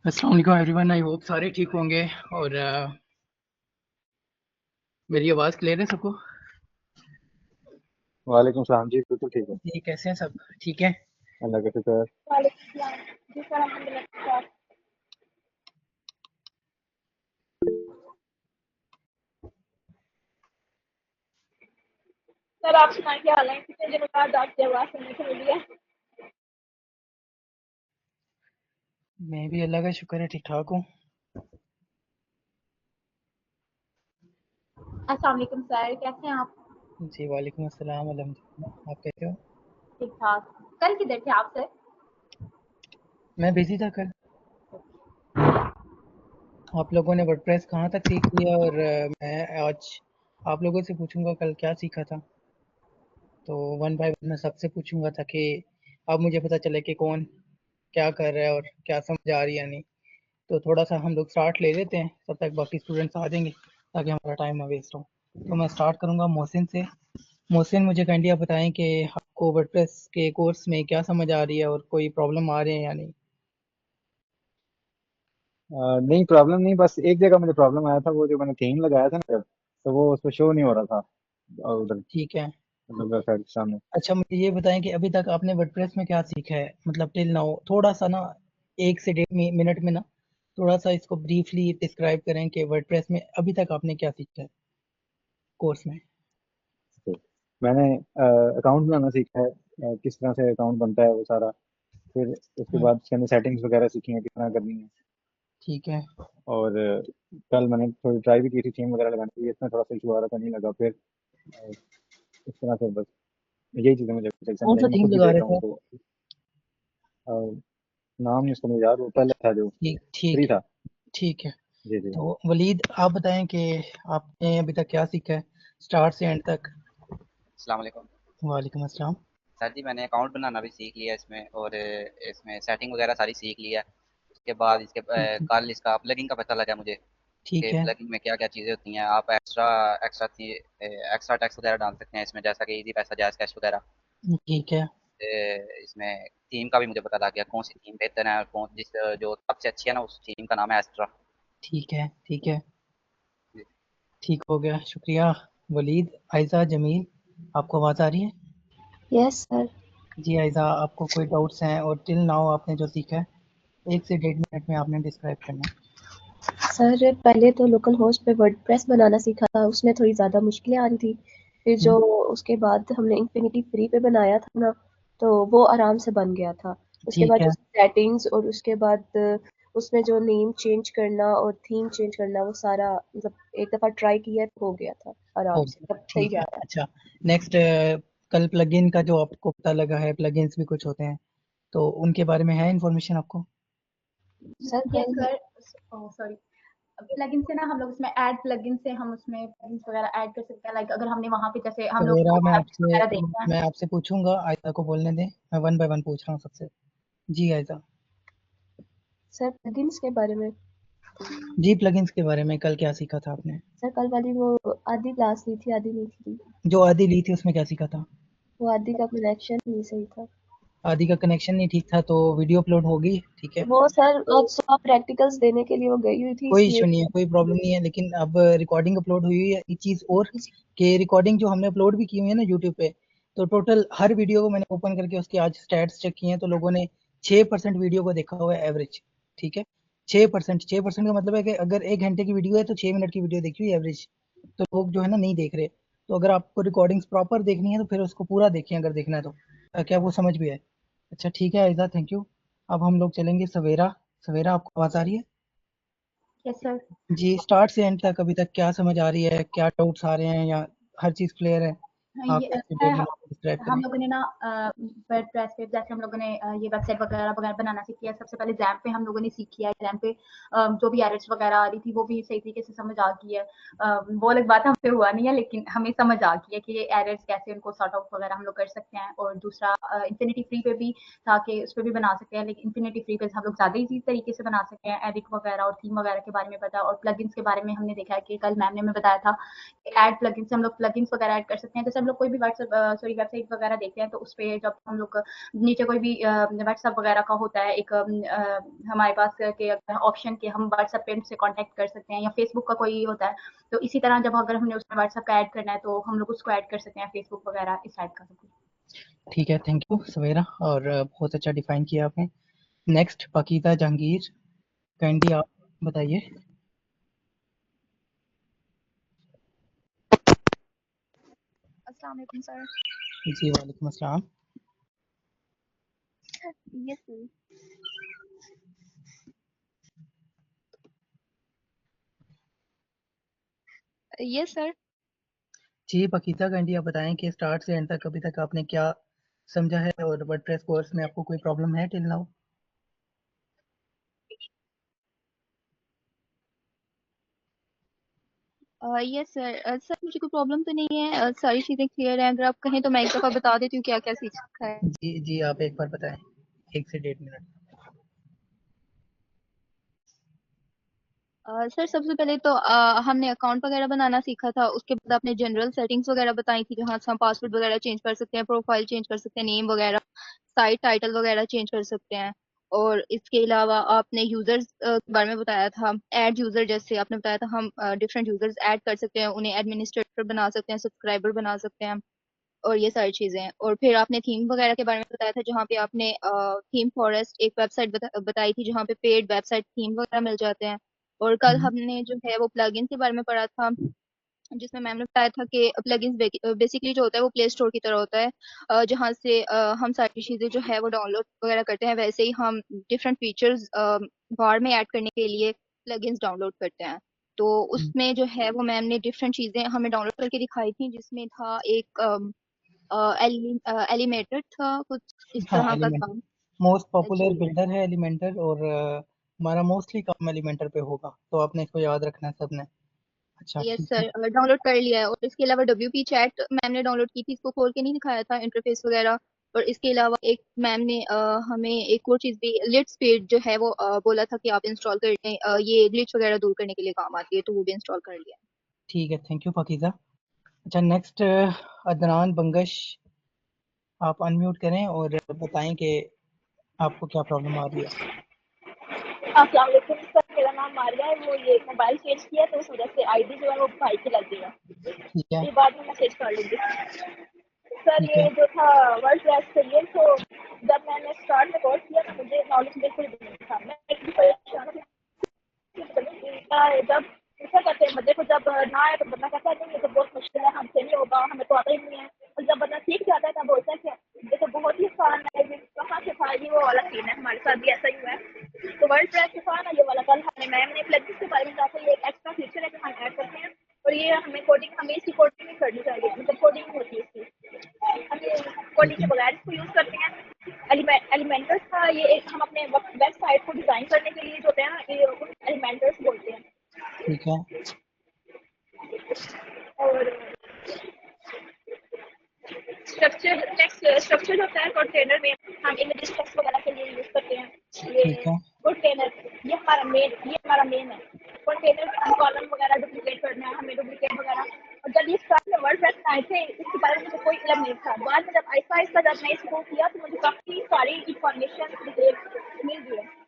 अस्सलाम वालेकुम everyone. I hope सारे ठीक होंगे और मेरी आवाज़ क्लियर है सबको? वालेकुम सलाम जी, बिल्कुल ठीक है। जी, कैसे हैं सब? ठीक है। अल्लाह का शुक्र है। वालेकुम सलाम। जी सर, अल्हम्दुलिल्लाह। सर आप सुनाए, क्या हाल है? कितने दिनों बाद आपकी आवाज़ सुनने को मिली है। मैं भी अल्लाह का शुक्र है ठीक ठाक हूँ। अस्सलाम वालेकुम सर, कैसे हैं आप? जी वालेकुम अस्सलाम, अल्हम्दुलिल्लाह। आप कैसे हो? ठीक ठाक। कल किधर थे आप सर? मैं बिजी था कल। आप लोगों ने वर्डप्रेस कहाँ तक सीख लिया और मैं आज आप लोगों से पूछूंगा कल क्या सीखा था। तो वन बाय वन मैं सबसे पूछूंगा ताकि अब मुझे पता चले कि कौन क्या कर रहा है और क्या समझ आ रही है या नहीं। तो थोड़ा सा हम लोग स्टार्ट ले लेते हैं, तब तक बाकी स्टूडेंट्स आ जाएंगे ताकि हमारा टाइम ना वेस्ट हो। तो मैं स्टार्ट करूंगा मोहसिन से। मोहसिन, मुझे काइंडली आप बताएं कि आपको वर्डप्रेस के कोर्स में क्या समझ आ रही है और कोई प्रॉब्लम आ रही है या नहीं? नहीं, प्रॉब्लम नहीं, बस एक जगह मुझे प्रॉब्लम आया था। वो जो मैंने थीम लगाया था ना, जब तो वो उस पर शो नहीं हो रहा था। उधर ठीक है। मतलब वेबसाइट के सामने। अच्छा, मुझे ये बताएं कि अभी तक आपने वर्डप्रेस में क्या सीखा है, मतलब टिल नाउ। थोड़ा सा ना, 1 से 1.5 मिनट में ना, थोड़ा सा इसको ब्रीफली डिस्क्राइब करें कि वर्डप्रेस में अभी तक आपने क्या सीखा है कोर्स में। तो मैंने अकाउंट बनाना सीखा है, किस तरह से अकाउंट बनता है वो सारा। फिर उसके हम्म। बाद उसके अंदर सेटिंग्स वगैरह सीखी हैं किस तरह करनी है। ठीक है। और कल मैंने थोड़ी ट्राई भी की थी थीम वगैरह लगाने की, इसमें थोड़ा सा इशू आ रहा था, नहीं लगा। फिर इस तरह से बस यही चीज़ें मुझे सही समझ कौन आई। सा मैं थीम खुद भी लगा देख रहे रहा थे हूँ आप? तो नाम नहीं उसका मुझे याद, वो पहले था जो ठीक फ्री ठीक है। था। ठीक है। जी जी। तो वलीद, आप बताएं कि आपने अभी तक क्या सीखा है स्टार्ट से एंड तक। अस्सलाम वालेकुम। वालेकुम अस्सलाम। सर जी, मैंने अकाउंट बनाना भी सीख लिया इसमें, और इसमें सेटिंग वगैरह सारी सीख लिया। उसके बाद ठीक है। कल इसका प्लगइन का पता लगा मुझे ठीक कि है। प्लगइन में क्या क्या चीज़ें होती हैं। आप एक्स्ट्रा एक्स्ट्रा एक्स्ट्रा टैक्स वगैरह डाल सकते हैं इसमें, जैसा कि इजी पैसा, जायज़ कैश वगैरह। ठीक है। इसमें थीम का भी मुझे पता लग गया, कौन सी थीम बेहतर है और कौन जिस जो सबसे अच्छी है ना, उस थीम का नाम है एस्ट्रा। ठीक है। ठीक है। ठीक हो गया, शुक्रिया वलीद। आयजा जमील, आपको आवाज़ आ रही है? Yes sir. जी आयजा, आपको कोई डाउट्स हैं और टिल नाउ आपने जो सीखा है 1 से 1.5 मिनट में आपने डिस्क्राइब करना है। सर पहले तो लोकल होस्ट पे वर्डप्रेस बनाना सीखा था, उसमें थोड़ी ज़्यादा मुश्किलें आ रही थी। फिर जो हम्म। उसके बाद हमने इन्फिनिटी फ्री पे बनाया था ना, तो वो आराम से बन गया था। उसके ठीक बाद है। जो सेटिंग्स और उसके बाद उसमें जो नेम चेंज करना और थीम चेंज करना, वो सारा मतलब एक दफ़ा ट्राई किया तो हो गया था हो आराम से, गया, तब सही ठीक जा है। रहा अच्छा, नेक्स्ट, कल प्लगइन का जो आपको पता लगा है, प्लगइन्स भी कुछ होते हैं, तो उनके बारे में है इन्फॉर्मेशन आपको? था। सर यस कल सर। सॉरी। प्लगइन से ना हम लोग उसमें ऐड प्लगइन से हम उसमें प्लगइन्स वगैरह ऐड कर सकते हैं। लाइक अगर हमने वहाँ पे जैसे हम लोग सवेरा, वगैरह देखते हैं। मैं आपसे पूछूंगा, आयजा को बोलने दें। मैं वन बाय वन पूछ रहा हूँ सबसे। जी आयजा। सर प्लगइन्स के बारे में। जी, प्लगइन्स के बारे में कल क्या सीखा था आपने? सर कल वाली वो आधी क्लास ली थी, आधी नहीं थी। जो आधी ली थी उसमें क्या सीखा था? वो आधी का कनेक्शन नहीं सही था। आदि का कनेक्शन नहीं ठीक था तो वीडियो अपलोड होगी, ठीक है। वो सर आज सुबह प्रैक्टिकल्स देने के लिए वो गई हुई थी, कोई इसलिए इशू नहीं है, कोई प्रॉब्लम नहीं है, लेकिन अब रिकॉर्डिंग अपलोड हुई है। एक चीज़ और, कि रिकॉर्डिंग जो हमने अपलोड भी की हुई है ना यूट्यूब पे, तो टोटल हर वीडियो को मैंने ओपन करके उसके आज स्टैट्स चेक किए हैं, तो लोगों ने 6% वीडियो को देखा हुआ है एवरेज। ठीक है। 6%, 6% का मतलब है कि अगर 1 घंटे की वीडियो है तो 6 मिनट की वीडियो देखी हुई एवरेज। तो लोग जो है ना नहीं देख रहे। तो अगर आपको रिकॉर्डिंग्स प्रॉपर देखनी है तो फिर उसको पूरा देखें अगर देखना है तो, ताकि आपको समझ भी आए। अच्छा ठीक है आयजा, थैंक यू। अब हम लोग चलेंगे सवेरा। सवेरा, आपको आवाज़ आ रही है? Yes sir. जी, स्टार्ट से एंड तक अभी तक क्या समझ आ रही है, क्या डाउट्स आ रहे हैं या हर चीज़ क्लियर है? आप ये कैसे है। डेली डिस्क्राइब हम करें। लोगों ने ना वर्डप्रेस पे जैसे हम लोगों ने ये वेबसाइट वगैरह वगैरह बनाना सीख लिया। सबसे पहले जैम पे हम लोगों ने सीख किया है। जैम पे जो भी एरर्स वगैरह आ रही थी वो भी सही तरीके से समझ आ गई है। वो अलग बात हमसे हुआ नहीं है, लेकिन हमें समझ आ गई है कि ये एरर्स कैसे उनको सॉर्ट आउट वगैरह हम लोग कर सकते हैं। और दूसरा इन्फिनिटी फ्री पे भी था कि उस पर भी बना सकते हैं, लेकिन इन्फिनिटी फ्री पे हम लोग ज़्यादा ईजी तरीके से बना सकते हैं। एडिक वगैरह और थीम वगैरह के बारे में पता, और प्लगइन्स के बारे में हमने देखा है कि कल मैम ने हमें बताया था ऐड प्लगइन्स से हम लोग प्लगइन्स वगैरह ऐड कर सकते हैं। जैसे हम लोग कोई भी वेबसाइट वगैरह देखते हैं तो उस पे जब हम लोग नीचे कोई भी व्हाट्सएप वगैरह का होता है एक हमारे पास के ऑप्शन के हम व्हाट्सएप पे उनसे कांटेक्ट कर सकते हैं या फेसबुक का कोई होता है तो इसी तरह जब अगर हमने उसमें व्हाट्सएप का ऐड करना है तो हम लोग उसको ऐड कर सकते हैं फेसबुक वगैरह इस टाइप का सब कुछ। ठीक है, थैंक यू सवेरा, और बहुत अच्छा डिफाइन किया आपने। नेक्स्ट पाकीज़ा जहांगीर, काइंडली आप बताइए। अस्सलाम वालेकुम सर। जी वालेकुम अस्सलाम। Yes sir. Yes sir. जी पाकीज़ा, काइंडली आप बताएं कि स्टार्ट से एंड तक अभी तक आपने क्या समझा है और वर्डप्रेस कोर्स में आपको कोई प्रॉब्लम है till now? Yes sir. Sir मुझे कोई प्रॉब्लम तो नहीं है, सारी चीज़ें क्लियर हैं। अगर आप कहें तो मैं एक दफ़ा बता देती हूँ क्या-क्या सीखा है। जी, जी आप एक बार बताएं, 1 से 1.5 मिनट। सर सबसे पहले तो हमने अकाउंट वगैरह बनाना सीखा था। उसके बाद आपने जनरल सेटिंग्स वगैरह बताई थी जहाँ से हम पासवर्ड वगैरह चेंज कर सकते हैं, प्रोफाइल चेंज कर सकते हैं, नेम वगैरह, साइट टाइटल वगैरह चेंज कर सकते हैं। और इसके अलावा आपने यूजर्स के बारे में बताया था, ऐड यूजर जैसे आपने बताया था हम डिफरेंट यूजर्स ऐड कर सकते हैं, उन्हें एडमिनिस्ट्रेटर बना सकते हैं, सब्सक्राइबर बना सकते हैं और ये सारी चीजें। और फिर आपने थीम वगैरह के बारे में बताया था जहाँ पे आपने थीम फॉरेस्ट एक वेबसाइट बताई थी जहाँ पे पेड वेबसाइट थीम वगैरह मिल जाते हैं। और कल हमने जो है वो प्लगइन के बारे में पढ़ा था जिसमें मैम ने बताया था कि प्लगइन्स बेसिकली जो होता है वो प्ले स्टोर की तरह होता है, जहाँ से हम सारी चीज़ें जो है वो डाउनलोड वगैरह करते हैं। वैसे ही हम डिफरेंट फीचर्स बार में ऐड करने के लिए प्लगइन्स डाउनलोड करते हैं। तो उसमें जो है वो मैम ने डिफरेंट चीज़ें हमें डाउनलोड करके दिखाई थी जिसमें था एक एलिमेटर था कुछ इस हाँ, तरह का एलिमेंटर था। मोस्ट पॉपुलर जी बिल्डर है एलिमेंटर, और हमारा मोस्टली काम एलिमेंटर पे होगा, तो आपने इसको याद रखना है सबने। अच्छा यस ठीक है। सर, डाउनलोड कर लिया है। और इसके अलावा WP चैट मैम ने डाउनलोड की थी, इसको खोल के नहीं दिखाया था इंटरफेस वगैरह। और इसके अलावा एक मैम ने हमें एक और चीज़ भी लिट स्पीड जो है वो बोला था कि आप इंस्टॉल कर लें, ये ग्लिच वगैरह दूर करने के लिए काम आती है, तो वो भी इंस्टॉल कर लिया। ठीक है, थैंक यू पाकीज़ा। अच्छा नेक्स्ट अदनान बंगश, आप अनम्यूट करें और बताएं कि आपको क्या प्रॉब्लम आ रही है। अस्सलाम वालेकुम सर, मेरा नाम मारिया है। वो ये मोबाइल चेंज किया तो उस वजह से आईडी जो है वो भाई की लग गई है। ठीक है, ये बाद में मैसेज कर लूँगी। सर ठीक ये है, जो था वर्डप्रेस चाहिए, तो जब मैंने स्टार्ट में कोर्स किया तो मुझे नॉलेज बिल्कुल भी नहीं था। मैं इतनी परेशान थी जब ऐसा करते हैं बंदे को, जब ना आए तो बंदा कहता है नहीं ये तो बहुत मुश्किल है, हमसे नहीं होगा, हमें तो आता ही नहीं है। और जब बंदा सीख जाता है तब बोलता है कि ये तो बहुत ही आसान है, ये कहाँ से खाएगी, वो वाला सीन है। हमारे साथ भी ऐसा ही हुआ है। तो वर्डप्रेस के साथ ना ये वाला कल हमें मैम ने प्लगइन्स के बारे में कहा था, ये एक एक्स्ट्रा फीचर है जो हम ऐड करते हैं। और ये हमें इसकी कोडिंग नहीं करनी चाहिए, मतलब कोडिंग नहीं होती इसकी, हम ये ठीक कोडिंग के है, बगैर इसको यूज़ करते हैं। एलिमेंटर्स का ये एक हम अपने वेबसाइट को डिज़ाइन करने के लिए जो होते हैं ना, ये एलिमेंटर्स बोलते हैं। ठीक है, और टेक्स्ट स्ट्रक्चर होता है कंटेनर में, हम इमेजेस टेक्स्ट वगैरह के लिए यूज़ करते हैं। ठीक ये है, कंटेनर ये हमारा मेन है। कंटेनर में हम कॉलम वगैरह डुप्लीकेट करना है, हमें डुप्लीकेट वगैरह। और जब ये स्टार्ट में वर्डप्रेस में आए थे इसके बारे में मुझे कोई इल्म नहीं था। बाद में जब आहिस्ता आहिस्ता जब मैं इसको किया तो मुझे काफ़ी सारी इंफॉर्मेशन डिटेल्स मिल गई है।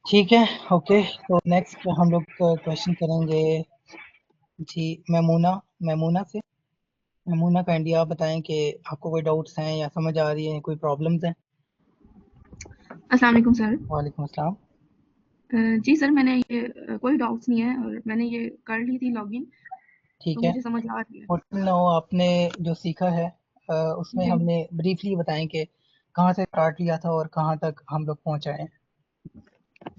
ठीक है, ओके। तो नेक्स्ट हम लोग क्वेश्चन करेंगे जी मैमूना से। मैमूना काइंडली आप बताएं कि आपको कोई डाउट्स हैं या समझ आ रही है, कोई प्रॉब्लम्स हैं? अस्सलाम वालेकुम सर। वालेकुम अस्सलाम। जी सर, मैंने ये कोई डाउट्स नहीं है और मैंने ये कर ली थी लॉगिन, ठीक तो है, मुझे समझ आ रही है। और नो आपने जो सीखा है उसमें जी हमने ब्रीफली बताएं कि कहाँ से स्टार्ट लिया था और कहाँ तक हम लोग पहुँचे हैं।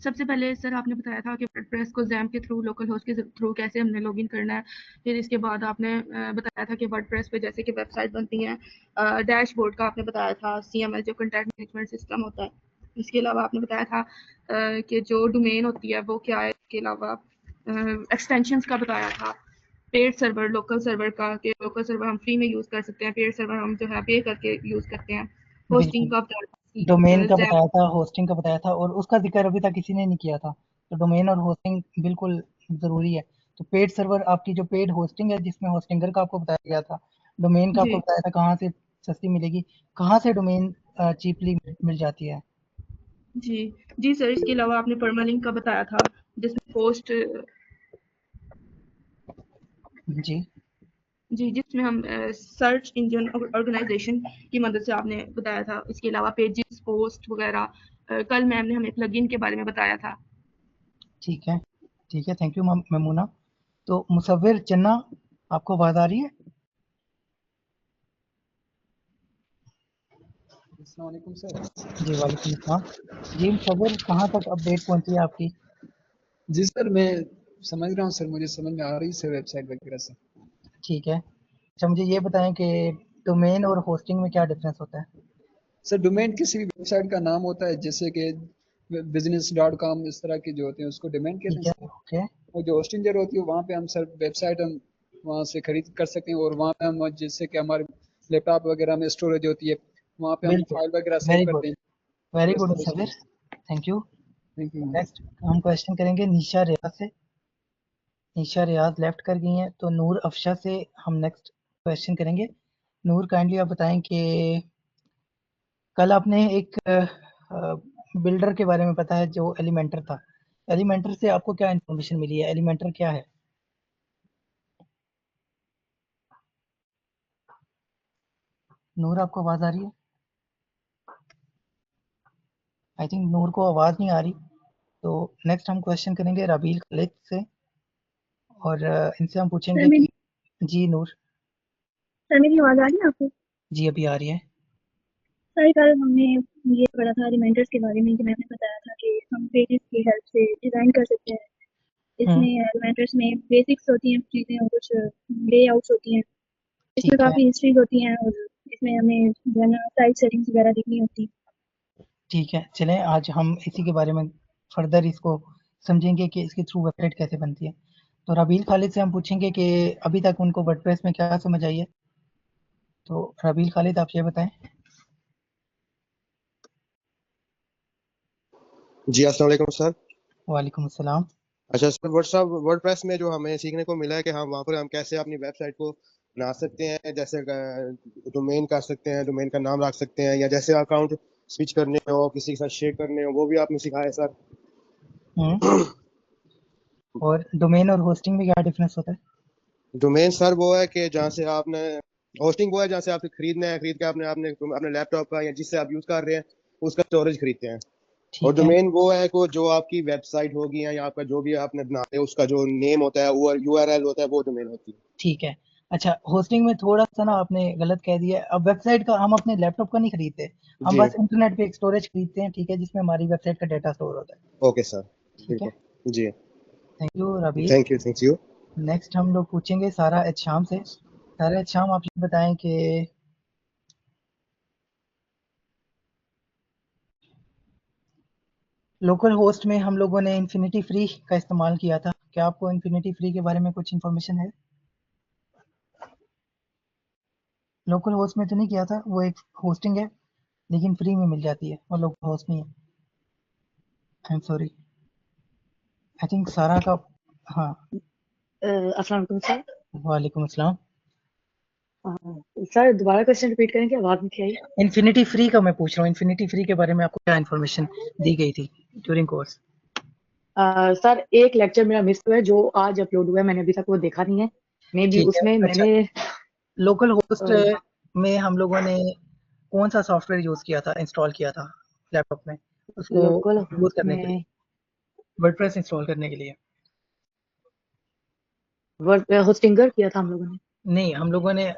सबसे पहले सर आपने बताया था कि वर्डप्रेस को ज़ैम्प के थ्रू, लोकल होस्ट के थ्रू कैसे हमने लॉगिन करना है। फिर इसके बाद आपने बताया था कि वर्डप्रेस पे जैसे कि वेबसाइट बनती है, डैशबोर्ड का आपने बताया था, CMS जो कंटेंट मैनेजमेंट सिस्टम होता है। इसके अलावा आपने बताया था कि जो डोमेन होती है वो क्या है। इसके अलावा एक्सटेंशंस का बताया था, पेड सर्वर, लोकल सर्वर का, कि लोकल सर्वर हम फ्री में यूज़ कर सकते हैं, पेड सर्वर हम जो है पे करके यूज़ करते हैं। होस्टिंग बिल्कुल, का बताया डोमेन था, का ज़ैम्प। बताया था, होस्टिंग का बताया था, और उसका जिक्र अभी तक किसी ने नहीं किया था। तो डोमेन और होस्टिंग बिल्कुल ज़रूरी है। तो पेड सर्वर आपकी जो पेड होस्टिंग है जिसमें होस्टिंगर का आपको बताया गया था, डोमेन का आपको जी बताया था कहाँ से सस्ती मिलेगी, कहाँ से डोमेन चीपली मिल जाती है? जी जी सर, इसके अलावा आपने परमालिंक का बताया था जिसमें पोस्ट जी जी जिसमें हम सर्च इंजन ऑर्गेनाइजेशन की मदद से आपने बताया था। इसके अलावा पेजेस पोस्ट वगैरह कल मैम ने हमें प्लगइन के बारे में बताया था। ठीक है, ठीक है, थैंक यू मेमूना। तो मुसव्विर चन्ना, आपको आवाज़ आ रही है? अस्सलाम वालेकुम सर। जी, वालेकुम अस्सलाम। जी मुसव्विर, कहाँ तक अपडेट पहुँची है आपकी? जी सर, मैं समझ रहा हूँ सर, मुझे समझ में आ रही है वेबसाइट वगैरह से। ठीक है। अच्छा मुझे ये बताएँ कि डोमेन और होस्टिंग में क्या डिफरेंस होता है? सर डोमेन किसी भी वेबसाइट का नाम होता है, जैसे कि business.com इस तरह की जो होते हैं उसको डोमेन कहते हैं ठीक है, सर। ओके, और जो होस्टिंजर होती है वहाँ पे हम सर वेबसाइट हम वहाँ से खरीद कर सकते हैं, और वहाँ पे हम जैसे कि हमारे लैपटॉप वगैरह में स्टोरेज होती है, वहाँ पे हम बिल्कुल, फाइल वगैरह सेव वेरी करते गुड, हैं। Very yes good sir, मुसव्विर, thank you. Thank you. Next हम क्वेश्चन करेंगे निशा रियाज से। निशा रियाज लेफ्ट कर गई हैं, तो नूर अफशा से हम नेक्स्ट क्वेश्चन करेंगे। नूर काइंडली आप बताएं कि कल आपने एक बिल्डर के बारे में बताया जो एलिमेंटर था। एलिमेंटर से आपको क्या इन्फॉर्मेशन मिली है? एलिमेंटर क्या है? नूर आपको आवाज़ आ रही है? आई थिंक नूर को आवाज़ नहीं आ रही। तो नेक्स्ट हम क्वेश्चन करेंगे रबील खालिद से, और इनसे हम सर पूछेंगे मेरी कि जी नूर, सर मेरी आवाज़ आ रही है आपको? जी अभी आ रही है। सर कल हमने ये पढ़ा था रिमाइंडर्स के बारे में कि मैंने बताया था कि हम पेजेस की हेल्प से डिज़ाइन कर सकते हैं। इसमें रिमाइंडर्स में बेसिक्स होती हैं चीज़ें और कुछ लेआउट्स होती हैं। इसमें ठीक है, काफ़ी हिस्ट्रीज होती हैं और इसमें हमें जो है ना साइट सेटिंग्स वगैरह देखनी होती है। ठीक है। चलें आज हम इसी के बारे में फर्दर इसको समझेंगे कि इसके थ्रू वेबसाइट कैसे बनती है। तो रबील खालिद से हम पूछेंगे कि अभी तक उनको वर्डप्रेस में क्या समझ आई है? तो रबील खालिद आप ये बताएं। जी अस्सलाम वालेकुम सर। वालेकुम अस्सलाम। अच्छा सर, वर्डप्रेस में जो हमें सीखने को मिला है कि हम वहाँ पर हम कैसे अपनी वेबसाइट को बना सकते हैं, जैसे डोमेन कर सकते हैं, डोमेन का नाम रख सकते हैं, या जैसे अकाउंट स्विच करने हो, किसी के साथ शेयर करने हो, वो भी आपने सिखाया सर। हम्म, और डोमेन और होस्टिंग में क्या डिफरेंस होता है? डोमेन सर वो है कि जहाँ से आपने, होस्टिंग वो है जहाँ से आपने खरीदना है, खरीद के आपने आपने अपने लैपटॉप का या जिससे आप यूज कर रहे हैं उसका स्टोरेज खरीदते हैं। और ठीक है, डोमेन वो है को जो आपकी वेबसाइट होगी या आपका जो भी आपने बना है उसका जो नेम होता है वो यूआरएल होता है, वो डोमेन होती है। ठीक है। अच्छा होस्टिंग में थोड़ा सा ना आपने गलत कह दिया। अब वेबसाइट का हम अपने लैपटॉप का नहीं खरीदते, हम जी बस इंटरनेट पे एक स्टोरेज खरीदते हैं, ठीक है, जिसमें हमारी वेबसाइट का डाटा स्टोर होता है। ओके सर, ठीक है, बिल्कुल जी। Thank you Rabeel. Thank you. Next हम लोग पूछेंगे सारा एहशाम से। सारा एहशाम आप ये बताएं कि लोकल होस्ट में हम लोगों ने इन्फिनिटी फ्री का इस्तेमाल किया था। क्या आपको इन्फिनिटी फ्री के बारे में कुछ इन्फॉर्मेशन है? लोकल होस्ट में तो नहीं किया था, वो एक होस्टिंग है लेकिन फ्री में मिल जाती है, और लोकल होस्ट नहीं है। I am sorry, I think सारा का, हाँ। अस्सलाम वालेकुम सर। वालेकुम अस्सलाम। सर दोबारा क्वेश्चन रिपीट करेंगे, आवाज नहीं आई। इन्फिनिटी फ्री का मैं पूछ रहा हूँ, इन्फिनिटी फ्री के बारे में आपको क्या इन्फॉर्मेशन दी गई थी ड्यूरिंग कोर्स? सर एक लेक्चर मेरा मिस हुआ है जो आज अपलोड हुआ है, मैंने अभी तक वो देखा नहीं है। मे बी ठीक है। उसमें अच्छा, मैंने लोकल होस्ट में हम लोगों ने कौन सा सॉफ्टवेयर यूज किया था, इंस्टॉल किया था लैपटॉप में उसको लोकल यूज होस्ट करने के लिए, में वर्डप्रेस इंस्टॉल करने के लिए? वर्ड होस्टिंगर किया था हम लोगों ने। नहीं, हम लोगों ने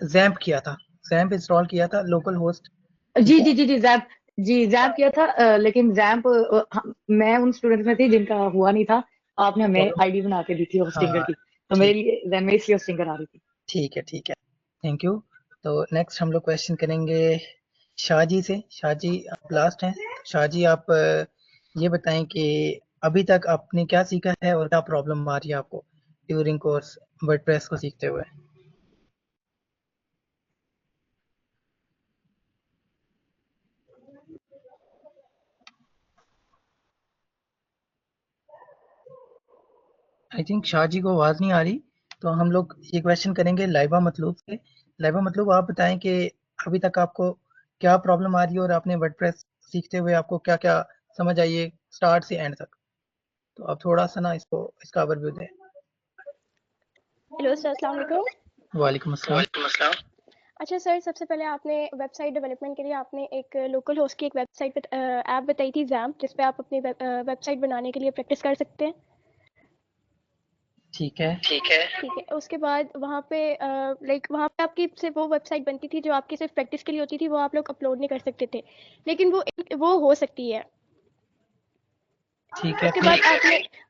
जैम्प किया था, जैम्प इंस्टॉल किया था, लोकल होस्ट। ठीक जी है, जी जी जी जैप, जी जैप किया था। लेकिन जैम्प मैं उन स्टूडेंट में थी जिनका हुआ नहीं था। आपने हमें चलो, आईडी बना के दी थी होस्टिंगर हाँ की, तो मेरे ठीक, लिए मैं इसलिए होस्टिंगर आ रही थी। ठीक है, ठीक है, थैंक यू। तो नेक्स्ट हम लोग क्वेश्चन करेंगे शाहजी से। शाहजी आप लास्ट हैं। शाहजी आप ये बताएं कि अभी तक आपने क्या सीखा है और क्या प्रॉब्लम आ रही है आपको ड्यूरिंग कोर्स वर्डप्रेस को सीखते हुए? आई थिंक शाह जी को आवाज़ नहीं आ रही, तो हम लोग ये क्वेश्चन करेंगे लाइबा मतलूब से। लाइबा मतलूब, आप बताएँ कि अभी तक आपको क्या प्रॉब्लम आ रही है और आपने वर्डप्रेस सीखते हुए आपको क्या-क्या समझ आई है स्टार्ट से एंड तक? तो आप थोड़ा-सा ना इसका ओवरव्यू दें। हेलो सर, अस्सलाम वालेकुम। वालेकुम अस्सलाम। अच्छा सर, सबसे पहले आपने वेबसाइट डेवलपमेंट के लिए आपने एक लोकल होस्ट की एक वेबसाइट ऐप बताई थी ज़ैम्प, जिस पे आप अपनी वेबसाइट बनाने के लिए प्रैक्टिस कर सकते हैं। ठीक है। ठीक है, उसके बाद वहाँ पे वहाँ पे आपकी सिर्फ वो वेबसाइट बनती थी जो आपकी सिर्फ प्रैक्टिस के लिए होती थी, वो आप लोग अपलोड नहीं कर सकते थे, लेकिन वो हो सकती है। ठीक है,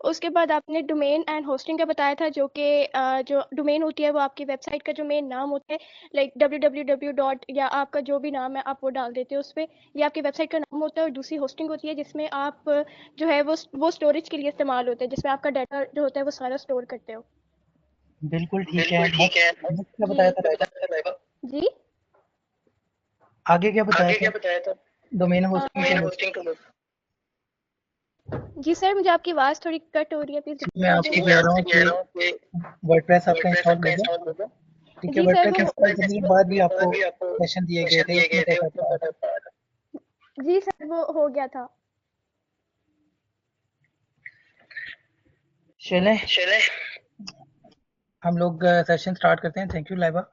उसके बाद आपने डोमेन एंड होस्टिंग का बताया था, जो कि जो डोमेन होती है वो आपकी वेबसाइट का जो मेन नाम होता है, लाइक www. या आपका जो भी नाम है आप वो डाल देते हो उस पर, ये आपकी वेबसाइट का नाम होता है। और दूसरी होस्टिंग होती है जिसमें आप जो है वो स्टोरेज के लिए इस्तेमाल होता है, जिसमें आपका डाटा जो होता है वो सारा स्टोर करते हो। बिल्कुल ठीक है। नेक्स्ट क्या बताया था लाइबा? जी आगे क्या बताया था? डोमेन होस्टिंग का जी सर, मुझे आपकी आवाज़ थोड़ी कट हो रही है, प्लीज़। मैं आपको कह रहा हूँ कि वर्डप्रेस आपका इंस्टॉल होगा। ठीक है, जी सर, वर्डप्रेस इंस्टॉल करने के बाद भी आपको सेशन दिए गए थे, उसमें क्या था? जी सर, वो हो गया था। चलें हम लोग सेशन स्टार्ट करते हैं। थैंक यू लाइबा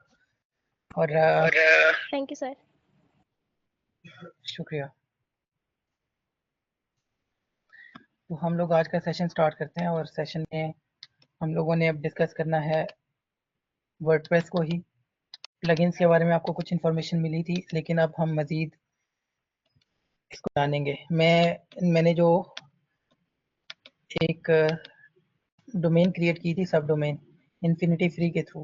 और थैंक यू सर। शुक्रिया। तो हम लोग आज का सेशन स्टार्ट करते हैं और सेशन में हम लोगों ने अब डिस्कस करना है वर्डप्रेस को ही। प्लगइन्स के बारे में आपको कुछ इन्फॉर्मेशन मिली थी, लेकिन अब हम मज़ीद इसको जानेंगे। मैंने जो एक डोमेन क्रिएट की थी, सब डोमेन इन्फिनिटी फ्री के थ्रू,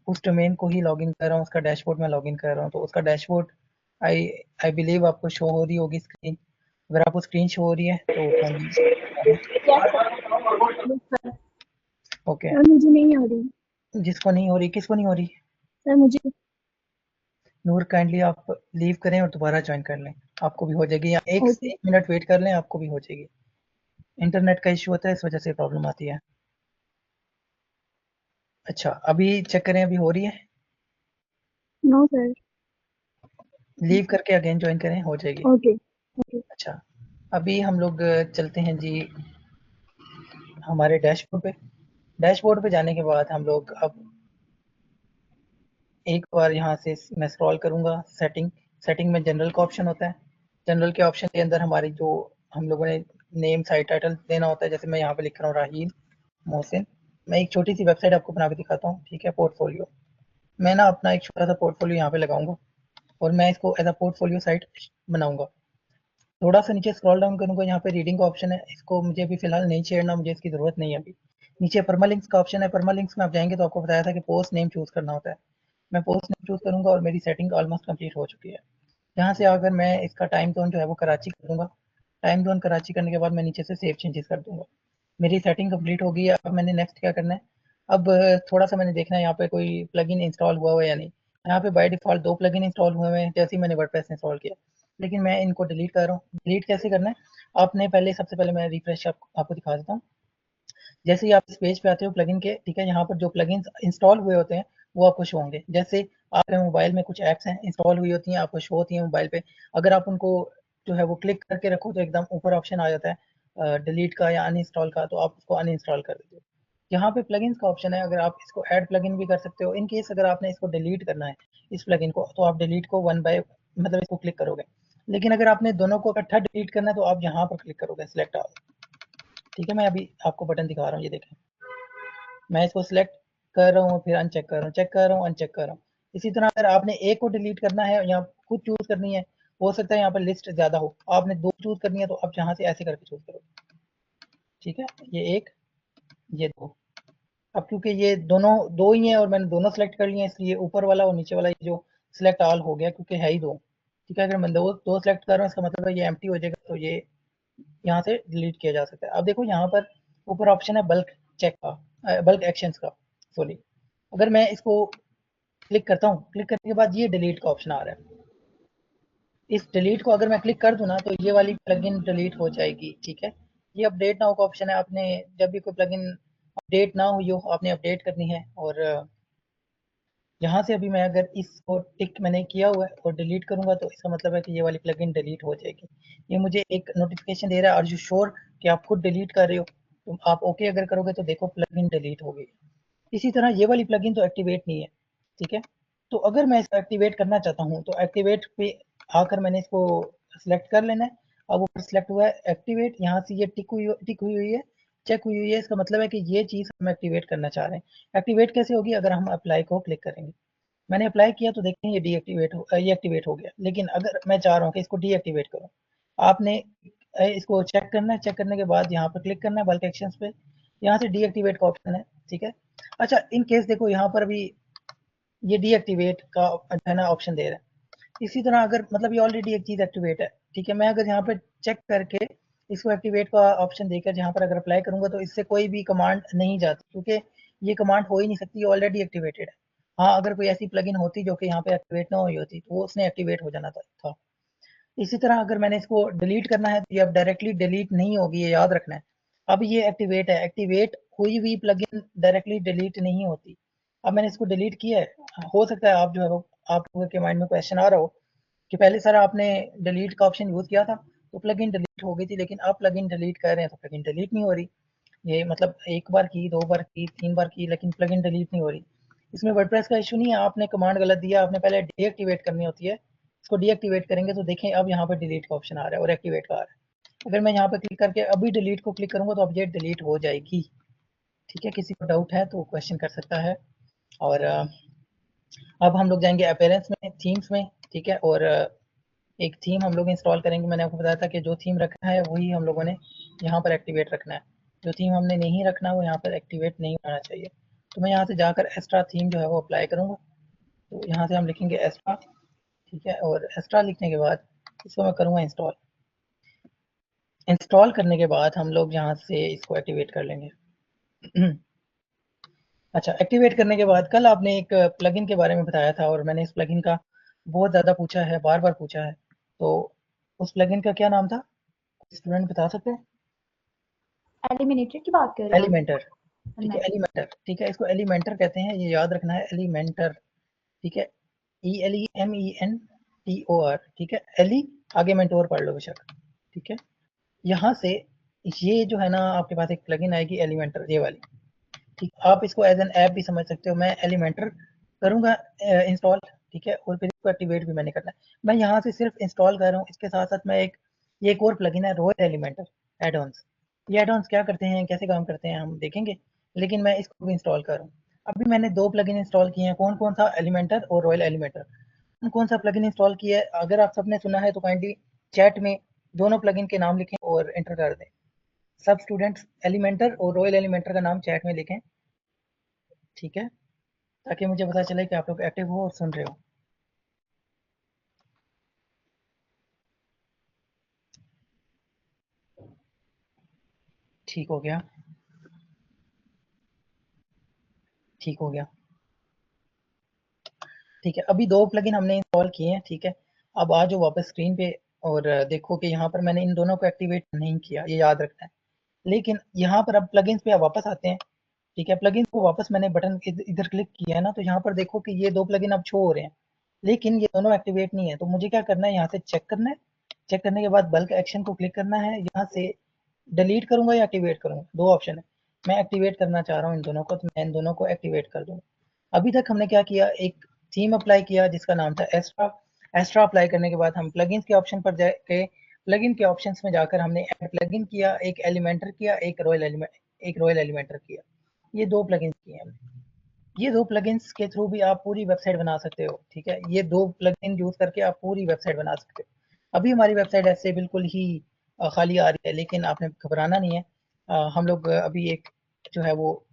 उस डोमेन को ही लॉगिन कर रहा हूँ, उसका डैशबोर्ड में लॉगिन कर रहा हूँ। तो उसका डैशबोर्ड आई बिलीव आपको शो हो रही होगी स्क्रीन। अगर आपको स्क्रीन शो हो रही है तो ओके। मुझे नहीं हो रही जिसको नहीं हो रही, किसको नहीं हो रही? सर, मुझे नूर, काइंडली आप लीव करें और दोबारा ज्वाइन कर लें, आपको भी हो जाएगी। या एक मिनट वेट कर लें, आपको भी हो जाएगी। इंटरनेट का इशू होता है, इस वजह से प्रॉब्लम आती है। अच्छा, अभी चेक करें, अभी हो रही है? No sir. लीव करके अगेन ज्वाइन करें, हो जाएगी। ओके। अच्छा, अभी हम लोग चलते हैं जी हमारे डैशबोर्ड पे। डैशबोर्ड पे जाने के बाद हम लोग अब एक बार यहाँ से मैं स्क्रॉल करूँगा। सेटिंग में जनरल का ऑप्शन होता है। जनरल के ऑप्शन के अंदर हमारी जो हम लोगों ने नेम साइट टाइटल देना होता है, जैसे मैं यहाँ पे लिख रहा हूँ राहील मोहसिन। मैं एक छोटी सी वेबसाइट आपको बना के दिखाता हूँ, ठीक है, पोर्टफोलियो। मैं ना अपना एक छोटा सा पोर्टफोलियो यहाँ पे लगाऊंगा और मैं इसको एज अ पोर्टफोलियो साइट बनाऊंगा। थोड़ा सा नीचे स्क्रॉल डाउन करूंगा, यहाँ पे रीडिंग का ऑप्शन है, इसको मुझे अभी फिलहाल नहीं छेड़ना, मुझे इसकी जरूरत नहीं है अभी। नीचे परमालिंक्स का ऑप्शन है, परमालिंक्स में आप जाएंगे तो आपको बताया था कि पोस्ट नेम चूज करना होता है। मैं पोस्ट नेम चूज करूंगा और मेरी सेटिंग ऑलमोस्ट कंप्लीट हो चुकी है। यहाँ से अगर मैं इसका टाइम जोन जो है वो कराची कर दूंगा। टाइम जोन कराची करने के बाद मैं नीचे से सेव चेंजेस कर दूंगा। मेरी सेटिंग कंप्लीट हो गई है। अब मैंने नेक्स्ट क्या करना है, अब थोड़ा सा मैंने देखना है यहाँ पे कोई प्लगइन इंस्टॉल हुआ हुआ है या नहीं। यहाँ पे बाय डिफॉल्ट 2 प्लगइन इंस्टॉल हुए हैं जैसे ही मैंने वर्डप्रेस इंस्टॉल किया, लेकिन मैं इनको डिलीट कर रहा हूँ। डिलीट कैसे करना है, आपने सबसे पहले मैं रिफ्रेश आपको दिखा देता हूँ। जैसे ही आप इस पेज पे आते हो प्लगइन के, ठीक है, यहाँ पर जो प्लगइन्स इंस्टॉल हुए होते हैं वो आपको शो होंगे। जैसे आपके मोबाइल में कुछ ऐप्स हैं इंस्टॉल हुई होती हैं, आपको शो होती हैं मोबाइल पे। अगर आप उनको जो है वो क्लिक करके रखो तो एकदम ऊपर ऑप्शन आ जाता है डिलीट का या अनइंस्टॉल का, तो आप उसको अनइंस्टॉल कर देते हो। यहाँ पे प्लगइन्स का ऑप्शन है, अगर आप इसको ऐड प्लगइन भी कर सकते हो। इन केस अगर आपने इसको डिलीट करना है इस प्लगइन को, तो आप डिलीट को वन बाय मतलब इसको क्लिक करोगे। लेकिन अगर आपने दोनों को इकट्ठा डिलीट करना है तो आप यहाँ पर क्लिक करोगे सिलेक्ट ऑल। ठीक है, मैं अभी आपको बटन दिखा रहा हूँ, ये देखें। मैं इसको सिलेक्ट कर रहा हूँ, फिर अनचेक कर रहा हूँ, चेक कर रहा हूँ, अनचेक कर रहा हूँ। इसी तरह अगर आपने एक को डिलीट करना है या खुद चूज करनी है, हो सकता है यहाँ पर लिस्ट ज्यादा हो, आपने 2 चूज करनी है तो आप यहाँ से ऐसे करके चूज करो। ठीक है, ये 1, ये 2। अब क्योंकि ये दोनों 2 ही हैं और मैंने दोनों सेलेक्ट कर लिए हैं, इसलिए ऊपर वाला और नीचे वाला ये जो सिलेक्ट ऑल हो गया, क्योंकि है ही 2। ठीक है, अगर मैं दो सेलेक्ट कर रहा हूँ इसका मतलब है ये एम्प्टी हो जाएगा, तो ये यहाँ से डिलीट किया जा सकता है। अब देखो यहाँ पर ऊपर ऑप्शन है बल्क चेक का, बल्क एक्शंस का, सॉरी। अगर मैं इसको क्लिक करता हूँ, क्लिक करने के बाद ये डिलीट का ऑप्शन आ रहा है। इस डिलीट को अगर मैं क्लिक कर दूं ना तो ये वाली प्लगइन डिलीट हो जाएगी। ठीक है, ये अपडेट नाउ का ऑप्शन है। आपने जब भी कोई प्लगइन अपडेट ना हुई हो, आपने अपडेट करनी है। और यहाँ से अभी मैं अगर इसको टिक मैंने किया हुआ है और डिलीट करूँगा तो इसका मतलब है कि ये वाली प्लगइन डिलीट हो जाएगी। ये मुझे एक नोटिफिकेशन दे रहा है, आर यू श्योर कि आप खुद डिलीट कर रहे हो? तो आप ओके अगर करोगे तो देखो प्लगइन डिलीट हो गई। इसी तरह ये वाली प्लगइन तो एक्टिवेट नहीं है, ठीक है। तो अगर मैं इसको एक्टिवेट करना चाहता हूँ तो एक्टिवेट पे आकर मैंने इसको सिलेक्ट कर लेना है। अब ऊपर सिलेक्ट हुआ है एक्टिवेट, यहाँ से ये टिक हुई हुई है, चेक हुई हुई है, इसका मतलब है कि ये चीज़ हम एक्टिवेट करना चाह रहे हैं। एक्टिवेट कैसे होगी? अगर हम अप्लाई को क्लिक करेंगे। मैंने अप्लाई किया तो देखें ये ये एक्टिवेट हो गया। लेकिन अगर मैं चाह रहा हूँ कि इसको डीएक्टिवेट करूँ, आपने इसको चेक करना है। चेक करने के बाद यहाँ पर क्लिक करना है बल्क एक्शंस पे, यहाँ से डीएक्टिवेट का ऑप्शन है, ठीक है। अच्छा, इन केस देखो यहाँ पर भी ये डीएक्टिवेट का है ना ऑप्शन दे रहा है। इसी तरह अगर मतलब ये ऑलरेडी एक चीज़ एक्टिवेट है, ठीक है। मैं अगर यहाँ पे चेक करके इसको एक्टिवेट का ऑप्शन देकर यहाँ पर अगर अप्लाई करूँगा तो इससे कोई भी कमांड नहीं जाती, क्योंकि ये कमांड हो ही नहीं सकती, ये ऑलरेडी एक्टिवेटेड है। हाँ, अगर कोई ऐसी प्लगइन होती जो कि यहाँ पे एक्टिवेट ना हुई होती तो वो उसने एक्टिवेट हो जाना था। इसी तरह अगर मैंने इसको डिलीट करना है तो ये अब डायरेक्टली डिलीट नहीं होगी, ये याद रखना है। अब ये एक्टिवेट है, एक्टिवेट हुई हुई प्लगइन डायरेक्टली डिलीट नहीं होती। अब मैंने इसको डिलीट किया है, हो सकता है आप जो है वो आप लोगों के माइंड में क्वेश्चन आ रहा हो कि पहले सर आपने डिलीट का ऑप्शन यूज़ किया था तो प्लगइन डिलीट हो गई थी, लेकिन आप प्लगइन डिलीट कर रहे हैं तो प्लगइन डिलीट नहीं हो रही। ये मतलब एक बार की, 2 बार की, 3 बार की, लेकिन प्लगइन डिलीट नहीं हो रही। इसमें वर्डप्रेस का इशू नहीं है, आपने कमांड गलत दिया, आपने पहले डीएक्टिवेट करनी होती है। इसको डीएक्टिवेट करेंगे तो देखें अब यहाँ पर डिलीट का ऑप्शन आ रहा है और एक्टिवेट का आ रहा है। अगर मैं यहाँ पर क्लिक करके अभी डिलीट को क्लिक करूँगा तो अब ये डिलीट हो जाएगी, ठीक है। किसी को डाउट है तो क्वेश्चन कर सकता है। और अब हम लोग जाएंगे अपीयरेंस में, थीम्स में, ठीक है। और एक थीम हम लोग इंस्टॉल करेंगे। मैंने आपको बताया था कि जो थीम रखना है वही हम लोगों ने यहाँ पर एक्टिवेट रखना है। जो थीम हमने नहीं रखना वो यहाँ पर एक्टिवेट नहीं होना चाहिए। तो मैं यहाँ से जाकर एक्स्ट्रा थीम जो है वो अप्लाई करूँगा। तो यहाँ से हम लिखेंगे एक्स्ट्रा, ठीक है। और एक्स्ट्रा लिखने के बाद इसको मैं करूँगा इंस्टॉल। इंस्टॉल करने के बाद हम लोग यहाँ से इसको एक्टिवेट कर लेंगे। अच्छा, एक्टिवेट करने के बाद कल आपने एक प्लगइन के बारे में बताया था और मैंने इस प्लगइन का बहुत ज़्यादा पूछा है, बार-बार पूछा है। तो उस प्लगइन का क्या नाम था? स्टूडेंट बता सकते हैं? एलिमिनेटर की बात कर रहे हैं? एलिमेंटर, ठीक है। एलिमेंटर, ठीक है। इसको एलिमेंटर कहते हैं, ये याद रखना है, एलिमेंटर, ठीक है। ELEMENTOR, ठीक है। एली आगे मेंटोर पढ़ लो बेशक, ठीक है। यहाँ से ये जो है ना आपके पास एक प्लगइन आएगी एलिमेंटर, ये वाली, ठीक। आप इसको एज एन ऐप भी समझ सकते हो। मैं एलिमेंटर करूँगा इंस्टॉल, ठीक है। और फिर इसको एक्टिवेट भी मैंने करना है। मैं यहाँ से सिर्फ इंस्टॉल कर रहा हूँ, इसके साथ साथ मैं ये एक और प्लगइन है रॉयल एलिमेंटर एड-ऑन्स। ये एड-ऑन्स क्या करते हैं, कैसे काम करते हैं हम देखेंगे, लेकिन मैं इसको भी इंस्टॉल कर रहा हूँ। अभी मैंने 2 प्लगइन इंस्टॉल किए हैं, कौन कौन सा? एलिमेंटर और रॉयल एलिमेंटर। कौन सा प्लगइन इंस्टॉल किया है? अगर आप सबने सुना है तो काइंडली चैट में दोनों प्लगइन के नाम लिखें और एंटर कर दें। सब स्टूडेंट्स एलिमेंटर और रॉयल एलिमेंटर का नाम चैट में लिखें, ठीक है, ताकि मुझे पता चले कि आप लोग एक्टिव हो और सुन रहे हो। ठीक हो गया, ठीक हो गया, ठीक है। अभी 2 प्लगइन हमने इंस्टॉल किए हैं, ठीक है। अब आ जाओ वापस स्क्रीन पे और देखो कि यहाँ पर मैंने इन दोनों को एक्टिवेट नहीं किया, ये याद रखना है। लेकिन यहाँ पर अब प्लगइन्स पे वापस आते हैं, ठीक है। प्लगइन्स को वापस मैंने बटन इधर क्लिक किया है ना, तो यहाँ पर देखो कि ये 2 प्लगइन अब शो हो रहे हैं, लेकिन ये दोनों एक्टिवेट नहीं है। तो मुझे क्या करना है, यहाँ से चेक करना है। चेक करने के बाद बल्क एक्शन को क्लिक करना है। यहाँ से डिलीट करूँगा या एक्टिवेट करूँगा, 2 ऑप्शन है। मैं एक्टिवेट करना चाह रहा हूँ इन दोनों को, तो मैं इन दोनों को एक्टिवेट कर दूँगा। अभी तक हमने क्या किया, एक थीम अप्लाई किया जिसका नाम था एक्स्ट्रा। एक्स्ट्रा अप्लाई करने के बाद हम प्लगइन्स के ऑप्शन पर जाके प्लगइन के ऑप्शंस में जाकर हमने ऐड प्लगइन किया, एक एलिमेंटर किया, एक रॉयल एलिमेंटर किया। ये 2 प्लगइन्स किए हमने। ये 2 प्लगइन्स के थ्रू भी आप पूरी वेबसाइट बना सकते हो, ठीक है। ये 2 प्लगइन यूज़ करके आप पूरी वेबसाइट बना सकते हो। अभी हमारी वेबसाइट ऐसे बिल्कुल ही खाली आ रही है, लेकिन आपने घबराना नहीं है। हम लोग अभी एक जो है वो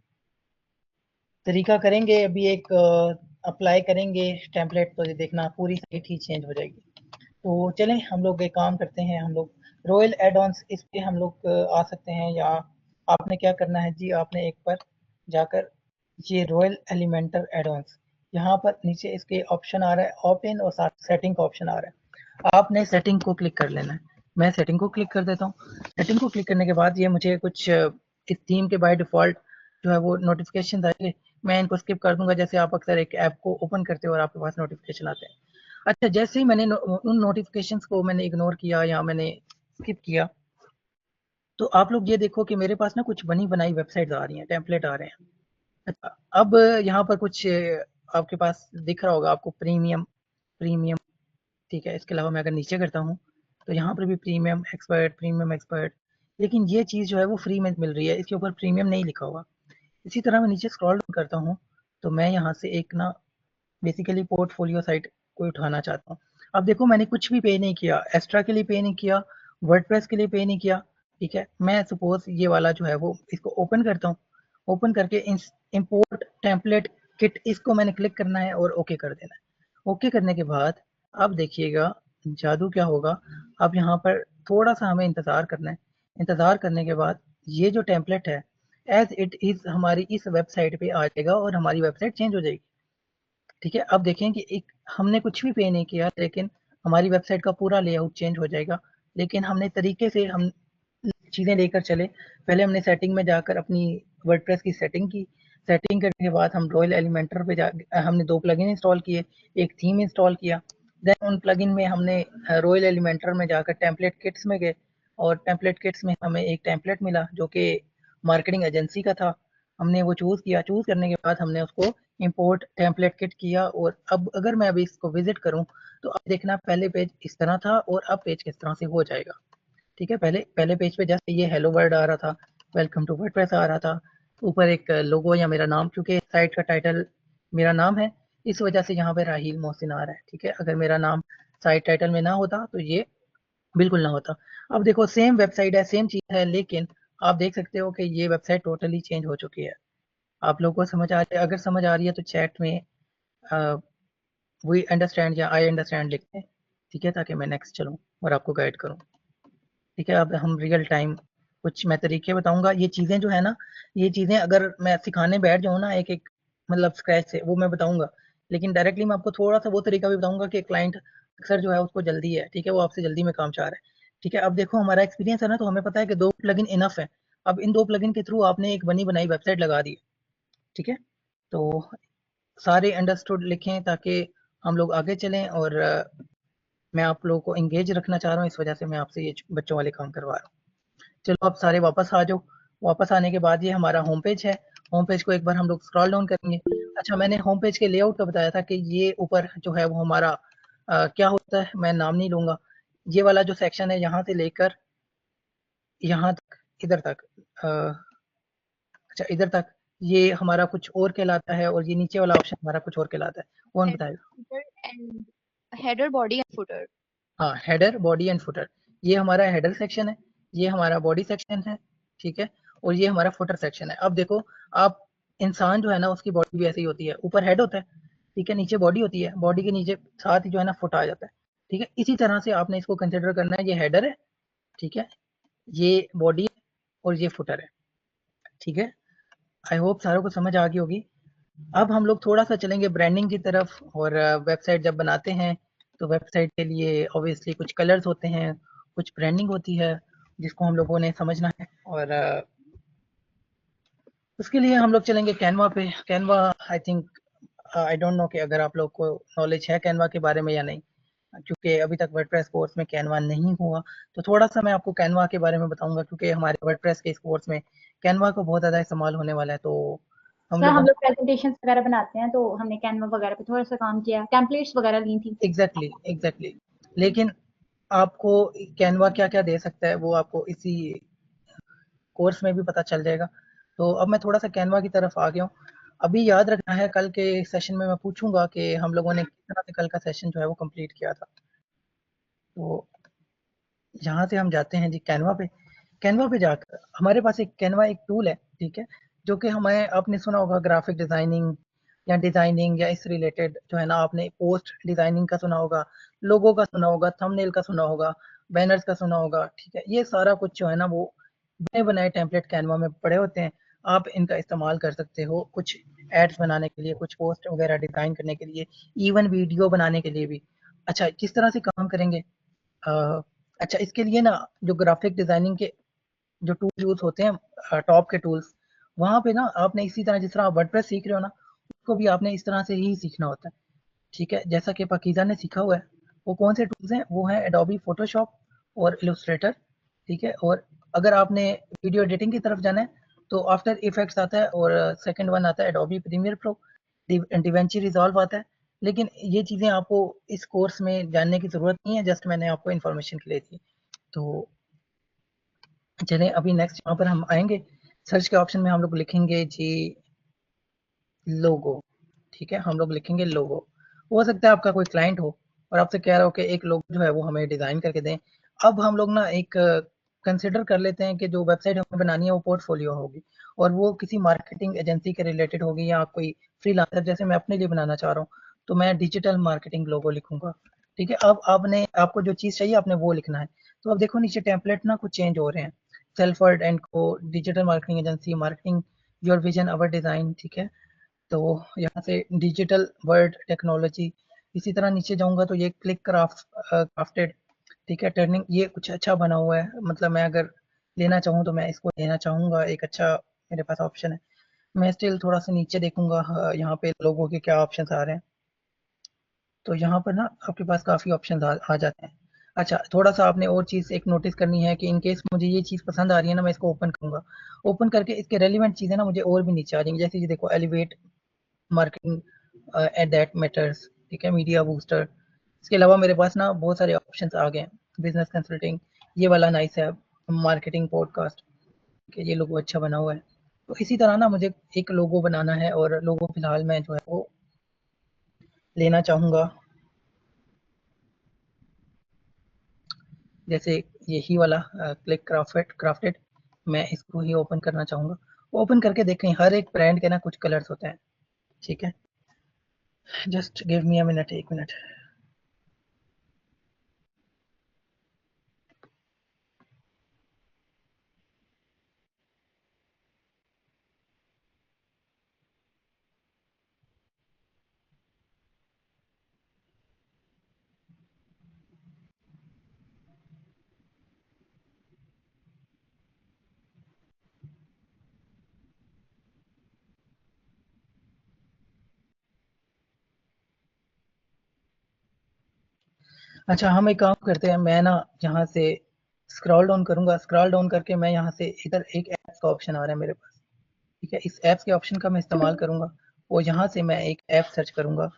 तरीका करेंगे, अभी एक अप्लाई करेंगे टेम्पलेट, तो ये देखना पूरी साइट ही चेंज हो जाएगी। तो चलें हम लोग एक काम करते हैं, हम लोग रॉयल एड-ऑन्स इस पे हम लोग आ सकते हैं। या आपने क्या करना है जी, आपने एक पर जाकर ये रॉयल एलिमेंटर एड-ऑन्स, यहाँ पर नीचे इसके ऑप्शन आ रहा है ओपन और साथ सेटिंग का ऑप्शन आ रहा है। आपने सेटिंग को क्लिक कर लेना है। मैं सेटिंग को क्लिक कर देता हूँ। सेटिंग को क्लिक करने के बाद ये मुझे कुछ इस थीम के बाय डिफ़ॉल्ट जो है वो नोटिफिकेशन आएंगे, मैं इनको स्किप कर दूंगा। जैसे आप अक्सर एक ऐप को ओपन करते हो और आपके पास नोटिफिकेशन आते हैं। अच्छा, जैसे ही मैंने उन नोटिफिकेशंस को मैंने इग्नोर किया या मैंने स्किप किया, तो आप लोग ये देखो कि मेरे पास ना कुछ बनी बनाई वेबसाइट आ रही हैं, टेम्पलेट आ रहे हैं। अच्छा, अब यहाँ पर कुछ आपके पास दिख रहा होगा आपको प्रीमियम प्रीमियम ठीक है। इसके अलावा मैं अगर नीचे करता हूँ तो यहाँ पर भी प्रीमियम एक्सपर्ट, लेकिन ये चीज़ जो है वो फ्री में मिल रही है, इसके ऊपर प्रीमियम नहीं लिखा हुआ। इसी तरह मैं नीचे स्क्रॉल डाउन करता हूँ तो मैं यहाँ से एक ना बेसिकली पोर्टफोलियो साइट को उठाना चाहता हूँ। अब देखो, मैंने कुछ भी पे नहीं किया, एक्स्ट्रा के लिए पे नहीं किया, वर्डप्रेस के लिए पे नहीं किया, ठीक है। मैं सपोज ये वाला जो है वो इसको ओपन करता हूँ, ओपन करके इंपोर्ट टेम्पलेट किट, इसको मैंने क्लिक करना है और ओके कर देना है। ओके करने के बाद अब देखिएगा जादू क्या होगा। अब यहाँ पर थोड़ा सा हमें इंतज़ार करना है। इंतज़ार करने के बाद ये जो टेम्पलेट है एज इट इज़ हमारी इस वेबसाइट पे आ जाएगा और हमारी वेबसाइट चेंज हो जाएगी, ठीक है। अब देखें कि एक हमने कुछ भी पे नहीं किया, लेकिन हमारी वेबसाइट का पूरा लेआउट चेंज हो जाएगा। लेकिन हमने तरीके से हम चीज़ें लेकर चले। पहले हमने सेटिंग में जाकर अपनी वर्डप्रेस की सेटिंग की। सेटिंग करने के बाद हम रॉयल एलिमेंटर पे हमने 2 प्लगइन इंस्टॉल किए, एक थीम इंस्टॉल किया। देन उन प्लगइन में हमने रॉयल एलिमेंटर में जाकर टेम्पलेट किट्स में गए और टेम्पलेट किट्स में हमें एक टेम्पलेट मिला जो कि मार्केटिंग एजेंसी का था। हमने वो चूज़ किया, चूज़ करने के बाद हमने उसको इंपोर्ट टेम्पलेट किट किया। और अब अगर मैं अभी इसको विजिट करूँ तो अब देखना पहले पेज इस तरह था और अब पेज किस तरह से हो जाएगा, ठीक है। पहले पेज पे जस्ट ये हेलो वर्ड आ रहा था, वेलकम टू वर्डप्रेस आ रहा था, ऊपर एक लोगो या मेरा नाम, क्योंकि साइट का टाइटल मेरा नाम है इस वजह से यहाँ पे राहील मोहसिन आ रहा है, ठीक है। अगर मेरा नाम साइट टाइटल में ना होता तो ये बिल्कुल ना होता। अब देखो सेम वेबसाइट है, सेम चीज़ है, लेकिन आप देख सकते हो कि ये वेबसाइट टोटली चेंज हो चुकी है। आप लोगों को समझ आ रही है? अगर समझ आ रही है तो चैट में वी अंडरस्टैंड या आई अंडरस्टैंड लिखते हैं, ठीक है, ताकि मैं नेक्स्ट चलूँ और आपको गाइड करूँ, ठीक है। अब हम रियल टाइम कुछ मैं तरीके बताऊंगा। ये चीज़ें जो है ना, ये चीज़ें अगर मैं सिखाने बैठ जाऊँ ना एक एक मतलब स्क्रैच से, वो मैं बताऊंगा, लेकिन डायरेक्टली मैं आपको थोड़ा सा वो तरीका भी बताऊंगा कि क्लाइंट अक्सर जो है उसको जल्दी है, ठीक है, वो आपसे जल्दी में काम चाह रहा है, ठीक है। अब देखो हमारा एक्सपीरियंस है ना, तो हमें पता है कि 2 प्लगइन इनफ है। अब इन 2 प्लगइन के थ्रू आपने एक बनी बनाई वेबसाइट लगा दी, ठीक है। तो सारे अंडरस्टूड लिखें ताकि हम लोग आगे चलें। और मैं आप लोगों को इंगेज रखना चाह रहा हूँ, इस वजह से मैं आपसे ये बच्चों वाले काम करवा रहा हूँ। चलो अब सारे वापस आ जाओ। वापस आने के बाद ये हमारा होम पेज है। होम पेज को एक बार हम लोग स्क्रॉल डाउन करेंगे। अच्छा, मैंने होम पेज के लेआउट का बताया था कि ये ऊपर जो है वो हमारा क्या होता है, मैं नाम नहीं लूँगा। ये वाला जो सेक्शन है यहाँ से लेकर यहाँ तक, इधर तक अच्छा इधर तक ये हमारा कुछ और कहलाता है और ये नीचे वाला ऑप्शन हमारा कुछ और कहलाता है। कौन बताएगा? Header, body and footer. हाँ, हेडर, बॉडी एंड फुटर। ये हमारा हेडर सेक्शन है, ये हमारा बॉडी सेक्शन है, ठीक है, और ये हमारा फुटर सेक्शन है। अब देखो, आप इंसान जो है ना उसकी बॉडी भी ऐसी ही होती है, ऊपर हेड होता है, ठीक है, नीचे बॉडी होती है, बॉडी के नीचे साथ ही जो है ना फुट आ जाता है, ठीक है। इसी तरह से आपने इसको कंसिडर करना है। ये हेडर है, ठीक है, ये बॉडी और ये फुटर है, ठीक है। आई होप सारों को समझ आ गई होगी। अब हम लोग थोड़ा सा चलेंगे ब्रांडिंग की तरफ। और वेबसाइट जब बनाते हैं तो वेबसाइट के लिए ऑब्वियसली कुछ कलर्स होते हैं, कुछ ब्रांडिंग होती है जिसको हम लोगों ने समझना है। और उसके लिए हम लोग चलेंगे कैनवा पे। Canva I think I don't know कि अगर आप लोग को नॉलेज है कैनवा के बारे में या नहीं, क्योंकि अभी तक वर्डप्रेस कोर्स में कैनवा नहीं हुआ। तो थोड़ा सा मैं आपको कैनवा के बारे में बताऊंगा, क्योंकि हमारे वर्डप्रेस के इस कोर्स में कैनवा को बहुत ज़्यादा इस्तेमाल होने वाला है। तो हम हम लोग लोग प्रेजेंटेशंस वगैरह बनाते हैं तो हमने कैनवा वगैरह पे थोड़ा सा काम किया, टेम्पलेट्स वगैरह ली थी। एग्जैक्टली। लेकिन आपको कैनवा क्या क्या दे सकता है वो आपको इसी कोर्स में भी पता चल जाएगा। तो अब मैं थोड़ा सा कैनवा की तरफ आ गया हूँ। अभी याद रखना है, कल के सेशन में मैं पूछूंगा कि हम लोगों ने किस तरह से कल का सेशन जो है वो कंप्लीट किया था। तो यहाँ से हम जाते हैं जी कैनवा पे। कैनवा पे जाकर हमारे पास एक कैनवा एक टूल है, ठीक है, जो कि हमें आपने सुना होगा ग्राफिक डिजाइनिंग या इस रिलेटेड जो है ना, आपने पोस्ट डिजाइनिंग का सुना होगा, लोगो का सुना होगा, थंबनेल का सुना होगा, बैनर्स का सुना होगा, ठीक है। ये सारा कुछ जो है ना वो बने बनाए टेम्पलेट कैनवा में पड़े होते हैं। आप इनका इस्तेमाल कर सकते हो कुछ एड्स बनाने के लिए, कुछ पोस्ट वगैरह डिजाइन करने के लिए, इवन वीडियो बनाने के लिए भी। अच्छा, किस तरह से काम करेंगे? अच्छा, इसके लिए ना जो ग्राफिक डिजाइनिंग के जो टूल यूज होते हैं, टॉप के टूल्स, वहाँ पे ना आपने इसी तरह जिस तरह आप वर्डप्रेस सीख रहे हो ना, उसको भी आपने इस तरह से ही सीखना होता है, ठीक है। जैसा कि पाकीज़ा ने सीखा हुआ है, वो कौन से टूल्स हैं, वो हैं एडोबी फोटोशॉप और इलस्ट्रेटर, ठीक है। और अगर आपने वीडियो एडिटिंग की तरफ जाना है तो आफ्टर इफेक्ट्स आता है, और सेकंड वन आता है एडोबी प्रीमियर प्रो, डिवेंची रिजॉल्व आता है। लेकिन ये चीज़ें आपको इस कोर्स में जानने की ज़रूरत नहीं है, जस्ट मैंने आपको इन्फॉर्मेशन के लिए दी। तो चलें अभी नेक्स्ट यहाँ पर हम आएंगे, सर्च के ऑप्शन में हम लोग लिखेंगे जी लोगो, ठीक है। हम लोग लिखेंगे लोगो। हो सकता है आपका कोई क्लाइंट हो और आपसे कह रहा हो कि एक लोगो जो है वो हमें डिज़ाइन करके दें। अब हम लोग ना एक कंसिडर कर लेते हैं कि जो वेबसाइट हमें बनानी है वो पोर्टफोलियो होगी, और वो किसी मार्केटिंग एजेंसी के रिलेटेड होगी, या कोई फ्रीलांसर जैसे मैं अपने लिए बनाना चाह रहा हूँ, तो मैं डिजिटल मार्केटिंग लोगो लिखूंगा, ठीक है। अब आपने आपको जो चीज़ चाहिए आपने वो लिखना है। तो अब देखो नीचे टेम्पलेट ना कुछ चेंज हो रहे हैं, सेल्फवर्ड एंड को, digital marketing agency, marketing your vision our design, ठीक है। तो यहाँ से डिजिटल वर्ड टेक्नोलॉजी, इसी तरह नीचे जाऊंगा तो ये क्लिक क्राफ्टेड, ठीक है। टर्निंग, ये कुछ अच्छा बना हुआ है, मतलब मैं अगर लेना चाहूँ तो मैं इसको लेना चाहूँगा, एक अच्छा मेरे पास ऑप्शन है। मैं स्टिल थोड़ा सा नीचे देखूंगा, यहाँ पे लोगों के क्या ऑप्शन आ रहे हैं। तो यहाँ पर ना आपके पास काफ़ी ऑप्शन आ जाते हैं। अच्छा, थोड़ा सा आपने और चीज़ एक नोटिस करनी है कि इन केस मुझे ये चीज़ पसंद आ रही है ना, मैं इसको ओपन करूँगा। ओपन करके इसके रेलिवेंट चीज़ें ना मुझे और भी नीचे आ जाएंगी, जैसे ये देखो elevate marketing at that matters, ठीक है, मीडिया बूस्टर। इसके अलावा मेरे पास ना बहुत सारे ऑप्शंस आ गए हैं, बिजनेस कंसल्टिंग, ये वाला नाइस है, मार्केटिंग पॉडकास्ट, ठीक है, ये लोगो अच्छा बना हुआ है। तो इसी तरह ना मुझे एक लोगो बनाना है, और लोगो फिलहाल मैं जो है वो लेना चाहूँगा, जैसे यही वाला क्लिक क्राफ्टेड, मैं इसको ही ओपन करना चाहूँगा। ओपन करके देखें, हर एक ब्रांड के ना कुछ कलर्स होते हैं, ठीक है। Just give me a minute, 1 minute. अच्छा, हम एक काम करते हैं, मैं ना यहाँ से स्क्रॉल डाउन करूँगा, स्क्रॉल डाउन करके मैं यहाँ से इधर एक ऐप्स का ऑप्शन आ रहा है मेरे पास, ठीक है। इस ऐप्स के ऑप्शन का मैं इस्तेमाल करूँगा, और यहाँ से मैं एक ऐप सर्च करूँगा,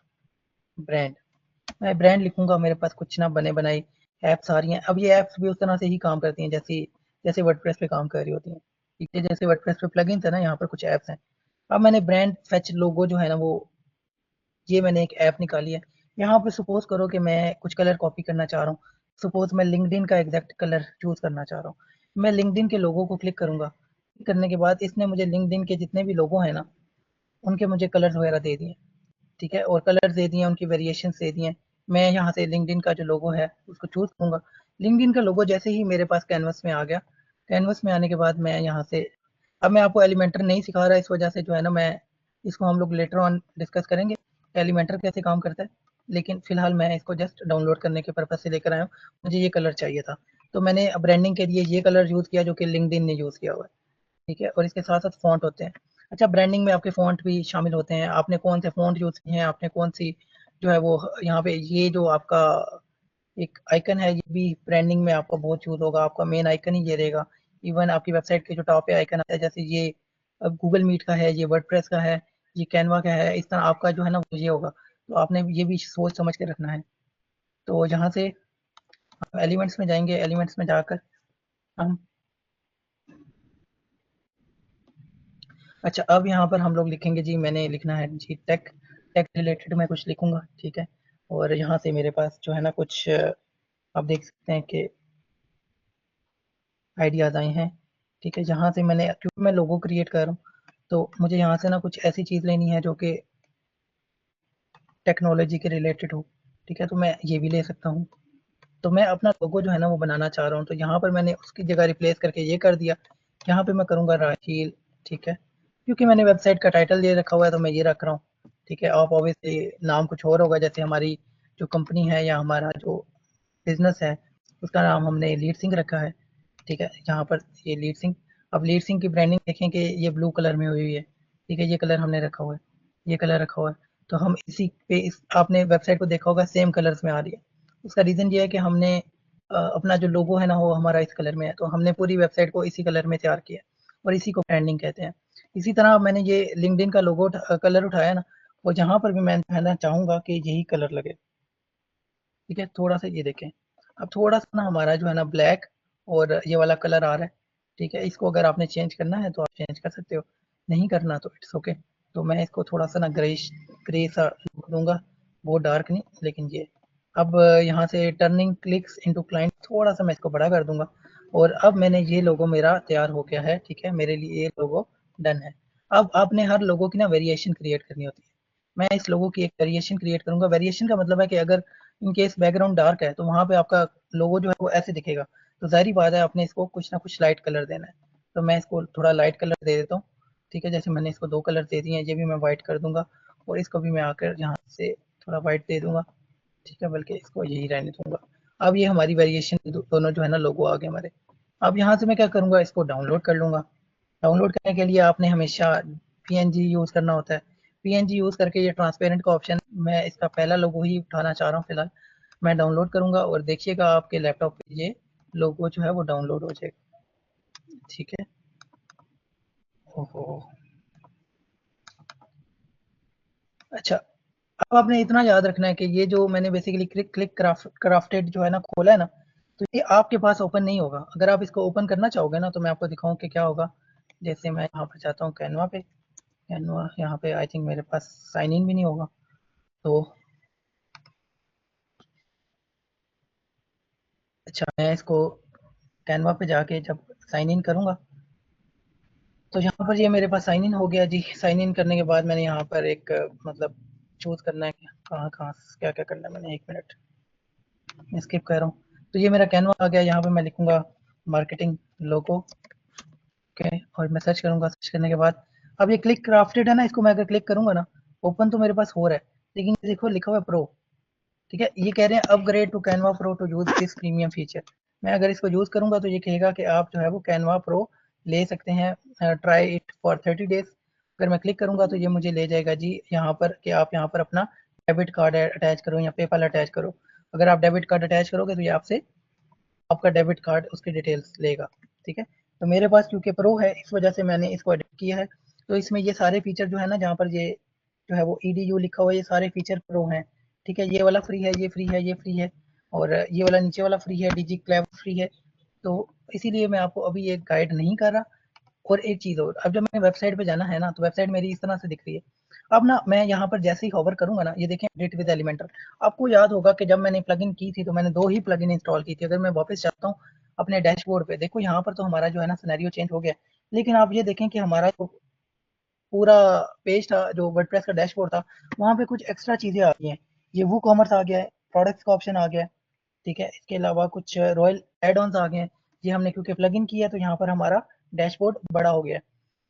ब्रांड। मैं ब्रांड लिखूँगा, मेरे पास कुछ ना बने बनाई ऐप्स आ रही हैं। अब ये ऐप्स भी उस तरह से ही काम करती हैं जैसे वर्डप्रेस पे काम कर रही होती हैं, ठीक है। जैसे वर्डप्रेस पे प्लगइन्स है ना, यहाँ पर कुछ ऐप्स हैं। अब मैंने ब्रांड फेच लोगो जो है ना, वो ये मैंने एक ऐप निकाली है। यहाँ पे सपोज करो कि मैं कुछ कलर कॉपी करना चाह रहा हूँ, सपोज मैं लिंक्डइन का एग्जैक्ट कलर चूज करना चाह रहा हूँ। मैं लिंक्डइन के लोगों को क्लिक करूंगा, क्लिक करने के बाद इसने मुझे लिंक्डइन के जितने भी लोगो हैं ना, उनके मुझे कलर्स वगैरह दे दिए, ठीक है, और कलर्स दे दिए, उनकी वेरिएशंस दे दिए। मैं यहाँ से लिंक्डइन का जो लोगो है उसको चूज करूंगा। लिंक्डइन का लोगो जैसे ही मेरे पास कैनवस में आ गया, कैनवस में आने के बाद मैं यहाँ से, अब मैं आपको एलिमेंटर नहीं सिखा रहा, इस वजह से जो है ना, मैं इसको हम लोग लेटर ऑन डिस्कस करेंगे एलिमेंटर कैसे काम करता है। लेकिन फिलहाल मैं इसको जस्ट डाउनलोड करने के पर्पज से लेकर आया हूँ, मुझे ये कलर चाहिए था, तो मैंने ब्रांडिंग के लिए ये कलर यूज़ किया जो कि लिंक्डइन ने यूज़ किया हुआ है, ठीक है। और इसके साथ साथ फ़ॉन्ट होते हैं। अच्छा, ब्रांडिंग में आपके फ़ॉन्ट भी शामिल होते हैं, आपने कौन से फ़ॉन्ट यूज़ किए हैं, आपने कौन सी जो है वो यहाँ पे ये जो आपका एक आइकन है, ये भी ब्रांडिंग में आपका बहुत यूज़ होगा, आपका मेन आइकन ही ये रहेगा। इवन आपकी वेबसाइट के जो टॉप पे आइकन आता है, जैसे ये अब गूगल मीट का है, ये वर्डप्रेस का है, ये कैनवा का है, इस तरह आपका जो है ना वो ये होगा। तो आपने ये भी सोच समझ के रखना है। तो यहाँ से हम एलिमेंट्स में जाएंगे, एलिमेंट्स में जाकर हम, अच्छा, अब यहाँ पर हम लोग लिखेंगे जी, मैंने लिखना है जी टेक, टेक रिलेटेड मैं कुछ लिखूंगा, ठीक है। और यहाँ से मेरे पास जो है ना कुछ आप देख सकते हैं कि आइडियाज़ आए हैं, ठीक है। यहाँ से मैंने, क्योंकि मैं लोगो क्रिएट कर रहा हूँ, तो मुझे यहाँ से ना कुछ ऐसी चीज़ लेनी है जो कि टेक्नोलॉजी के रिलेटेड हो, ठीक है। तो मैं ये भी ले सकता हूँ। तो मैं अपना लोगो जो है ना वो बनाना चाह रहा हूँ, तो यहाँ पर मैंने उसकी जगह रिप्लेस करके ये कर दिया। यहाँ पे मैं करूँगा राहील, ठीक है, क्योंकि मैंने वेबसाइट का टाइटल ये रखा हुआ है तो मैं ये रख रहा हूँ, ठीक है। आप ऑब्वियसली नाम कुछ और होगा, जैसे हमारी जो कंपनी है या हमारा जो बिजनेस है उसका नाम हमने लीड सिंह रखा है, ठीक है। यहाँ पर ये लीड सिंह, अब लीड सिंह की ब्रांडिंग देखें कि ये ब्लू कलर में हुई है, ठीक है, ये कलर हमने रखा हुआ है, ये कलर रखा हुआ है, तो हम इसी पे आपने वेबसाइट को देखा होगा सेम कलर्स में आ रही है। उसका रीज़न ये है कि हमने अपना जो लोगो है ना वो हमारा इस कलर में है, तो हमने पूरी वेबसाइट को इसी कलर में तैयार किया और इसी को ब्रांडिंग कहते हैं। इसी तरह मैंने ये लिंक्डइन का लोगो कलर उठाया ना, वो जहाँ पर भी मैं कहना चाहूँगा कि यही कलर लगे, ठीक है। थोड़ा सा ये देखें, अब थोड़ा सा ना हमारा जो है ना ब्लैक और ये वाला कलर आ रहा है, ठीक है। इसको अगर आपने चेंज करना है तो आप चेंज कर सकते हो, नहीं करना तो इट्स ओके। तो मैं इसको थोड़ा सा ना ग्रे सा लुक दूंगा, बहुत डार्क नहीं, लेकिन ये अब यहाँ से टर्निंग क्लिक्स इनटू क्लाइंट थोड़ा सा मैं इसको बड़ा कर दूंगा और अब मैंने ये लोगो मेरा तैयार हो गया है, ठीक है। मेरे लिए ये लोगो डन है। अब आपने हर लोगो की ना वेरिएशन क्रिएट करनी होती है। मैं इस लोगो की एक वेरिएशन क्रिएट करूंगा। वेरिएशन का मतलब है कि अगर इन केस बैकग्राउंड डार्क है तो वहां पे आपका लोगो जो है वो ऐसे दिखेगा, तो जाहिर बात है आपने इसको कुछ ना कुछ लाइट कलर देना है। तो मैं इसको थोड़ा लाइट कलर दे देता हूँ, ठीक है। जैसे मैंने इसको 2 कलर दे दिए हैं, ये भी मैं व्हाइट कर दूंगा और इसको भी मैं आकर यहाँ से थोड़ा व्हाइट दे दूंगा, ठीक है, बल्कि इसको यही रहने दूंगा। अब ये हमारी वेरिएशन दोनों जो है ना लोगो आ गए हमारे। अब यहाँ से मैं क्या करूँगा, इसको डाउनलोड कर लूँगा। डाउनलोड करने के लिए आपने हमेशा पीएनजी यूज़ करना होता है। पीएनजी यूज़ करके ये ट्रांसपेरेंट का ऑप्शन, मैं इसका पहला लोगो ही उठाना चाह रहा हूँ फिलहाल। मैं डाउनलोड करूँगा और देखिएगा आपके लैपटॉप पे ये लोगो जो है वो डाउनलोड हो जाएगा, ठीक है। ओहो, अच्छा, अब आपने इतना याद रखना है कि ये जो मैंने बेसिकली क्लिक क्राफ्टेड जो है ना खोला है ना, तो ये आपके पास ओपन नहीं होगा। अगर आप इसको ओपन करना चाहोगे ना तो मैं आपको दिखाऊं कि क्या होगा। जैसे मैं यहाँ पर जाता हूँ कैनवा पे, कैनवा यहाँ पे आई थिंक मेरे पास साइन इन भी नहीं होगा, तो अच्छा मैं इसको कैनवा पे जाके जब साइन इन करूँगा तो यहाँ पर ये मेरे पास साइन इन हो गया जी। साइन इन करने के बाद मैंने यहाँ पर एक मतलब चूज़ करना है कि कहाँ क्या क्या करना है। मैंने 1 मिनट मैं स्किप कर रहा हूँ। तो ये मेरा कैनवा आ गया। यहाँ पे मैं लिखूँगा मार्केटिंग लोगो, ओके, और मैं सर्च करूँगा। सर्च करने के बाद अब ये क्लिक क्राफ्टेड है ना, इसको मैं अगर क्लिक करूँगा ना, ओपन तो मेरे पास हो रहा है, लेकिन देखो लिखा हुआ है प्रो, ठीक है। ये कह रहे हैं upgrade to Canva pro to use this premium feature. मैं अगर इसको यूज़ करूँगा तो ये कहेगा कि आप जो है वो कैनवा प्रो ले सकते हैं, ट्राई इट फॉर 30 डेज। अगर मैं क्लिक करूँगा तो ये मुझे ले जाएगा जी यहाँ पर कि आप यहाँ पर अपना डेबिट कार्ड अटैच करो या पेपल अटैच करो। अगर आप डेबिट कार्ड अटैच करोगे तो ये आपसे आपका डेबिट कार्ड उसकी डिटेल्स लेगा, ठीक है। तो मेरे पास क्योंकि प्रो है इस वजह से मैंने इसको एडिट किया है। तो इसमें ये सारे फीचर जो है ना, जहाँ पर ये जो है वो EDU लिखा हुआ है, ये सारे फीचर प्रो हैं, ठीक है। ये वाला फ्री है, ये फ्री है, ये फ्री है, और ये वाला नीचे वाला फ्री है, डिजी क्लैब फ्री है। तो इसीलिए मैं आपको अभी ये गाइड नहीं कर रहा। और एक चीज़ और, अब जब मैंने वेबसाइट पे जाना है ना, तो वेबसाइट मेरी इस तरह से दिख रही है। अब ना मैं यहाँ पर जैसे ही होवर करूँगा ना, ये देखें एडिट विद एलिमेंटर। आपको याद होगा कि जब मैंने प्लगइन की थी तो मैंने 2 ही प्लगइन इंस्टॉल की थी। अगर मैं वापस जाता हूँ अपने डैशबोर्ड पे, देखो यहाँ पर तो हमारा जो है ना सिनेरियो चेंज हो गया। लेकिन आप ये देखें कि हमारा जो पूरा पेज था, जो वर्डप्रेस का डैशबोर्ड था, वहाँ पे कुछ एक्स्ट्रा चीज़ें आ गई हैं। ये वो कॉमर्स आ गया है, प्रोडक्ट्स का ऑप्शन आ गया है, ठीक है। इसके अलावा कुछ रॉयल एड ऑन्स आ गए हैं। ये हमने क्योंकि प्लगइन किया है तो यहाँ पर हमारा डैशबोर्ड बड़ा हो गया है,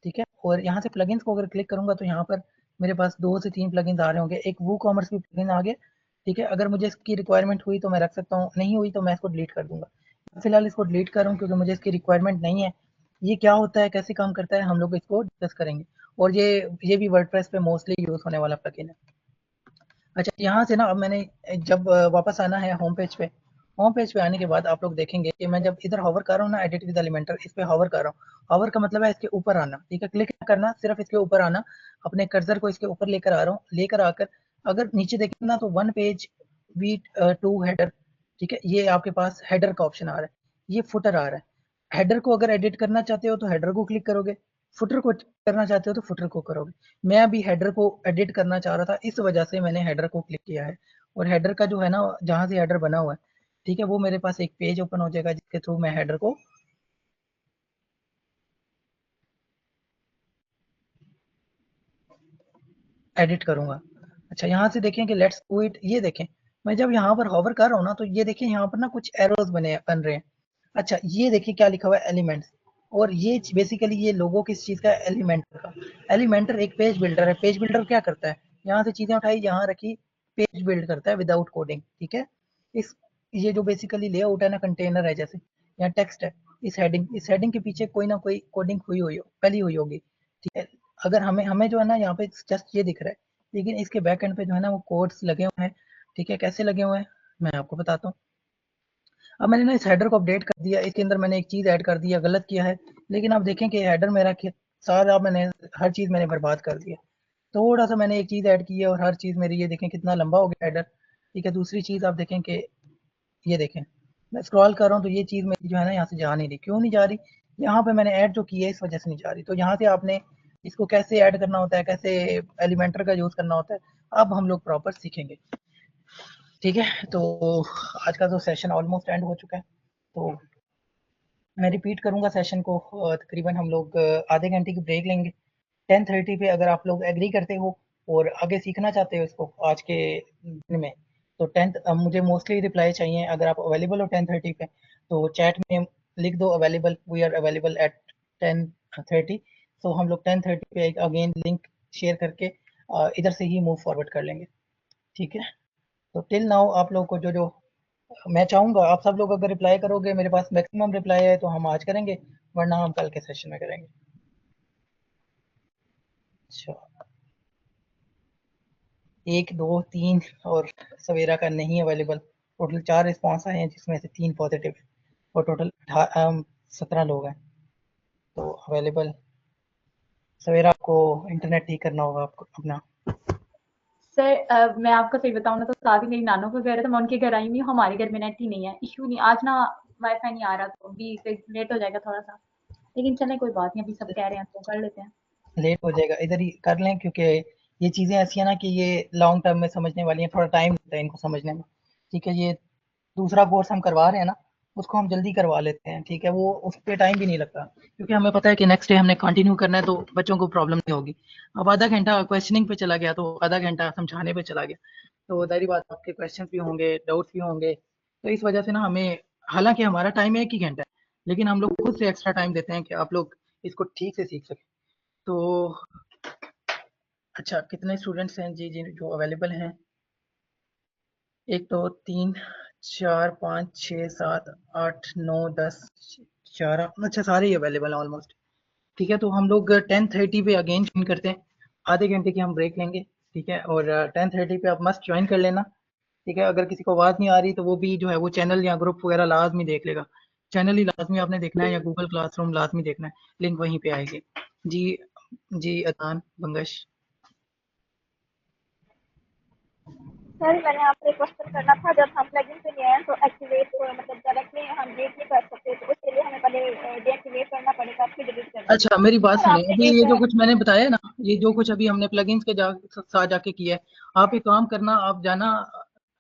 ठीक है। और यहाँ से प्लगइन्स को अगर क्लिक करूँगा तो यहाँ पर मेरे पास 2 से 3 प्लगइन्स आ रहे होंगे। एक वो कॉमर्स की प्लगइन आ गया, ठीक है। अगर मुझे इसकी रिक्वायरमेंट हुई तो मैं रख सकता हूँ, नहीं हुई तो मैं इसको डिलीट कर दूंगा। फिलहाल इसको डिलीट कर रहा हूँ क्योंकि मुझे इसकी रिक्वायरमेंट नहीं है। ये क्या होता है, कैसे काम करता है, हम लोग इसको डिस्कस करेंगे। और ये भी वर्डप्रेस पे मोस्टली यूज होने वाला प्लगइन है। अच्छा, यहाँ से ना अब मैंने जब वापस आना है होम पेज पे आने के बाद आप लोग देखेंगे कि मैं जब इधर होवर कर रहा हूँ ना, एडिट विद एलिमेंटर, इस पे होवर कर रहा हूँ। होवर का मतलब है इसके ऊपर आना, ठीक है। क्लिक करना, सिर्फ इसके ऊपर आना। अपने कर्सर को इसके ऊपर लेकर आ रहा हूँ। लेकर आकर अगर नीचे देखें ना तो 1 पेज V2 हेडर, ठीक है। ये आपके पास हेडर का ऑप्शन आ रहा है, ये फुटर आ रहा है। हेडर को अगर एडिट करना चाहते हो तो हेडर को क्लिक करोगे, फुटर को करना चाहते हो तो फुटर को करोगे। मैं अभी हेडर को एडिट करना चाह रहा था, इस वजह से मैंने हेडर को क्लिक किया है। और हेडर का जो है ना, जहाँ से हेडर बना हुआ है, ठीक है, वो मेरे पास एक पेज ओपन हो जाएगा जिसके थ्रू मैं हेडर को एडिट करूंगा। अच्छा, यहाँ से देखें कि लेट्स डू इट। ये देखें, मैं जब यहाँ पर होवर कर रहा हूँ ना, तो ये देखें यहाँ पर ना कुछ एरोज बन रहे हैं। अच्छा, ये देखिए क्या लिखा हुआ है, एलिमेंट्स। और ये बेसिकली ये लोगो किस चीज़ का है, एलिमेंटर का। एलिमेंटर एक पेज बिल्डर है। पेज बिल्डर क्या करता है, यहाँ से चीज़ें उठाई, यहाँ रखी, पेज बिल्ड करता है विदाउट कोडिंग, ठीक है। इस ये जो बेसिकली लेआउट है ना, कंटेनर है, जैसे यहाँ टेक्स्ट है, इस हेडिंग के पीछे कोई ना कोई कोडिंग हुई पहली हुई होगी, ठीक है। अगर हमें जो है ना यहाँ पे जस्ट ये दिख रहा है, लेकिन इसके बैक एंड पे जो है ना वो कोड्स लगे हुए हैं, ठीक है। कैसे लगे हुए हैं मैं आपको बताता हूँ। अब मैंने ना इस हेडर को अपडेट कर दिया, इसके अंदर मैंने एक चीज़ ऐड कर दिया, गलत किया है, लेकिन आप देखें कि हेडर मेरा सारा हर चीज़ मैंने बर्बाद कर दिया। थोड़ा सा मैंने एक चीज़ ऐड की है और हर चीज़ मेरी ये देखें कितना लंबा हो गया हेडर, ठीक है। दूसरी चीज़ आप देखें कि ये देखें मैं स्क्रॉल कर रहा हूँ तो ये चीज़ मेरी जो है ना यहाँ से जा नहीं रही। क्यों नहीं जा रही? यहाँ पे मैंने ऐड जो की है इस वजह से नहीं जा रही। तो यहाँ से आपने इसको कैसे ऐड करना होता है, कैसे एलिमेंटर का यूज़ करना होता है, अब हम लोग प्रॉपर सीखेंगे, ठीक है। तो आज का जो सेशन ऑलमोस्ट एंड हो चुका है, तो मैं रिपीट करूँगा सेशन को। तकरीबन हम लोग आधे घंटे की ब्रेक लेंगे 10:30 पे। अगर आप लोग एग्री करते हो और आगे सीखना चाहते हो इसको आज के दिन में, तो 10 मुझे मोस्टली रिप्लाई चाहिए। अगर आप अवेलेबल हो 10:30 पे तो चैट में लिख दो available, we are available at 10:30। तो हम लोग 10:30 पे अगेन लिंक शेयर करके इधर से ही मूव फॉरवर्ड कर लेंगे, ठीक है। तो टिल नाउ आप लोग को जो मैं चाहूँगा आप सब लोग अगर रिप्लाई करोगे, मेरे पास मैक्सिमम रिप्लाई है तो हम आज करेंगे, वरना हम कल के सेशन में करेंगे। अच्छा 1, 2, 3 और सवेरा का नहीं अवेलेबल। टोटल 4 रिस्पॉन्स आए हैं जिसमें से 3 पॉजिटिव है और टोटल 17 लोग हैं तो अवेलेबल। सवेरा आपको इंटरनेट ठीक करना होगा आपको अपना। सर मैं आपको सही बताऊँ ना तो साथ ही मेरी नानों का घर है, तो मैं उनके घर आई हुई हूँ, हमारे घर में नेट ही नहीं है, इश्यू नहीं। आज ना वाईफाई नहीं आ रहा तो अभी लेट हो जाएगा थोड़ा सा, लेकिन चलें कोई बात नहीं, अभी सब कह रहे हैं तो कर लेते हैं। लेट हो जाएगा, इधर ही कर लें, क्योंकि ये चीज़ें ऐसी हैं ना कि ये लॉन्ग टर्म में समझने वाली हैं, थोड़ा टाइम लगता है इनको समझने में, ठीक है। ये दूसरा कोर्स हम करवा रहे हैं ना, उसको हम जल्दी करवा लेते हैं, ठीक है। वो उस पे टाइम भी नहीं लगता, क्योंकि हमें पता है कि नेक्स्ट डे हमने कंटिन्यू करना है, तो बच्चों को प्रॉब्लम नहीं होगी। अब आधा घंटा क्वेश्चनिंग पे चला गया तो आधा घंटा समझाने पे चला गया, तो ज़ाहिर बात आपके क्वेश्चंस भी होंगे, डाउट्स भी होंगे। तो इस वजह से ना हमें, हालांकि हमारा टाइम 1 ही घंटा है, लेकिन हम लोग खुद से एक्स्ट्रा टाइम देते हैं कि आप लोग इसको ठीक से सीख सकें। तो अच्छा, कितने स्टूडेंट्स हैं जी जो अवेलेबल हैं? 1, 2, 3, 4, 5, 6, 7, 8, 9, 10, 11, अच्छा सारे ही अवेलेबल हैं ऑलमोस्ट, ठीक है। तो हम लोग 10:30 पे अगेन ज्वाइन करते हैं, आधे घंटे की हम ब्रेक लेंगे, ठीक है। और 10:30 पे आप मस्ट ज्वाइन कर लेना, ठीक है। अगर किसी को आवाज़ नहीं आ रही तो वो भी जो है वो चैनल या ग्रुप वगैरह लाजमी देख लेगा। चैनल ही लाजमी आपने देखना है या गूगल क्लासरूम लाजमी देखना है, लिंक वहीं पे आएगी। जी जी अतान बंगश। सर मैंने आपसे एक क्वेश्चन करना था, जब हम प्लगइन पे गए हैं तो एक्टिवेट मतलब डायरेक्टली हम डिलीट नहीं कर सकते, तो उसके लिए हमें पहले डीएक्टिवेट करना पड़ेगा फिर डिलीट करना। अच्छा मेरी बात और सुनिए, आपने अभी ये एक जो कुछ मैंने बताया है ना, ये जो कुछ अभी हमने प्लगइन्स के साथ जाके किया है, आप एक काम करना, आप जाना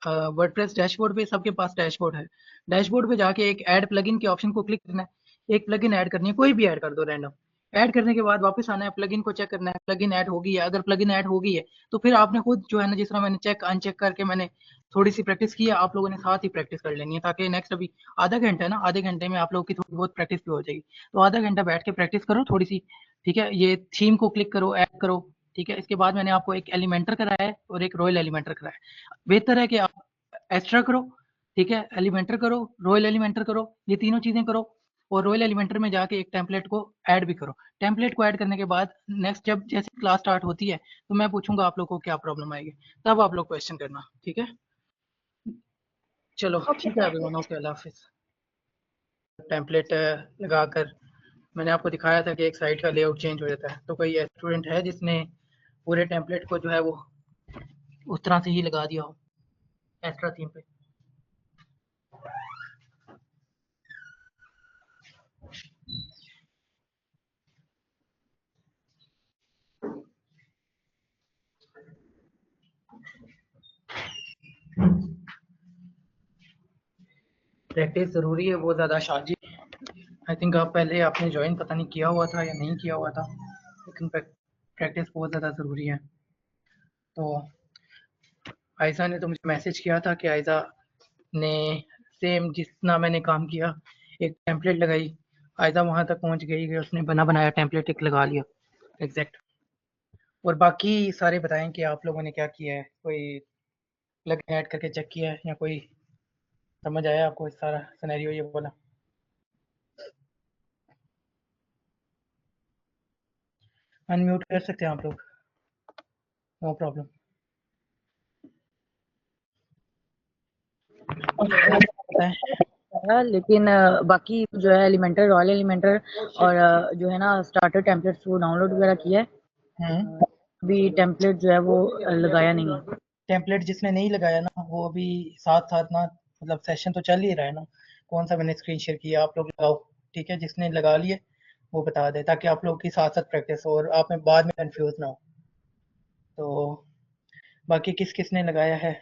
वर्डप्रेस डैशबोर्ड पे, सबके पास डैशबोर्ड है। डैशबोर्ड पे जाके एक ऐड प्लगइन के ऑप्शन को क्लिक करना है, एक प्लगइन ऐड करनी है, कोई भी ऐड कर दो रैंडम। ऐड करने के बाद वापस आना है, प्लगइन को चेक करना है, प्लगइन ऐड होगी है। अगर प्लगइन ऐड होगी है तो फिर आपने खुद जो है ना, जिस तरह मैंने चेक अनचेक करके मैंने थोड़ी सी प्रैक्टिस की है, आप लोगों ने साथ ही प्रैक्टिस कर लेनी है, ताकि नेक्स्ट अभी आधा घंटा है ना, आधे घंटे में आप लोगों की थोड़ी बहुत प्रैक्टिस भी हो जाएगी। तो आधा घंटा बैठ के प्रैक्टिस करो थोड़ी सी, ठीक है। ये थीम को क्लिक करो, ऐड करो, ठीक है। इसके बाद मैंने आपको एक एलिमेंटर कराया है और एक रॉयल एलिमेंटर कराया है। बेहतर है कि आप एक्स्ट्रा करो, ठीक है। एलिमेंटर करो, रॉयल एलिमेंटर करो, ये तीनों चीजें करो, और रॉयल एलिमेंटर में जाके एक टेम्पलेट को ऐड भी करो। टेम्पलेट को ऐड करने के बाद नेक्स्ट जब जैसे क्लास स्टार्ट होती है तो मैं पूछूंगा आप लोग को क्या प्रॉब्लम आएगी, तब आप लोग क्वेश्चन करना, ठीक है। चलो ओके ठीक है सर एवरीवन, ठीक है। ओके, अल्लाह हाफिज। टेम्पलेट लगाकर मैंने आपको दिखाया था कि एक साइट का लेआउट चेंज हो जाता है, तो कोई स्टूडेंट है जिसने पूरे टेम्पलेट को जो है वो उस तरह से ही लगा दिया हो एक्स्ट्रा थीम पे? प्रैक्टिस ज़रूरी है बहुत ज़्यादा शाजी। आई थिंक आप पहले आपने ज्वाइन पता नहीं किया हुआ था या नहीं किया हुआ था, लेकिन प्रैक्टिस बहुत ज़्यादा ज़रूरी है। तो आयशा ने तो मुझे मैसेज किया था कि आयशा ने सेम जितना मैंने काम किया, एक टेम्पलेट लगाई, आयशा वहाँ तक पहुँच गई कि उसने बना बनाया टेम्पलेट एक लगा लिया एग्जैक्ट। और बाकी सारे बताएं कि आप लोगों ने क्या किया है, कोई प्लगइन ऐड करके चेक किया है या कोई समझ आया आपको इस सारा सिनेरियो ये बोला? अनम्यूट कर सकते हैं आप लोग, नो प्रॉब्लम। लेकिन बाकी जो है एलिमेंटर, रॉयल एलिमेंटर और जो है ना स्टार्टर टेम्पलेट्स वो डाउनलोड वगैरह किया है। अभी टेम्पलेट जो है वो लगाया नहीं है। टेम्पलेट जिसने नहीं लगाया ना वो अभी साथ साथ ना मतलब सेशन तो चल ही रहा है ना, कौन सा मैंने स्क्रीन शेयर किया आप लोग लगाओ, ठीक है, जिसने लगा लिए वो बता दे ताकि आप लोग की साथ साथ प्रैक्टिस हो और आप में बाद में कंफ्यूज ना हो। तो बाकी किस किस ने लगाया है?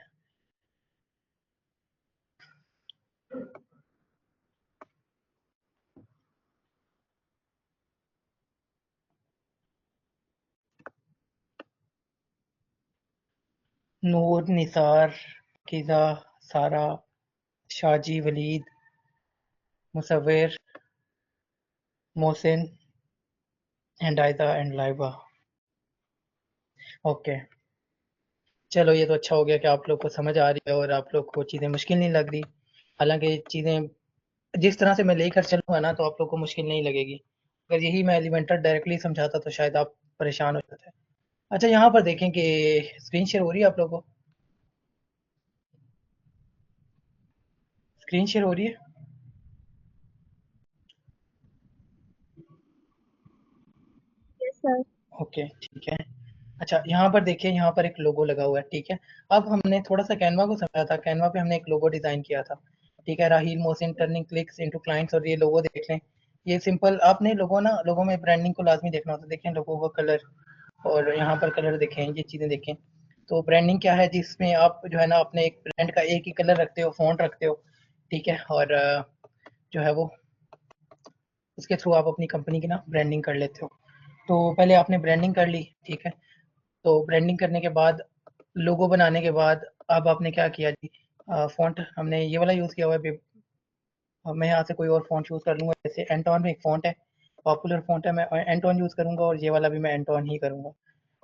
नूर, निसार, किज़ा, सारा, शाजी, वलीद, मुसव्विर, मोहसिन एंड आयदा एंड लाइबा। ओके, चलो ये तो अच्छा हो गया कि आप लोग को समझ आ रही है और आप लोग को चीज़ें मुश्किल नहीं लग रही। हालांकि चीज़ें जिस तरह से मैं लेकर चलूँगा ना तो आप लोग को मुश्किल नहीं लगेगी। अगर यही मैं एलिमेंटर डायरेक्टली समझाता तो शायद आप परेशान हो जाते। अच्छा, यहाँ पर देखें कि स्क्रीन शेयर हो रही है आप लोगों को? स्क्रीन शेयर हो रही है? Yes sir. ओके, ठीक है। अच्छा, यहाँ पर देखिए, यहाँ पर एक लोगो लगा हुआ है, ठीक है। अब हमने थोड़ा सा कैनवा को समझा था, कैनवा पे हमने एक लोगो डिज़ाइन किया था, ठीक है। Raheel Mohsin turning clicks into clients, और ये लोगो देख लें। ये सिंपल आपने लोगों में ब्रांडिंग को लाजमी देखना होता है। देखें लोगों का कलर और यहाँ पर कलर देखें, ये चीज़ें देखें। तो ब्रांडिंग क्या है जिसमें आप जो है ना अपने एक ब्रांड का एक ही कलर रखते हो, फ़ॉन्ट रखते हो, ठीक है। और जो है वो उसके थ्रू आप अपनी कंपनी की ना ब्रांडिंग कर लेते हो। तो पहले आपने ब्रांडिंग कर ली, ठीक है। तो ब्रांडिंग करने के बाद लोगो बनाने के बाद अब आपने क्या किया जी, फ़ॉन्ट हमने ये वाला यूज़ किया हुआ है। मैं यहाँ से कोई और फ़ॉन्ट यूज़ कर लूँगा, जैसे एंटॉन में एक फ़ॉन्ट है, पॉपुलर फ़ॉन्ट है, मैं एंटॉन यूज़ करूँगा और ये वाला भी मैं एंटॉन ही करूँगा।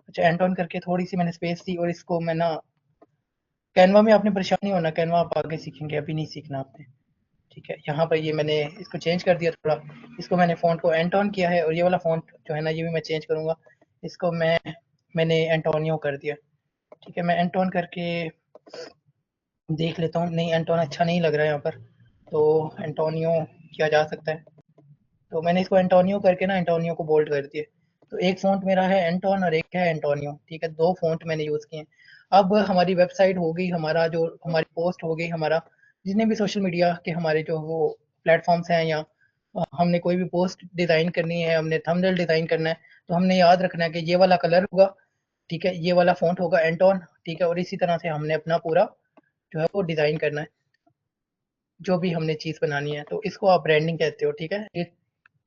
अच्छा, एंटॉन करके थोड़ी-सी मैंने स्पेस दी और इसको मैं ना कैनवा में आपने परेशान नहीं होना, कैनवा आप आगे सीखेंगे, अभी नहीं सीखना आपने, ठीक है। यहाँ पर ये मैंने इसको चेंज कर दिया थोड़ा, इसको मैंने फ़ॉन्ट को एंटॉन किया है और ये वाला फ़ॉन्ट जो है ना ये भी मैं चेंज करूँगा, इसको मैंने एंटोनियो कर दिया, ठीक है। मैं एंटोन करके देख लेता हूँ, नहीं एंटोन अच्छा नहीं लग रहा है यहाँ पर, तो एंटोनियो किया जा सकता है। तो मैंने इसको एंटोनियो करके ना एंटोनियो को बोल्ड कर दिया। तो एक फ़ॉन्ट मेरा है एंटोन और एक है एंटोनियो, ठीक है। 2 फ़ॉन्ट मैंने यूज़ किए हैं। अब हमारी वेबसाइट हो गई, हमारी पोस्ट हो गई, हमारा जितने भी सोशल मीडिया के हमारे जो वो प्लेटफ़ॉर्म्स हैं या हमने कोई भी पोस्ट डिज़ाइन करनी है, हमने थंबनेल डिज़ाइन करना है, तो हमने याद रखना है कि ये वाला कलर होगा, ठीक है, ये वाला फ़ॉन्ट होगा एंटोन, ठीक है। और इसी तरह से हमने अपना पूरा जो है वो डिज़ाइन करना है, जो भी हमने चीज़ बनानी है। तो इसको आप ब्रांडिंग कहते हो, ठीक है। ये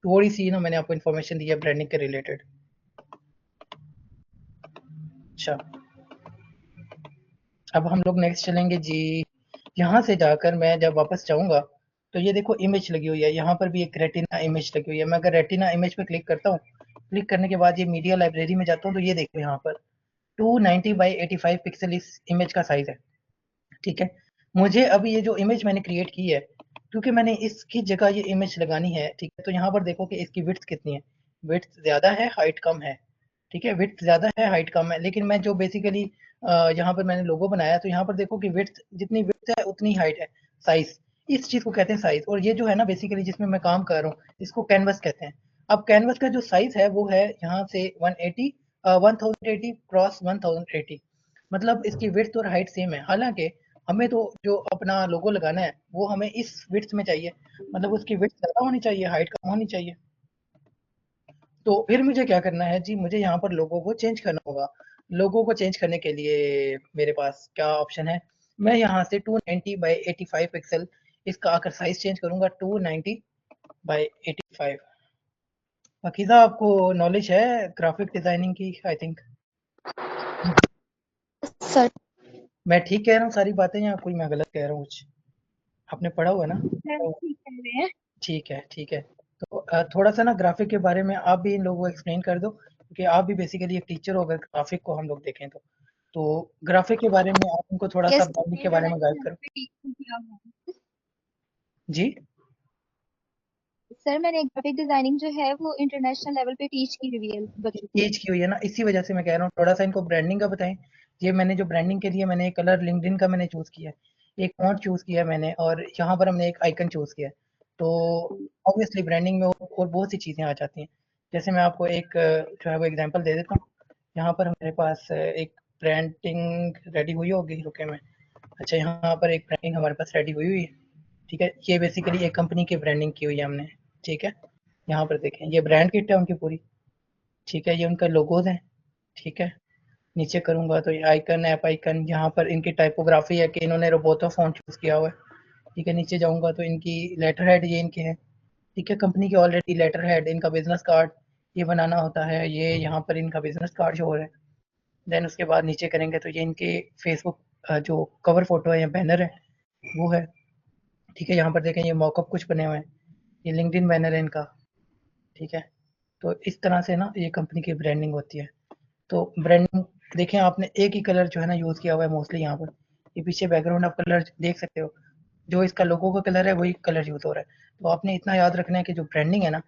थोड़ी-सी ना मैंने आपको इन्फॉर्मेशन दी है ब्रांडिंग के रिलेटेड। अच्छा, अब हम लोग नेक्स्ट चलेंगे जी। यहाँ से जाकर मैं जब वापस जाऊँगा, तो ये देखो इमेज लगी हुई है, यहाँ पर भी एक रेटिना इमेज लगी हुई है। मैं अगर रेटिना इमेज पे क्लिक करता हूँ, क्लिक करने के बाद ये मीडिया लाइब्रेरी में जाता हूँ, तो ये देखो यहाँ पर 290 बाई 85 पिक्सल इस इमेज का साइज़ है, ठीक है। मुझे अभी ये जो इमेज मैंने क्रिएट की है, क्योंकि मैंने इसकी जगह ये इमेज लगानी है, ठीक है। तो यहाँ पर देखो कि इसकी विड्थ कितनी है, विड्थ ज़्यादा है, हाइट कम है, ठीक है। विड्थ ज़्यादा है, हाइट कम है, लेकिन मैं जो बेसिकली यहाँ पर मैंने लोगो बनाया, तो यहाँ पर देखो कि विड्थ जितनी विड्थ है उतनी हाइट है, साइज़, इस चीज़ को कहते हैं साइज़। और ये जो है ना बेसिकली जिसमें मैं काम कर रहा हूँ, इसको कैनवस कहते हैं। अब कैनवस का जो साइज़ है वो है यहाँ से 1080 क्रॉस 1080, मतलब इसकी विड्थ और हाइट सेम है। हालाँकि हमें तो जो अपना लोगो लगाना है, वो हमें इस विड्थ में चाहिए, मतलब उसकी विड्थ ज़्यादा होनी चाहिए, हाइट कम होनी चाहिए। तो फिर मुझे क्या करना है जी, मुझे यहाँ पर लोगो को चेंज करना होगा। लोगो को चेंज करने के लिए मेरे पास क्या ऑप्शन है, मैं यहाँ से 290 बाई 85 पिक्सल इसका आकर साइज़ चेंज करूँगा, 290 बाई 85। पाकीज़ा, आपको नॉलेज है ग्राफिक डिज़ाइनिंग की? I think sir. मैं ठीक कह रहा हूँ सारी बातें या कोई मैं गलत कह रहा हूँ कुछ? आपने पढ़ा हुआ है ना? तो ठीक कह रहे हैं। ठीक है, ठीक है। तो थोड़ा-सा ना ग्राफ़िक के बारे में आप भी इन लोगों को एक्सप्लेन कर दो, क्योंकि आप भी बेसिकली एक टीचर हो अगर ग्राफ़िक को हम लोग देखें तो। तो ग्राफ़िक के बारे में आप उनको थोड़ा-सा यस ब्रांडिंग के बारे में गाइड करो। जी? सर मैंने ग्राफिक डिजाइनिंग जो है वो इंटरनेशनल लेवल पे टीच की हुई है बच्चों को। टीच की हुई है ना, इसी वजह से मैं कह रहा हूँ थोड़ा सा इनको ब्रांडिंग का बताएं। ये मैंने जो ब्रांडिंग के लिए मैंने एक कलर लिंक्डइन का मैंने चूज किया है, एक फॉन्ट चूज किया है मैंने, और यहाँ पर हमने एक आइकन चूज किया है। तो ऑब्वियसली ब्रांडिंग में और बहुत सी चीजें आ जाती हैं। जैसे मैं आपको एक जो है वो एग्जांपल दे देता हूँ। यहाँ पर हमारे पास एक ब्रांडिंग रेडी हुई होगी, रुके मैं, अच्छा यहाँ पर एक ब्रांडिंग हमारे पास रेडी हुई हुई है, ठीक है। ये बेसिकली एक कंपनी की ब्रांडिंग की हुई है हमने, ठीक है। यहाँ पर देखें ये ब्रांड किट है उनकी पूरी, ठीक है। ये उनका लोगोज है, ठीक है। नीचे करूंगा तो ये आइकन, ऐप आइकन, यहाँ पर इनकी टाइपोग्राफी है कि इन्होंने रोबोतो फॉन्ट चूज किया हुआ है, ठीक है। नीचे जाऊंगा तो इनकी लेटर हेड ये इनके हैं, ठीक है। कंपनी के ऑलरेडी लेटर हेड, इनका बिजनेस कार्ड ये बनाना होता है, ये यहाँ पर इनका बिजनेस कार्ड शो हो रहा है। देन उसके बाद नीचे करेंगे तो ये इनके फेसबुक जो कवर फोटो है या बैनर है वो है, ठीक है। यहाँ पर देखें ये मॉकअप कुछ बने हुए हैं, ये लिंक्डइन बैनर है इनका, ठीक है। तो इस तरह से ना ये कंपनी की ब्रांडिंग होती है। तो ब्रांडिंग देखें आपने एक ही कलर जो है ना यूज़ किया हुआ है मोस्टली। यहाँ पर ये पीछे बैकग्राउंड आप कलर देख सकते हो, जो इसका लोगो का कलर है वही कलर यूज़ हो रहा है। तो आपने इतना याद रखना है कि जो ब्रांडिंग है ना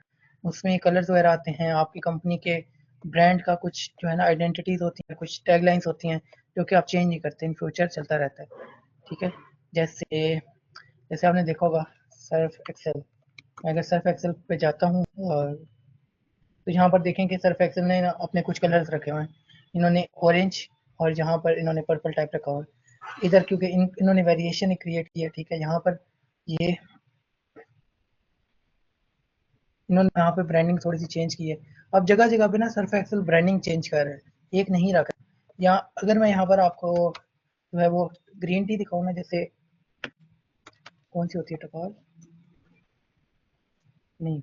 उसमें कलर्स वगैरह आते हैं, आपकी कंपनी के ब्रांड का कुछ जो है ना आइडेंटिटीज होती हैं, कुछ टैगलाइंस होती हैं जो कि आप चेंज नहीं करते, इन फ्यूचर चलता रहता है, ठीक है। जैसे जैसे आपने देखा होगा सर्फ एक्सेल, मैं अगर सर्फ एक्सेल पे जाता हूँ और तो यहाँ पर देखें कि सर्फ एक्सेल ने अपने कुछ कलर्स रखे हुए हैं, इन्होंने ऑरेंज और यहाँ पर इन्होंने पर्पल टाइप रखा हुआ है इधर, क्योंकि इन्होंने वेरिएशन क्रिएट की है, ठीक है। यहाँ पर ये इन्होंने यहाँ पे ब्रांडिंग थोड़ी सी चेंज की है। अब जगह जगह पे ना सर्फ एक्सेल ब्रांडिंग चेंज कर रहे हैं, एक नहीं रखा। या अगर मैं यहाँ पर आपको जो है वो ग्रीन टी दिखाऊँ ना, जैसे कौन सी होती है, टपाल नहीं,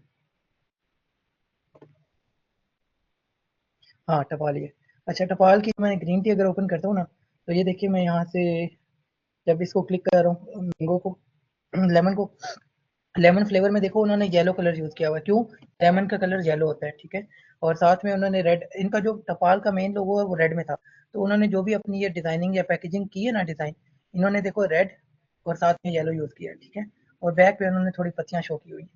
हाँ टपाल ही है। अच्छा टपाल की मैं ग्रीन टी अगर ओपन करता हूँ ना तो ये देखिए मैं यहाँ से जब इसको क्लिक कर रहा हूँ मैंगो को, लेमन को, लेमन फ्लेवर में देखो उन्होंने येलो कलर यूज किया हुआ है, क्यों, लेमन का कलर येलो होता है, ठीक है। और साथ में उन्होंने रेड, इनका जो टपाल का मेन लोगो है वो रेड में था, तो उन्होंने जो भी अपनी ये डिजाइनिंग या पैकेजिंग की है ना डिजाइन, इन्होंने देखो रेड और साथ में येलो यूज किया है, ठीक है। और बैक पे उन्होंने थोड़ी पत्तियां शो की हुई है।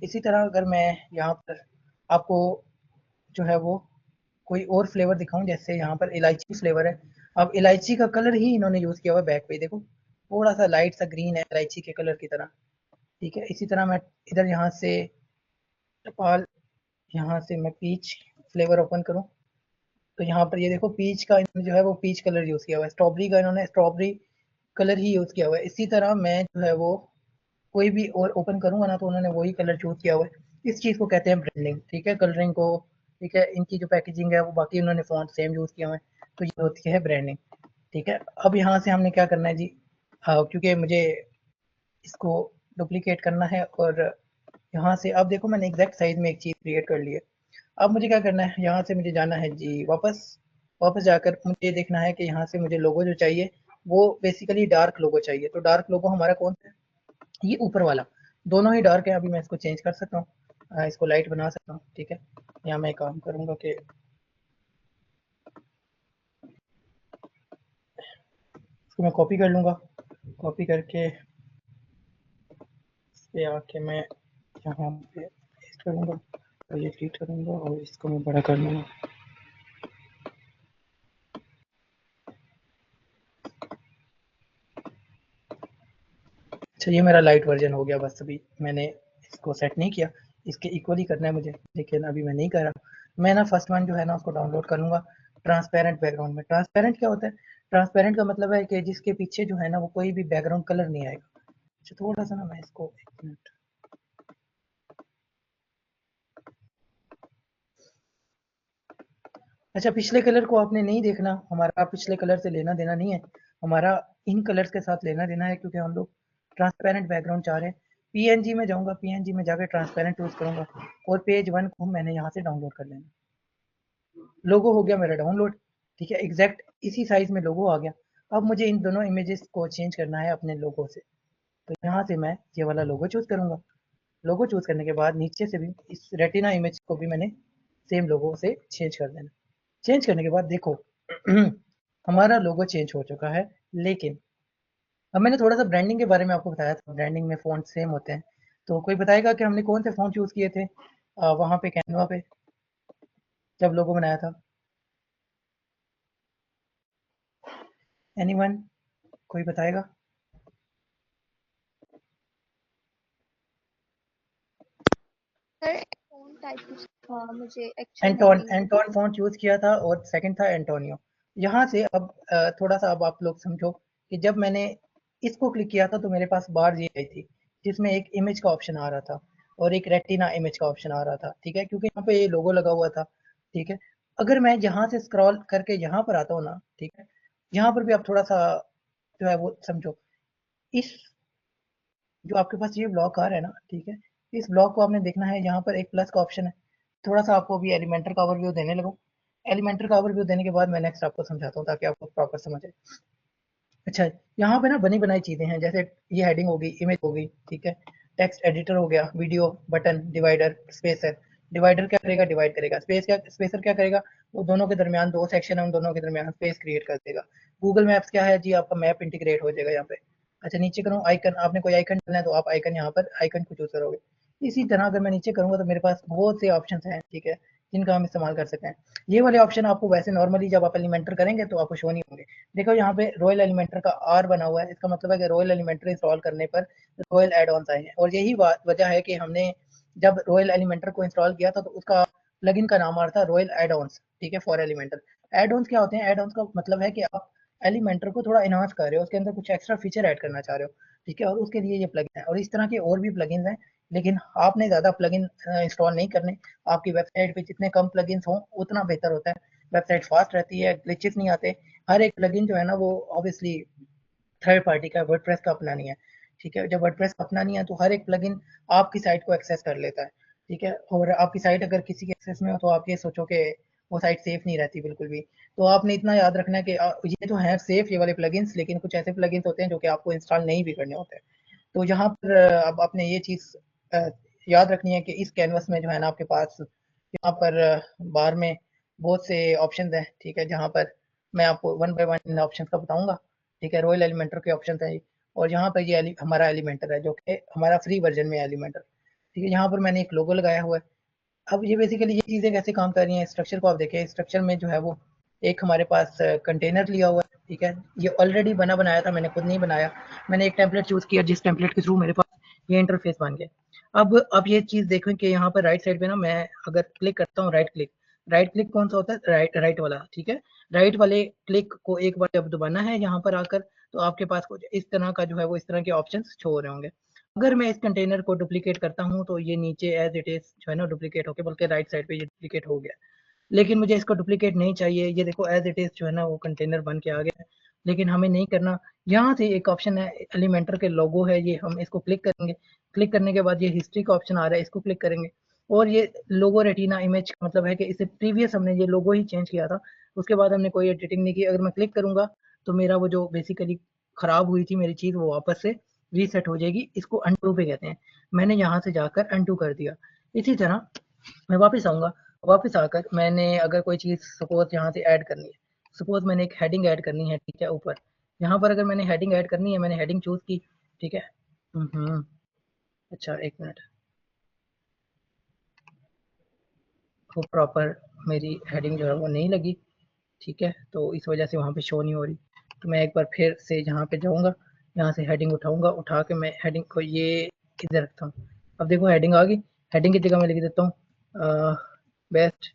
इसी तरह अगर मैं यहाँ पर आपको जो है वो कोई और फ्लेवर दिखाऊं, जैसे यहाँ पर इलायची फ्लेवर है, अब इलायची का कलर ही इन्होंने यूज किया हुआ है बैक पे, देखो थोड़ा सा लाइट सा ग्रीन है इलायची के कलर की तरह, ठीक है। इसी तरह मैं इधर यहाँ से टपाल, यहाँ से मैं पीच फ्लेवर ओपन करूँ तो यहाँ पर ये देखो पीच का इन्होंने जो है वो पीच कलर यूज किया हुआ है, स्ट्रॉबेरी का इन्होंने स्ट्रॉबेरी कलर ही यूज किया हुआ है। इसी तरह मैं जो है वो कोई भी और ओपन करूंगा ना तो उन्होंने वही कलर चूज किया हुआ है। इस चीज को कहते हैं ब्रांडिंग, ठीक है, कलरिंग को, ठीक है। इनकी जो पैकेजिंग है वो बाकी उन्होंने फॉन्ट सेम यूज किया हुआ है, तो ये होती है ब्रांडिंग, ठीक है। अब यहाँ से हमने क्या करना है जी, क्योंकि मुझे इसको डुप्लीकेट करना है, और यहाँ से अब देखो मैंने एग्जैक्ट साइज में एक चीज क्रिएट कर ली है। अब मुझे क्या करना है, यहाँ से मुझे जाना है जी वापस, वापस जाकर मुझे ये देखना है कि यहाँ से मुझे लोगो जो चाहिए वो बेसिकली डार्क लोगो चाहिए। तो डार्क लोगो हमारा कौन सा है, ये ऊपर वाला, दोनों ही डार्क है। अभी मैं इसको चेंज कर सकता हूँ, इसको लाइट बना सकता हूँ, ठीक है। यहाँ मैं काम करूंगा कि इसको मैं कॉपी कर लूंगा, कॉपी करके इस पे आके मैं यहाँ पे पेस्ट करूंगा और ये डिलीट करूंगा और इसको मैं बड़ा कर लूंगा। अच्छा ये मेरा लाइट वर्जन हो गया, बस अभी मैंने इसको सेट नहीं किया, इसके इक्वली करना है मुझे, लेकिन अभी मैं नहीं कर रहा। मैं ना फर्स्ट वन जो है ना उसको डाउनलोड कर लूँगा ट्रांसपेरेंट बैकग्राउंड में। ट्रांसपेरेंट क्या होता है, ट्रांसपेरेंट का मतलब है कि जिसके पीछे जो है ना वो कोई भी बैकग्राउंड कलर नहीं आएगा। अच्छा थोड़ा सा ना मैं इसको, एक मिनट, अच्छा पिछले कलर को आपने नहीं देखना, हमारा पिछले कलर से लेना देना नहीं है, हमारा इन कलर्स के साथ लेना देना है, क्योंकि हम लोग ट्रांसपेरेंट बैकग्राउंड चाह रहे हैं। पीएनजी में जाऊंगा, पीएनजी में जाकर ट्रांसपेरेंट चूज करूंगा और पेज 1 को मैंने यहाँ से डाउनलोड कर लेना। लोगो हो गया मेरा डाउनलोड, ठीक है, एग्जैक्ट इसी साइज में लोगो आ गया। अब मुझे इन दोनों इमेजेस को चेंज करना है अपने लोगो से, तो यहाँ से मैं ये वाला लोगो चूज करूंगा। लोगो चूज करने के बाद नीचे से भी इस रेटिना इमेज को भी मैंने सेम लोगो से चेंज कर देना। चेंज करने के बाद देखो हमारा लोगो चेंज हो चुका है। लेकिन अब मैंने थोड़ा सा ब्रांडिंग के बारे में आपको बताया था, ब्रांडिंग में फॉन्ट सेम होते हैं, तो कोई बताएगा कि हमने कौन से फ़ॉन्ट चूज़ किए थे वहाँ पे कैनवा पे जब लोगो बनाया था? एनीवन? कोई बताएगा? सर फ़ॉन्ट टाइप मुझे एक्चुअली एंटोन फ़ॉन्ट चूज़ किया था और सेकंड था एंटोनियो। यहाँ से अब थोड़ा-सा अब आप लोग समझो कि जब मैंने इसको क्लिक किया था तो मेरे पास बार ये आई थी, जिसमें एक इमेज का ऑप्शन आ रहा था और एक रेटिना इमेज का ऑप्शन आ रहा था, ठीक है? क्योंकि यहाँ पे ये लोगो लगा हुआ था, ठीक है? अगर मैं यहाँ से स्क्रॉल करके यहाँ पर आता हूँ ना, ठीक है? यहाँ पर भी आप थोड़ा-सा जो है वो समझो, इस जो आपके पास ये ब्लॉक आ रहा है ना, ठीक है? इस ब्लॉक को आपने देखना है, यहाँ पर एक प्लस का ऑप्शन है। थोड़ा-सा आपको अभी एलिमेंटर का ओवरव्यू देने लगूँ। एलिमेंटर का ओवरव्यू देने के बाद मैं नेक्स्ट आपको समझाता हूँ ताकि आपको प्रॉपर समझ आए। अच्छा, यहाँ पे ना बनी-बनाई चीज़ें हैं, जैसे ये हेडिंग हो गई, इमेज हो गई, ठीक है? टेक्स्ट एडिटर हो गया, video, button, divider, spacer. Divider क्या करेगा? डिवाइड करेगा। स्पेसर क्या करेगा? वो दोनों के दरमियान 2 सेक्शन है, उन दोनों के दरमियान स्पेस क्रिएट कर देगा। गूगल मैप्स क्या है जी? आपका मैप इंटीग्रेट हो जाएगा यहाँ पे। अच्छा, नीचे करूँ आइकन, आपने कोई आइकन डालना है तो आप आइकन यहाँ पर आइकन को चूज़ करोगे। इसी तरह अगर मैं नीचे करूँगा तो मेरे पास बहुत से ऑप्शंस हैं, ठीक है? जिनका हम इस्तेमाल कर सकते हैं। ये वाले ऑप्शन आपको वैसे नॉर्मली जब आप एलिमेंटर करेंगे तो आपको शो नहीं होंगे। देखो यहाँ पे रॉयल एलिमेंटर का आर बना हुआ है, इसका मतलब है कि रॉयल एलिमेंटर इंस्टॉल करने पर रॉयल एड ऑन्स आए हैं और यही वजह है कि हमने जब रॉयल एलिमेंटर को इंस्टॉल किया था तो उसका प्लगइन का नाम आ रहा था रॉयल एड ऑन्स, ठीक है, फॉर एलिमेंटर। एड ऑन्स क्या होते हैं? एड ऑन्स का मतलब है कि आप एलिमेंटर को थोड़ा इनहांस कर रहे हो, उसके अंदर कुछ एक्स्ट्रा फीचर ऐड करना चाह रहे हो, ठीक है, और उसके लिए ये प्लगइन है और इस तरह के और भी प्लगइन्स हैं, लेकिन आपने ज़्यादा प्लगइन इंस्टॉल नहीं करने। आपकी वेबसाइट पे जितने कम प्लगइन्स हों उतना बेहतर होता है। वेबसाइट फास्ट रहती है, ग्लिचेस नहीं आते। हर एक प्लगइन जो है ना वो ऑब्वियसली थर्ड पार्टी का, वर्डप्रेस का अपना नहीं है, ठीक है? जब वर्डप्रेस का अपना नहीं है तो हर एक प्लगइन आपकी साइट को एक्सेस कर लेता है, ठीक है? और आपकी साइट अगर किसी के एक्सेस में हो तो आप ये सोचो कि वो साइट सेफ नहीं रहती बिल्कुल भी। तो आपने इतना याद रखना है कि ये तो हैं सेफ ये वाले प्लगइन्स, लेकिन कुछ ऐसे प्लगइन्स होते हैं जो कि आपको इंस्टॉल नहीं भी करने होते। तो यहाँ पर अब आपने ये चीज़ याद रखनी है कि इस कैनवस में जो है ना आपके पास यहाँ पर बार में बहुत से ऑप्शंस हैं, ठीक है? जहाँ पर मैं आपको one by one in options का बताऊँगा, ठीक है? रॉयल एलिमेंटर के ऑप्शंस हैं और यहाँ पर ये हमारा एलिमेंटर है जो कि हमारा फ्री वर्जन में है एलिमेंटर, ठीक है? यहाँ पर मैंने एक लोगो लगाया हुआ है। अब ये बेसिकली ये चीज़ें कैसे काम कर रही हैं, स्ट्रक्चर को आप देखें, स्ट्रक्चर में जो है वो एक हमारे पास कंटेनर लिया हुआ है, ठीक है? ये ऑलरेडी बना बनाया था, मैंने खुद नहीं बनाया। मैंने एक टेम्पलेट चूज़ किया जिस टेम्पलेट के थ्रू मेरे पास ये इंटरफेस बन गया। अब आप ये चीज़ देखें कि यहाँ पर राइट साइड पे ना मैं अगर क्लिक करता हूँ राइट क्लिक कौन सा होता है? राइट वाला, ठीक है? राइट वाले क्लिक को एक बार जब दबाना है यहाँ पर आकर तो आपके पास कुछ इस तरह का जो है वो इस तरह के ऑप्शंस शो हो रहे होंगे। अगर मैं इस कंटेनर को डुप्लीकेट करता हूँ तो ये नीचे एज इट इज जो है ना डुप्लीकेट होके बल्कि राइट साइड पे ये डुप्लीकेट हो गया, लेकिन मुझे इसको डुप्लीकेट नहीं चाहिए। ये देखो एज इट इज जो है ना वो कंटेनर बन के आ गया है, लेकिन हमें नहीं करना। यहाँ से एक ऑप्शन है एलिमेंटर के लोगो है, ये हम इसको क्लिक करेंगे। क्लिक करने के बाद ये हिस्ट्री का ऑप्शन आ रहा है, इसको क्लिक करेंगे और ये लोगो रेटिना इमेज का मतलब है कि इससे प्रीवियस हमने ये लोगो ही चेंज किया था, उसके बाद हमने कोई एडिटिंग नहीं की। अगर मैं क्लिक करूंगा तो मेरा वो जो बेसिकली खराब हुई थी मेरी चीज़ वो वापस से रीसेट हो जाएगी। इसको अनडू पे कहते हैं। मैंने यहाँ से जाकर अनडू कर दिया। इसी तरह मैं वापस आऊँगा, वापस आकर मैंने अगर कोई चीज़ सपोज़ यहाँ से ऐड करनी है, सपोज़ मैंने एक हेडिंग ऐड करनी है, ठीक है, ऊपर। यहाँ पर अगर मैंने हेडिंग ऐड करनी है, मैंने हेडिंग चूज़ की, ठीक है। अच्छा 1 मिनट, वो प्रॉपर मेरी हेडिंग जो है वो नहीं लगी, ठीक है, तो इस वजह से वहाँ पे शो नहीं हो रही। तो मैं एक बार फिर से यहाँ पे जाऊँगा, यहाँ से हेडिंग उठाऊँगा, उठा के मैं हेडिंग को ये इधर रखता हूँ। अब देखो हेडिंग आ गई। हेडिंग की जगह मैं लिख देता हूँ best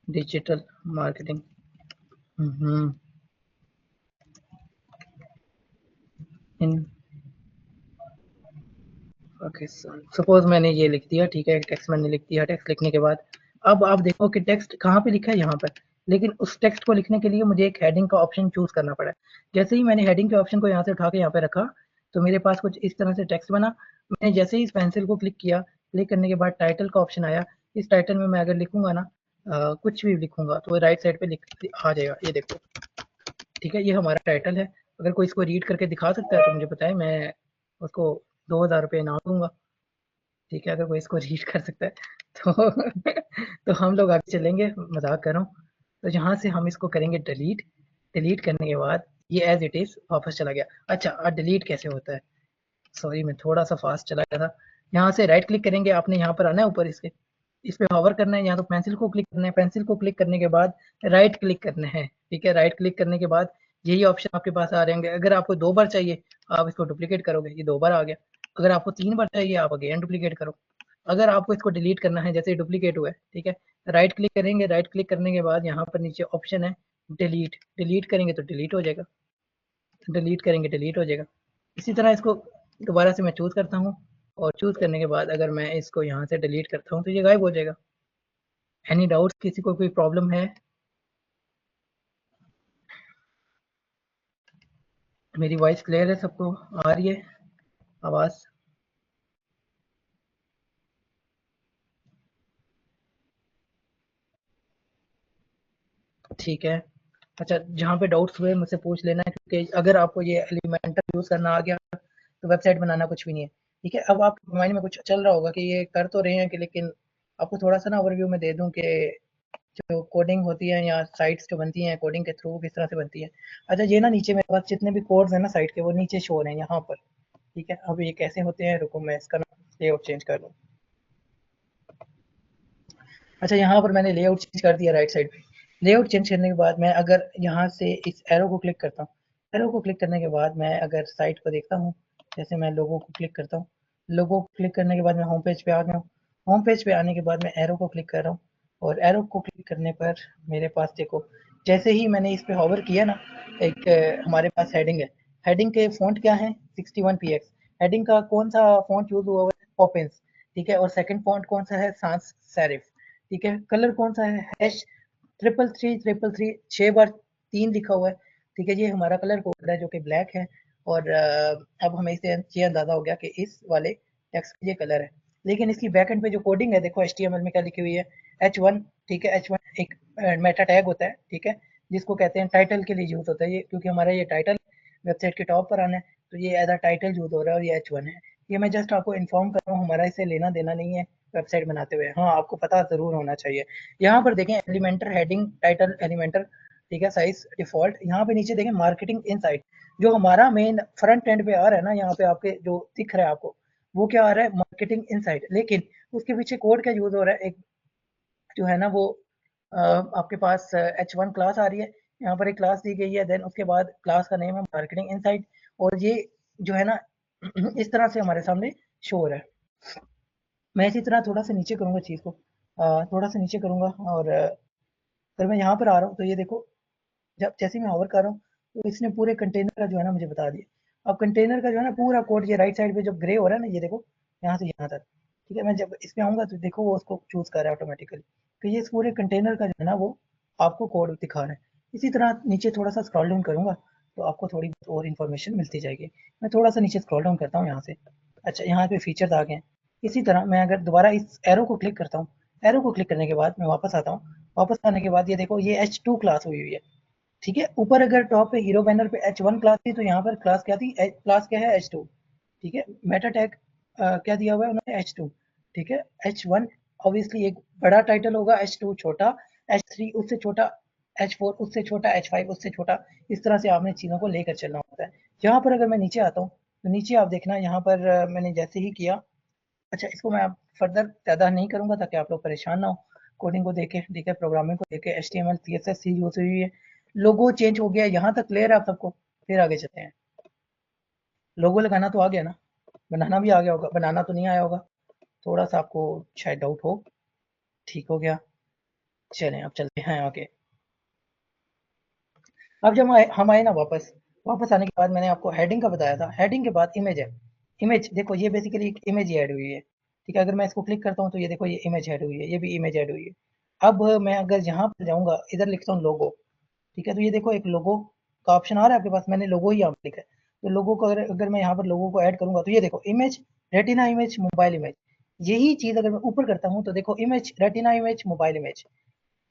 digital marketing. In okay, suppose मैंने ये लिख दिया, ठीक है, टेक्स्ट मैंने लिख दिया। टेक्स्ट लिखने के बाद अब आप देखो कि टेक्स्ट कहाँ पे लिखा है, यहाँ पर, लेकिन उस टेक्स्ट को लिखने के लिए मुझे एक हेडिंग का ऑप्शन चूज करना पड़ा। जैसे ही मैंने हेडिंग के ऑप्शन को यहाँ से उठा के यहाँ पे रखा तो मेरे पास कुछ इस तरह से टेक्स्ट बना। मैंने जैसे ही इस पेंसिल को क्लिक किया, क्लिक करने के बाद टाइटल का ऑप्शन आया। इस टाइटल में मैं अगर लिखूंगा ना कुछ भी लिखूंगा तो राइट साइड पे लिख आ जाएगा, ये देखो, ठीक है, ये हमारा टाइटल है। अगर कोई इसको रीड करके दिखा सकता है तो मुझे बताए, मैं उसको 2000 रुपये इनाम दूंगा, ठीक है, अगर कोई इसको रीड कर सकता है तो तो हम लोग आगे चलेंगे, मजाक कर रहा हूँ। तो यहाँ से हम इसको करेंगे डिलीट। डिलीट करने के बाद ये एज इट इज वापस चला गया। अच्छा, डिलीट कैसे होता है? सॉरी मैं थोड़ा सा फास्ट चला गया था। यहाँ से राइट क्लिक करेंगे, आपने यहाँ पर आना है ऊपर इसके, इस पे होवर करना है, यहाँ तो पेंसिल को क्लिक करना है, पेंसिल को क्लिक करने के बाद राइट क्लिक करना है, ठीक है। राइट क्लिक करने के बाद यही ऑप्शन आपके पास आ रहेंगे। अगर आपको 2 बार चाहिए आप इसको डुप्लीकेट करोगे, ये 2 बार आ गया। अगर आपको 3 बार चाहिए आप अगेन डुप्लीकेट करो। अगर आपको इसको डिलीट करना है, जैसे डुप्लीकेट हुआ है, ठीक है, राइट क्लिक करेंगे, राइट क्लिक करने के बाद यहाँ पर नीचे ऑप्शन है डिलीट, डिलीट करेंगे तो डिलीट हो जाएगा, डिलीट करेंगे डिलीट हो जाएगा। इसी तरह इसको दोबारा से मैं चूज़ करता हूँ और चूज़ करने के बाद अगर मैं इसको यहाँ से डिलीट करता हूँ तो ये गायब हो जाएगा। एनी डाउट्स, किसी को कोई प्रॉब्लम है? मेरी वॉइस क्लियर है, सबको आ रही है आवाज़? ठीक है। अच्छा, जहाँ पे डाउट्स हुए मुझसे पूछ लेना है, क्योंकि अगर आपको ये एलिमेंटर यूज़ करना आ गया तो वेबसाइट बनाना कुछ भी नहीं है, ठीक है। अब आपके माइंड में कुछ चल रहा होगा कि ये कर तो रहे हैं कि, लेकिन आपको थोड़ा-सा ना ओवरव्यू में दे दूँ कि जो कोडिंग होती है या साइट्स जो बनती हैं कोडिंग के थ्रू किस तरह से बनती है। अच्छा, ये ना नीचे मेरे पास जितने भी कोड्स हैं ना साइट के, वो नीचे शो हो रहे हैं यहाँ पर, ठीक है। अब ये कैसे होते हैं, रुको मैं इसका ना लेआउट चेंज कर लूँ। अच्छा, यहाँ पर मैंने लेआउट चेंज कर दिया राइट साइड पे। लेआउट चेंज करने के बाद मैं अगर यहाँ से इस एरो को क्लिक करता हूँ, एरो को क्लिक करने के बाद मैं अगर साइट को देखता हूँ, जैसे मैं लोगो को क्लिक करता हूँ, लोगो को क्लिक करने के बाद मैं होम पेज पे आ गया हूँ। होम पेज पे आने के बाद मैं एरो को क्लिक कर रहा हूँ और एरो को क्लिक करने पर मेरे पास देखो, जैसे ही मैंने इस पे होवर किया ना, एक हमारे पास हेडिंग है। हेडिंग के फ़ॉन्ट क्या है? 61px। हेडिंग का कौन सा फ़ॉन्ट यूज़ हुआ हुआ है? पॉपिंस, ठीक है। और सेकंड फ़ॉन्ट कौन सा है? सांस सेरिफ, ठीक है। कलर कौन सा है? हैश 333 6 बार 3 लिखा हुआ है, ठीक है। ये हमारा कलर कोड है जो कि ब्लैक है। और अब हमें इससे ये अंदाज़ा हो गया कि इस वाले टेक्स्ट का ये कलर है। लेकिन इसकी बैक एंड पे जो कोडिंग है, देखो HTML में क्या लिखी हुई है, H1, ठीक है। H1 एक मेटा टैग होता है, ठीक है, जिसको कहते हैं टाइटल के लिए यूज़ होता है ये, क्योंकि हमारा ये टाइटल वेबसाइट के टॉप पर आना है, तो ये एज अ टाइटल यूज़ हो रहा है और ये H1 है। ये मैं जस्ट आपको इन्फॉर्म कर रहा हूँ, हमारा इससे लेना देना नहीं है वेबसाइट बनाते हुए। हाँ, आपको पता ज़रूर होना चाहिए। यहाँ पर देखें एलिमेंटर हेडिंग टाइटल एलिमेंटर, ठीक है, साइज डिफ़ॉल्ट। यहाँ पे नीचे देखें मार्केटिंग इनसाइट, जो हमारा मेन फ्रंट एंड पे आ रहा है ना, यहाँ पे आपके जो दिख रहा है आपको, वो क्या आ रहा है? Marketing insight. लेकिन उसके पीछे कोड क्या यूज़ हो रहा है? एक जो है ना वो आपके पास H1 क्लास आ रही है, यहाँ पर एक क्लास दी गई है, देन उसके बाद क्लास का नेम है मार्केटिंग इनसाइट, और ये जो है ना इस तरह से हमारे सामने शो हो रहा है। मैं इसी तरह थोड़ा सा नीचे करूँगा चीज़ को, थोड़ा सा नीचे करूँगा और फिर मैं यहाँ पर आ रहा हूँ, तो ये देखो जब जैसे ही मैं होवर कर रहा हूँ तो इसने पूरे कंटेनर का जो है ना मुझे बता दिया। अब कंटेनर का जो है ना पूरा कोड ये राइट साइड पे जो ग्रे हो रहा है ना, ये देखो यहाँ से यहाँ तक, ठीक है। मैं जब इस पे आऊँगा तो देखो वो उसको चूज़ कर रहा है ऑटोमेटिकली, तो ये इस पूरे कंटेनर का जो है ना वो आपको कोड दिखा रहा है। इसी तरह नीचे थोड़ा सा स्क्रॉल डाउन करूँगा तो आपको थोड़ी बहुत और इन्फॉर्मेशन मिलती जाएगी। मैं थोड़ा सा नीचे स्क्रॉल डाउन करता हूँ यहाँ से। अच्छा, यहाँ पे फीचर्स आ गए हैं। इसी तरह मैं अगर दोबारा इस एरो को क्लिक करता हूँ, एरो को क्लिक करने के बाद मैं वापस आता हूँ। वापस आने के बाद ये देखो ये H2 क्लास हुई हुई है, ठीक है। ऊपर अगर टॉप पे हीरो बैनर पे H1 क्लास थी, तो यहाँ पर क्लास क्या थी? क्लास क्या है? H2, ठीक है। मेटा टैग क्या दिया हुआ है उन्होंने? H2, ठीक है। H1 ऑब्वियसली एक बड़ा टाइटल होगा, H2 छोटा, H3 उससे छोटा, H4 उससे छोटा, H5 उससे छोटा। इस तरह से आपने चीज़ों को लेकर चलना होता है। यहाँ पर अगर मैं नीचे आता हूँ तो नीचे आप देखना, यहाँ पर मैंने जैसे ही किया, अच्छा इसको मैं अब फर्दर ज़्यादा नहीं करूँगा ताकि आप लोग परेशान ना हो कोडिंग को देख के, ठीक है, प्रोग्रामिंग को देख के। HTML CSS सी यूज़ हुई है, लोगो चेंज हो गया, यहाँ तक क्लियर है आप सबको? फिर आगे चलते हैं। लोगो लगाना तो आ गया ना, बनाना भी आ गया होगा, बनाना तो नहीं आया होगा, थोड़ा सा आपको शायद डाउट हो। ठीक हो गया, चलें अब चलते हैं आगे। अब जब हम आए ना वापस आने के बाद मैंने आपको हेडिंग का बताया था। हेडिंग के बाद इमेज है। इमेज देखो, ये बेसिकली एक इमेज ही ऐड हुई है, ठीक है। अगर मैं इसको क्लिक करता हूँ तो ये देखो ये इमेज ऐड हुई है, ये भी इमेज ऐड हुई है। अब मैं अगर यहाँ पर जाऊँगा, इधर लिखता हूँ लोगो, ठीक है, तो ये देखो एक लोगो का ऑप्शन आ रहा है आपके पास, मैंने लोगो ही यहाँ पे लिखा है। तो लोगो को अगर मैं यहाँ पर लोगो को ऐड करूँगा तो ये देखो image, retina image, mobile image. यही चीज़ अगर मैं ऊपर करता हूँ तो देखो image, retina image, mobile image.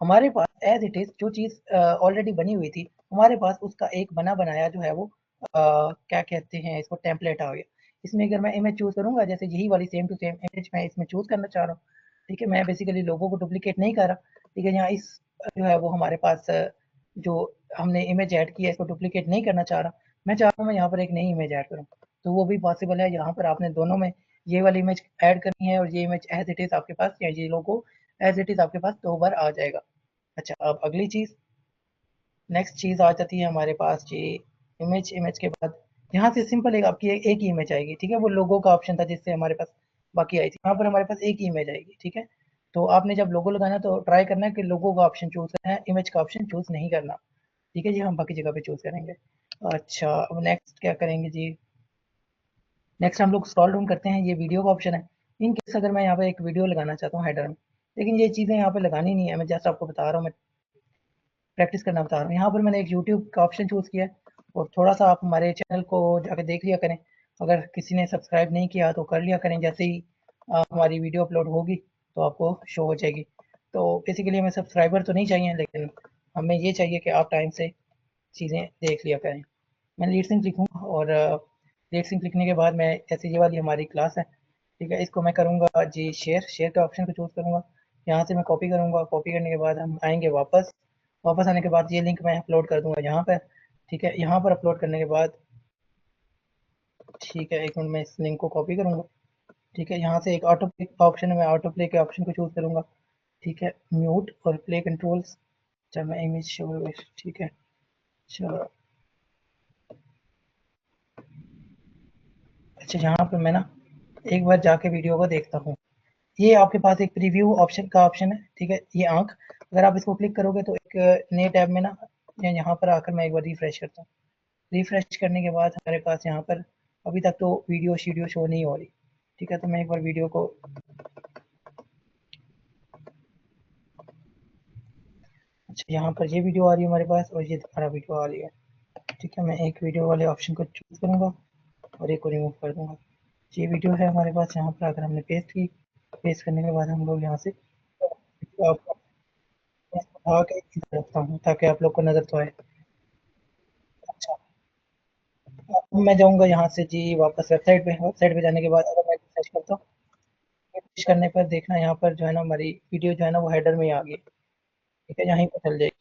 हमारे पास एज इट इज़ जो चीज़ ऑलरेडी बनी हुई थी, हमारे पास उसका एक बना बनाया जो है वो क्या कहते हैं इसको, टेम्पलेट आ गया। इसमें अगर मैं इमेज चूज़ करूँगा, जैसे यही वाली सेम टू सेम इमेज मैं इसमें चूज़ करना चाह रहा हूँ, ठीक है। मैं बेसिकली लोगों को डुप्लीकेट नहीं कर रहा, ठीक है। यहाँ इस जो है वो हमारे पास जो हमने इमेज ऐड की है इसको डुप्लीकेट नहीं करना चाह रहा। मैं चाह रहा हूँ मैं यहाँ पर एक नई इमेज ऐड करूँ, तो वो भी पॉसिबल है। यहाँ पर आपने दोनों में ये वाली इमेज ऐड करनी है और ये इमेज एज इट इज़ आपके पास, या ये लोगो एज इट इज़ आपके पास 2 बार आ जाएगा। अच्छा, अब अगली चीज़, नेक्स्ट चीज़ आ जाती है हमारे पास जी इमेज के बाद यहाँ से सिंपल आपकी एक ही इमेज आएगी, ठीक है। वो लोगो का ऑप्शन था जिससे हमारे पास बाकी आई थी, यहाँ पर हमारे पास एक ही इमेज आएगी, ठीक है। तो आपने जब लोगो लगाना है तो ट्राई करना है कि लोगो का ऑप्शन चूज़ करना है, इमेज का ऑप्शन चूज़ नहीं करना, ठीक है जी। हम बाकी जगह पे चूज़ करेंगे। अच्छा, अब नेक्स्ट क्या करेंगे जी, नेक्स्ट हम लोग स्क्रॉल डाउन करते हैं, ये वीडियो का ऑप्शन है। इन केस अगर मैं यहाँ पे एक वीडियो लगाना चाहता हूँ हेडर में, लेकिन ये चीज़ें यहाँ पे लगानी नहीं है, मैं जस्ट आपको बता रहा हूँ, मैं प्रैक्टिस करना बता रहा हूँ। यहाँ पर मैंने एक यूट्यूब का ऑप्शन चूज़ किया है और थोड़ा सा आप हमारे चैनल को जाकर देख लिया करें, अगर किसी ने सब्सक्राइब नहीं किया तो कर लिया करें, जैसे ही हमारी वीडियो अपलोड होगी तो आपको शो हो जाएगी। तो बेसिकली हमें सब्सक्राइबर तो नहीं चाहिए, लेकिन हमें ये चाहिए कि आप टाइम से चीज़ें देख लिया करें। मैं लीड सिंक लिखूँगा और लीड सिंक लिखने के बाद मैं जैसे ये वाली हमारी क्लास है, ठीक है, इसको मैं करूँगा जी शेयर के ऑप्शन को चूज़ करूँगा। यहाँ से मैं कॉपी करूँगा, कॉपी करने के बाद हम आएंगे वापस आने के बाद ये लिंक मैं अपलोड कर दूंगा यहाँ पर, ठीक है। यहाँ पर अपलोड करने के बाद, ठीक है, एक मिनट में इस लिंक को कॉपी करूँगा, ठीक है। यहाँ से एक ऑटो प्ले का ऑप्शन है, मैं ऑटो प्ले के ऑप्शन को चूज़ करूँगा, ठीक है। म्यूट और प्ले कंट्रोल्स, अच्छा मैं इमेज शो, ठीक है। अच्छा अच्छा, यहाँ पर मैं ना एक बार जाके वीडियो को देखता हूँ। ये आपके पास एक प्रीव्यू ऑप्शन का ऑप्शन है, ठीक है, ये आंख, अगर आप इसको क्लिक करोगे तो एक नए टैब में ना यहाँ पर आकर मैं एक बार रिफ्रेश करता हूँ। रिफ्रेश करने के बाद हमारे पास यहाँ पर अभी तक तो वीडियो शीडियो शो नहीं हो रही, ठीक है। तो मैं एक बार वीडियो को, अच्छा यहाँ पर ये वीडियो आ रही है हमारे पास और ये दोबारा वीडियो आ रही है, ठीक है। मैं एक वीडियो वाले ऑप्शन को चूज़ करूँगा और एक को रिमूव कर दूँगा। ये वीडियो है हमारे पास, यहाँ पर अगर हमने पेस्ट की, पेस्ट करने के बाद हम लोग यहाँ से उठा के इधर रखता हूँ ताकि आप लोग को नज़र तो आए। अच्छा, अब मैं जाऊँगा यहाँ से जी वापस वेबसाइट पे जाने के बाद अगर मैं रिफ्रेश करता हूँ, रिफ्रेश करने पर देखना यहाँ पर जो है ना हमारी वीडियो जो है ना वो हेडर में आ गई, ठीक है, यहीं पर चल जाएगी,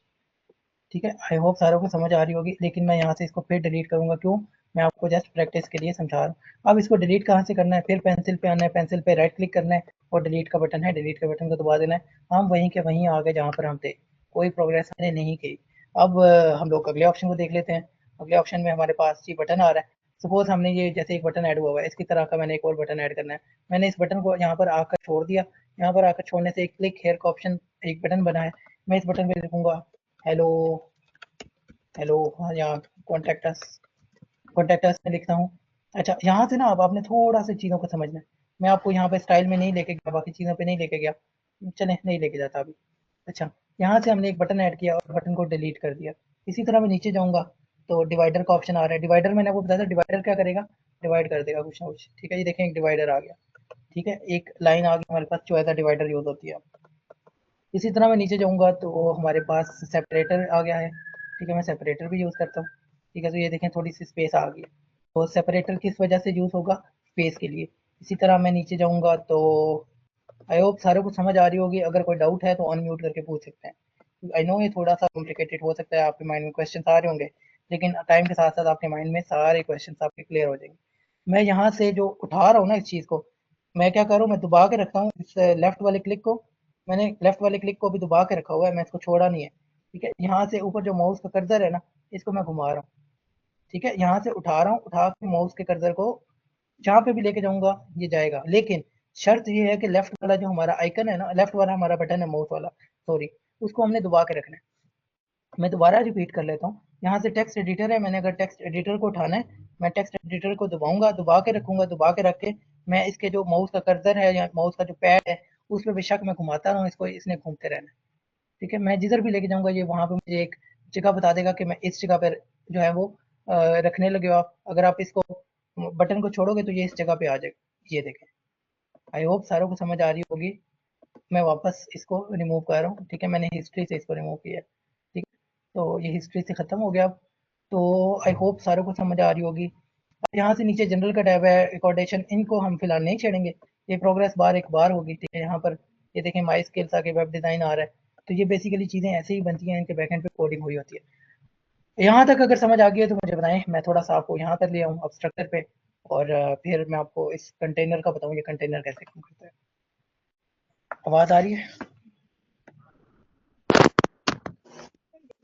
ठीक है। आई होप सारों को समझ आ रही होगी, लेकिन मैं यहाँ से इसको फिर डिलीट करूँगा, क्यों, मैं आपको जस्ट प्रैक्टिस के लिए समझा रहा हूँ। अब इसको डिलीट कहाँ से करना है, फिर पेंसिल पे आना है, पेंसिल पे राइट क्लिक करना है और डिलीट का बटन है, डिलीट के बटन को दबा देना है। हम वहीं के वहीं आ गए जहाँ पर हम थे, कोई प्रोग्रेस हमने नहीं की। अब हम लोग अगले ऑप्शन को देख लेते हैं। अगले ऑप्शन में हमारे पास ये बटन आ रहा है, सपोज हमने ये जैसे एक बटन ऐड हुआ हुआ है, इसकी तरह का मैंने एक और बटन ऐड करना है। मैंने इस बटन को यहाँ पर आकर छोड़ दिया, यहाँ पर आकर छोड़ने से एक क्लिक हेयर का ऑप्शन, एक बटन बना है। मैं इस बटन पे लिखूंगा हेलो हेलो, हाँ, यहाँ कॉन्टेक्ट अस में लिखता हूँ। अच्छा, यहाँ से ना अब आपने थोड़ा सा चीज़ों को समझना है। मैं आपको यहाँ पे स्टाइल में नहीं लेके गया, बाकी चीज़ों पे नहीं लेके गया, चले नहीं लेके जाता अभी। अच्छा, यहाँ से हमने एक बटन ऐड किया और बटन को डिलीट कर दिया। इसी तरह मैं नीचे जाऊँगा तो डिवाइडर का ऑप्शन आ रहा है। डिवाइडर मैंने आपको बताया था, डिवाइडर क्या करेगा, डिवाइड कर देगा कुछ ना कुछ, ठीक है। ये देखें एक डिवाइडर आ गया, ठीक है, एक लाइन आ गई हमारे पास जो एज अ डिवाइडर यूज होती है। इसी तरह मैं नीचे जाऊँगा तो हमारे पास सेपरेटर आ गया है, ठीक है। मैं सेपरेटर भी यूज़ करता हूँ, ठीक है। तो ये देखें थोड़ी सी स्पेस आ गई, तो सेपरेटर किस वजह से यूज़ होगा, स्पेस के लिए। इसी तरह मैं नीचे जाऊँगा तो आई होप सारों को समझ आ रही होगी, अगर कोई डाउट है तो अनम्यूट करके पूछ सकते हैं। आई नो ये थोड़ा सा कॉम्प्लिकेटेड हो सकता है, आपके माइंड में क्वेश्चन आ रहे होंगे, लेकिन टाइम के साथ साथ आपके माइंड में सारे क्वेश्चन आपके क्लियर हो जाएंगे। मैं यहाँ से जो उठा रहा हूँ ना इस चीज़ को, मैं क्या करूँ, मैं दबा के रखता हूँ इस लेफ्ट वाले क्लिक को, मैंने लेफ्ट वाले क्लिक को भी दबा के रखा हुआ है, मैं इसको छोड़ा नहीं है, ठीक है। यहाँ से ऊपर जो माउस का कर्सर है ना, इसको मैं घुमा रहा हूँ, ठीक है। यहाँ से उठा रहा हूँ, उठा के माउस के कर्सर को जहाँ पे भी लेके जाऊँगा ये जाएगा, लेकिन शर्त ये है कि लेफ्ट वाला जो हमारा आइकन है ना, लेफ्ट वाला हमारा बटन है माउस वाला, सॉरी, उसको हमने दबा के रखना है। मैं दोबारा रिपीट कर लेता हूँ। यहाँ से टेक्स्ट एडिटर है, मैंने अगर टेक्स्ट एडिटर को उठाना है, मैं टेक्स्ट एडिटर को दबाऊंगा, दबा के रखूंगा, दबा के रख के मैं इसके जो माउस का कर्सर है या माउस का जो पैड है उस पर बेशक मैं घुमाता रहूँ इसको, इसने घूमते रहना है, ठीक है। मैं जिधर भी लेके जाऊंगा ये वहाँ पे मुझे एक जगह बता देगा कि मैं इस जगह पर जो है वो रखने लगे हो आप। अगर आप इसको बटन को छोड़ोगे तो ये इस जगह पे आ जाएगा, ये देखें। आई होप सारों को समझ आ रही होगी। मैं वापस इसको रिमूव कर रहा हूँ, ठीक है। मैंने हिस्ट्री से इसको रिमूव किया है, ठीक है। तो ये हिस्ट्री से ख़त्म हो गया अब। तो आई होप सारों को समझ आ रही होगी। अब यहाँ से नीचे जनरल का टैब है, रिकॉर्डेशन, इनको हम फिलहाल नहीं छेड़ेंगे, ये प्रोग्रेस बार एक बार होगी, ठीक है। यहाँ पर ये देखें माई स्किल्स आके वेब डिज़ाइन आ रहा है, तो ये बेसिकली चीज़ें ऐसे ही बनती हैं, इनके बैकएंड पे कोडिंग हुई होती है। यहाँ तक अगर समझ आ गई है तो मुझे बताएं, मैं थोड़ा सा आपको यहाँ पर ले आऊँ अब स्ट्रक्चर पे, और फिर मैं आपको इस कंटेनर का बताऊँ, ये कंटेनर कैसे काम करता है। आवाज़ आ रही है?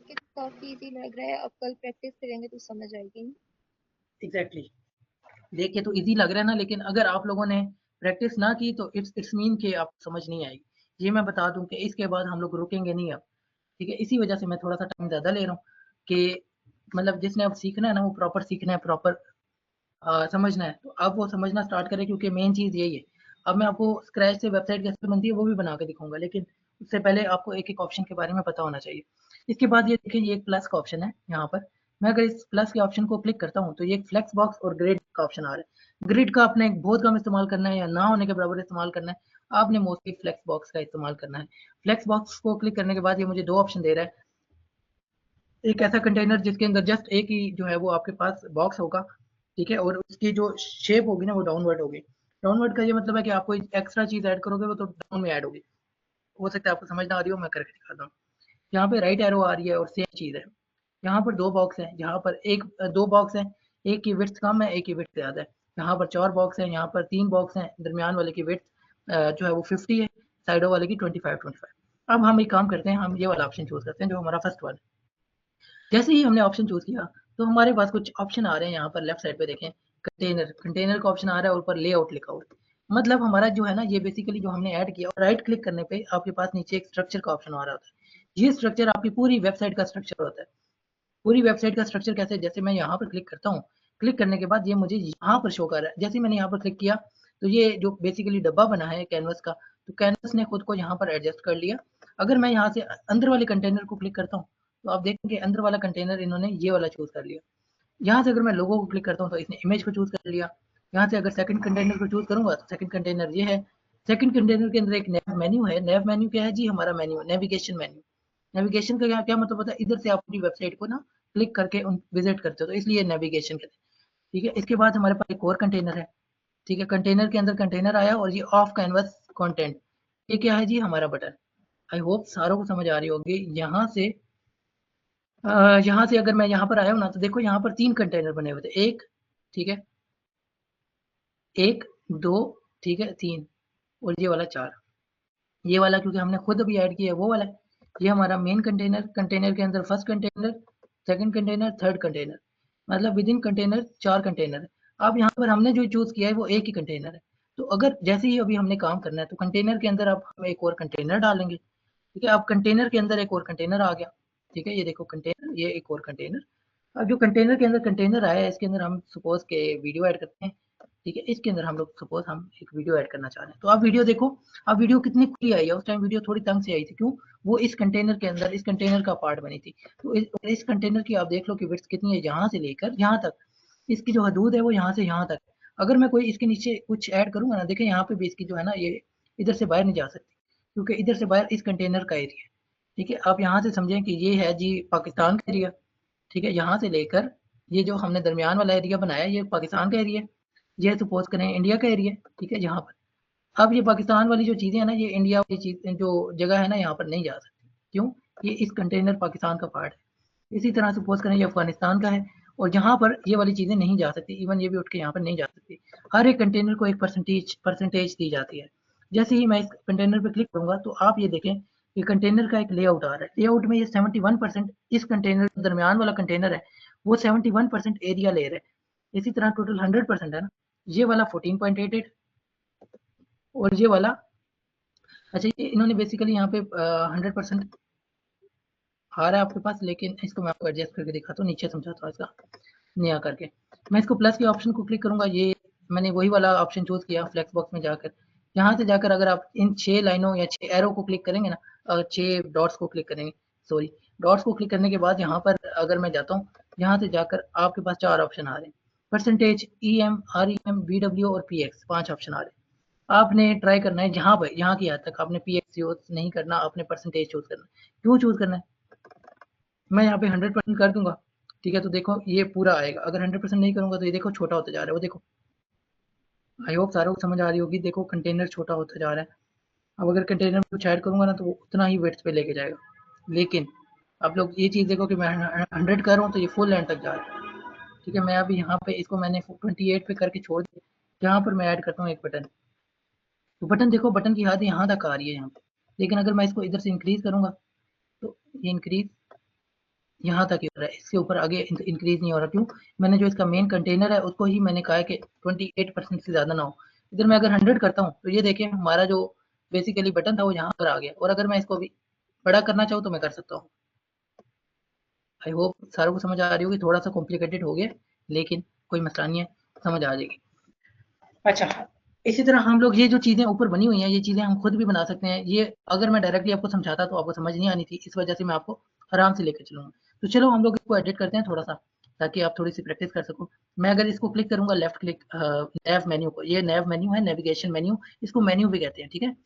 कि काफी इजी लग रहा है, अब कल प्रैक्टिस करेंगे तो समझ आएगी। एग्जैक्टली देख के तो इजी लग रहा है ना, लेकिन अगर आप लोगों ने प्रैक्टिस ना की तो इट्स मीन कि आप समझ नहीं आएगी। ये मैं बता दूं कि इसके बाद हम लोग रुकेंगे नहीं अब, ठीक है। इसी वजह से मैं थोड़ा सा टाइम ज़्यादा ले रहा हूँ कि मतलब जिसने अब सीखना है ना वो प्रॉपर सीखना है, प्रॉपर समझना है, तो अब वो समझना स्टार्ट करें, क्योंकि मेन चीज़ यही है। अब मैं आपको स्क्रैच से वेबसाइट कैसे बनती है वो भी बना के दिखाऊंगा, लेकिन उससे पहले आपको एक एक ऑप्शन के बारे में पता होना चाहिए। इसके बाद ये देखिए, ये एक प्लस का ऑप्शन है यहाँ पर। मैं अगर इस प्लस के ऑप्शन को क्लिक करता हूँ तो ये एक फ्लेक्स बॉक्स और ग्रिड का ऑप्शन आ रहा है। ग्रिड का आपने बहुत कम इस्तेमाल करना है या ना होने के बराबर इस्तेमाल करना है, आपने मोस्टली फ्लेक्स बॉक्स का इस्तेमाल करना है। फ्लेक्स बॉक्स को क्लिक करने के बाद ये मुझे दो ऑप्शन दे रहा है। एक ऐसा कंटेनर जिसके अंदर जस्ट एक ही जो है वो आपके पास बॉक्स होगा, ठीक है, और उसकी जो शेप होगी ना वो डाउनवर्ड होगी। डाउनवर्ड का ये मतलब है कि आप कोई एक्स्ट्रा चीज ऐड करोगे वो तो डाउन में ऐड होगी। हो सकता है आपको समझ ना आ रही हो, मैं करके दिखाता हूँ। यहाँ पे राइट एरो आ रही है और सेम चीज है। यहाँ पर दो बॉक्स है, यहाँ पर दो बॉक्स है, एक की विड्थ कम है, एक की विड्थ ज्यादा है। यहाँ पर 4 बॉक्स है, यहाँ पर 3 बॉक्स है, दरमियान वाले की विड्थ जो है वो 50 है, साइडों वाले की 25। अब हम एक काम करते हैं, हम ये वाला ऑप्शन चूज करते हैं जो हमारा फर्स्ट वाला है। जैसे ही हमने ऑप्शन चूज किया तो हमारे पास कुछ ऑप्शन आ रहे हैं। यहाँ पर लेफ्ट साइड पे देखें, कंटेनर का ऑप्शन आ रहा है और ऊपर लेआउट लिखा हुआ है। मतलब हमारा जो है ना ये बेसिकली जो हमने ऐड किया, और राइट क्लिक करने पे आपके पास नीचे एक स्ट्रक्चर का ऑप्शन आ रहा होता है। ये स्ट्रक्चर आपकी पूरी वेबसाइट का स्ट्रक्चर होता है। पूरी वेबसाइट का स्ट्रक्चर कैसे, जैसे मैं यहाँ पर क्लिक करता हूँ, क्लिक करने के बाद ये मुझे यहाँ पर शो कर रहा है। जैसे मैंने यहाँ पर क्लिक किया तो ये जो बेसिकली डब्बा बना है कैनवस का, तो कैनवस ने खुद को यहाँ पर एडजस्ट कर लिया। अगर मैं यहाँ से अंदर वाले कंटेनर को क्लिक करता हूँ तो आप देखेंगे अंदर वाला कंटेनर इन्होंने ये वाला चूज कर लिया। यहाँ से अगर मैं लोगो को क्लिक करता हूँ तो इसने इमेज को चूज कर लिया। यहाँ से अगर सेकंड कंटेनर को चूज करूंगा तो सेकंड कंटेनर ये है। सेकंड कंटेनर के अंदर एक नैव मेन्यू है। नैव मेन्यू क्या है जी? हमारा मेन्यू, नेविगेशन मेन्यू। नेविगेशन का क्या मतलब होता है? इधर से आप अपनी वेबसाइट को ना क्लिक करके विजिट करते हो, तो इसलिए नेविगेशन कहते हैं, ठीक है। इसके बाद हमारे पास एक और कंटेनर है, ठीक है। कंटेनर के अंदर कंटेनर आया और ये ऑफ कैनवस कंटेंट, ये क्या है जी? हमारा बटन। आई होप सारों को समझ आ रही होगी। यहाँ से अगर मैं यहाँ पर आया हूँ ना तो देखो यहाँ पर 3 कंटेनर बने हुए थे, एक, ठीक है, 1 2, ठीक है, 3, और ये वाला 4। ये वाला क्योंकि हमने खुद अभी ऐड किया है वो वाला है। ये हमारा मेन कंटेनर, कंटेनर के अंदर first container, second container, third container, मतलब विद इन कंटेनर 4 कंटेनर है। अब यहाँ पर हमने जो चूज किया है वो एक ही कंटेनर है। तो अगर जैसे ही अभी हमने काम करना है तो कंटेनर के अंदर अब हम एक और कंटेनर डालेंगे, ठीक है। अब कंटेनर के अंदर एक और कंटेनर आ गया, ठीक है, ये देखो कंटेनर, ये एक और कंटेनर। अब जो कंटेनर के अंदर कंटेनर आया है इसके अंदर हम सपोज के वीडियो ऐड करते हैं, ठीक है। इसके अंदर हम लोग सपोज हम एक वीडियो ऐड करना चाह रहे हैं, तो आप वीडियो देखो। अब वीडियो कितनी खुली आई है, उस टाइम वीडियो थोड़ी तंग से आई थी, क्यों? वो इस कंटेनर के अंदर, इस कंटेनर का पार्ट बनी थी। तो इस कंटेनर की आप देख लो कि विड्थ कितनी है, यहाँ से लेकर यहाँ तक, इसकी जो हदूद है वो यहाँ से यहाँ तक। अगर मैं कोई इसके नीचे कुछ ऐड करूंगा ना, देखें यहाँ पे भी इसकी जो है ना ये इधर से बाहर नहीं जा सकती, क्योंकि इधर से बाहर इस कंटेनर का एरिया है, ठीक है। आप यहाँ से समझें कि ये है जी पाकिस्तान का एरिया, ठीक है। यहाँ से लेकर ये जो हमने दरमियान वाला एरिया बनाया ये पाकिस्तान का एरिया, ये सपोज करें इंडिया का एरिया, ठीक है, यहाँ पर। अब ये पाकिस्तान वाली जो चीज़ें हैं ना, ये इंडिया वाली चीज जो जगह है ना यहाँ पर नहीं जा सकती, क्यों? ये इस कंटेनर पाकिस्तान का पार्ट है। इसी तरह सपोज करें ये अफगानिस्तान का है और यहाँ पर ये वाली चीज़ें नहीं जा सकती, इवन ये भी उठ के यहाँ पर नहीं जा सकती। हर एक कंटेनर को एक परसेंटेज दी जाती है। जैसे ही मैं इस कंटेनर पर क्लिक करूंगा तो आप ये देखें कि कंटेनर का एक लेआउट आ रहा है। लेआउट में ये 71% इस कंटेनर दरमियान वाला कंटेनर है वो 71% एरिया ले रहा है। इसी तरह टोटल 100% है ना, ये वाला 14.88 और ये वाला, अच्छा ये इन्होंने बेसिकली यहाँ पे 100% आ रहा है आपके पास, लेकिन इसको मैं आपको एडजस्ट करके दिखाता हूँ, नीचे समझाता हूँ इसका नया करके। मैं इसको प्लस के ऑप्शन को क्लिक करूंगा, ये मैंने वही वाला ऑप्शन चूज किया फ्लेक्स बॉक्स में जाकर। यहाँ से जाकर अगर आप इन 6 लाइनों या 6 एरो को क्लिक करेंगे ना, 6 डॉट्स को क्लिक करेंगे, सॉरी डॉट्स को क्लिक करने के बाद यहाँ पर अगर मैं जाता हूँ, यहाँ से जाकर आपके पास 4 ऑप्शन आ रहे हैं, परसेंटेज, EM, REM, VW और PX, 5 ऑप्शन आ रहे हैं। आपने ट्राई करना है जहाँ पर यहाँ की हद तक, आपने PX यूज नहीं करना, आपने परसेंटेज चूज करना है। क्यों चूज करना है? मैं यहाँ पे 100% कर दूंगा, ठीक है, तो देखो ये पूरा आएगा। अगर 100% नहीं करूंगा तो ये देखो छोटा होता जा रहा है, वो देखो। आई होप सारों को समझ आ रही होगी। देखो कंटेनर छोटा होता जा रहा है। अब अगर कंटेनर में कुछ ऐड करूंगा ना तो वो उतना ही वेट्स पे लेके जाएगा, लेकिन आप लोग ये चीज़ देखो कि मैं 100 कर रहा हूँ तो ये फुल एंड तक जा रहा है। ठीक है, मैं अभी यहाँ पे इसको मैंने 28 पे करके छोड़ दिया। यहाँ पर मैं ऐड करता हूँ एक बटन, तो बटन देखो, बटन की हद यहाँ तक आ रही है यहाँ पे, लेकिन अगर मैं इसको इधर से इंक्रीज करूंगा तो ये इंक्रीज यहाँ तक ही हो रहा है, इसके ऊपर आगे इंक्रीज नहीं हो रहा। क्यों? मैंने जो इसका मेन कंटेनर है उसको ही मैंने कहा है कि 28% से ज़्यादा ना हो। इधर मैं अगर 100 करता हूँ तो ये देखें हमारा जो बेसिकली बटन था वो यहाँ पर आ गया, और अगर मैं इसको भी बड़ा करना चाहूँ तो मैं कर सकता हूँ। आई होप सारों को समझ आ रही होगी, थोड़ा सा कॉम्प्लिकेटेड हो गया लेकिन कोई मसला नहीं है, समझ आ जाएगी। अच्छा, इसी तरह हम लोग ये जो चीज़ें ऊपर बनी हुई हैं ये चीज़ें हम खुद भी बना सकते हैं। ये अगर मैं डायरेक्टली आपको समझाता तो आपको समझ नहीं आनी थी, इस वजह से मैं आपको आराम से लेकर चलूँगा। तो चलो हम लोग इसको एडिट करते हैं थोड़ा सा, ताकि आप थोड़ी सी प्रैक्टिस कर सको। मैं अगर इसको क्लिक करूँगा लेफ्ट क्लिक नैव मेन्यू को, ये नैव मेन्यू है, नेविगेशन मेन्यू, इसको मेन्यू भी कहते हैं। ठीक है,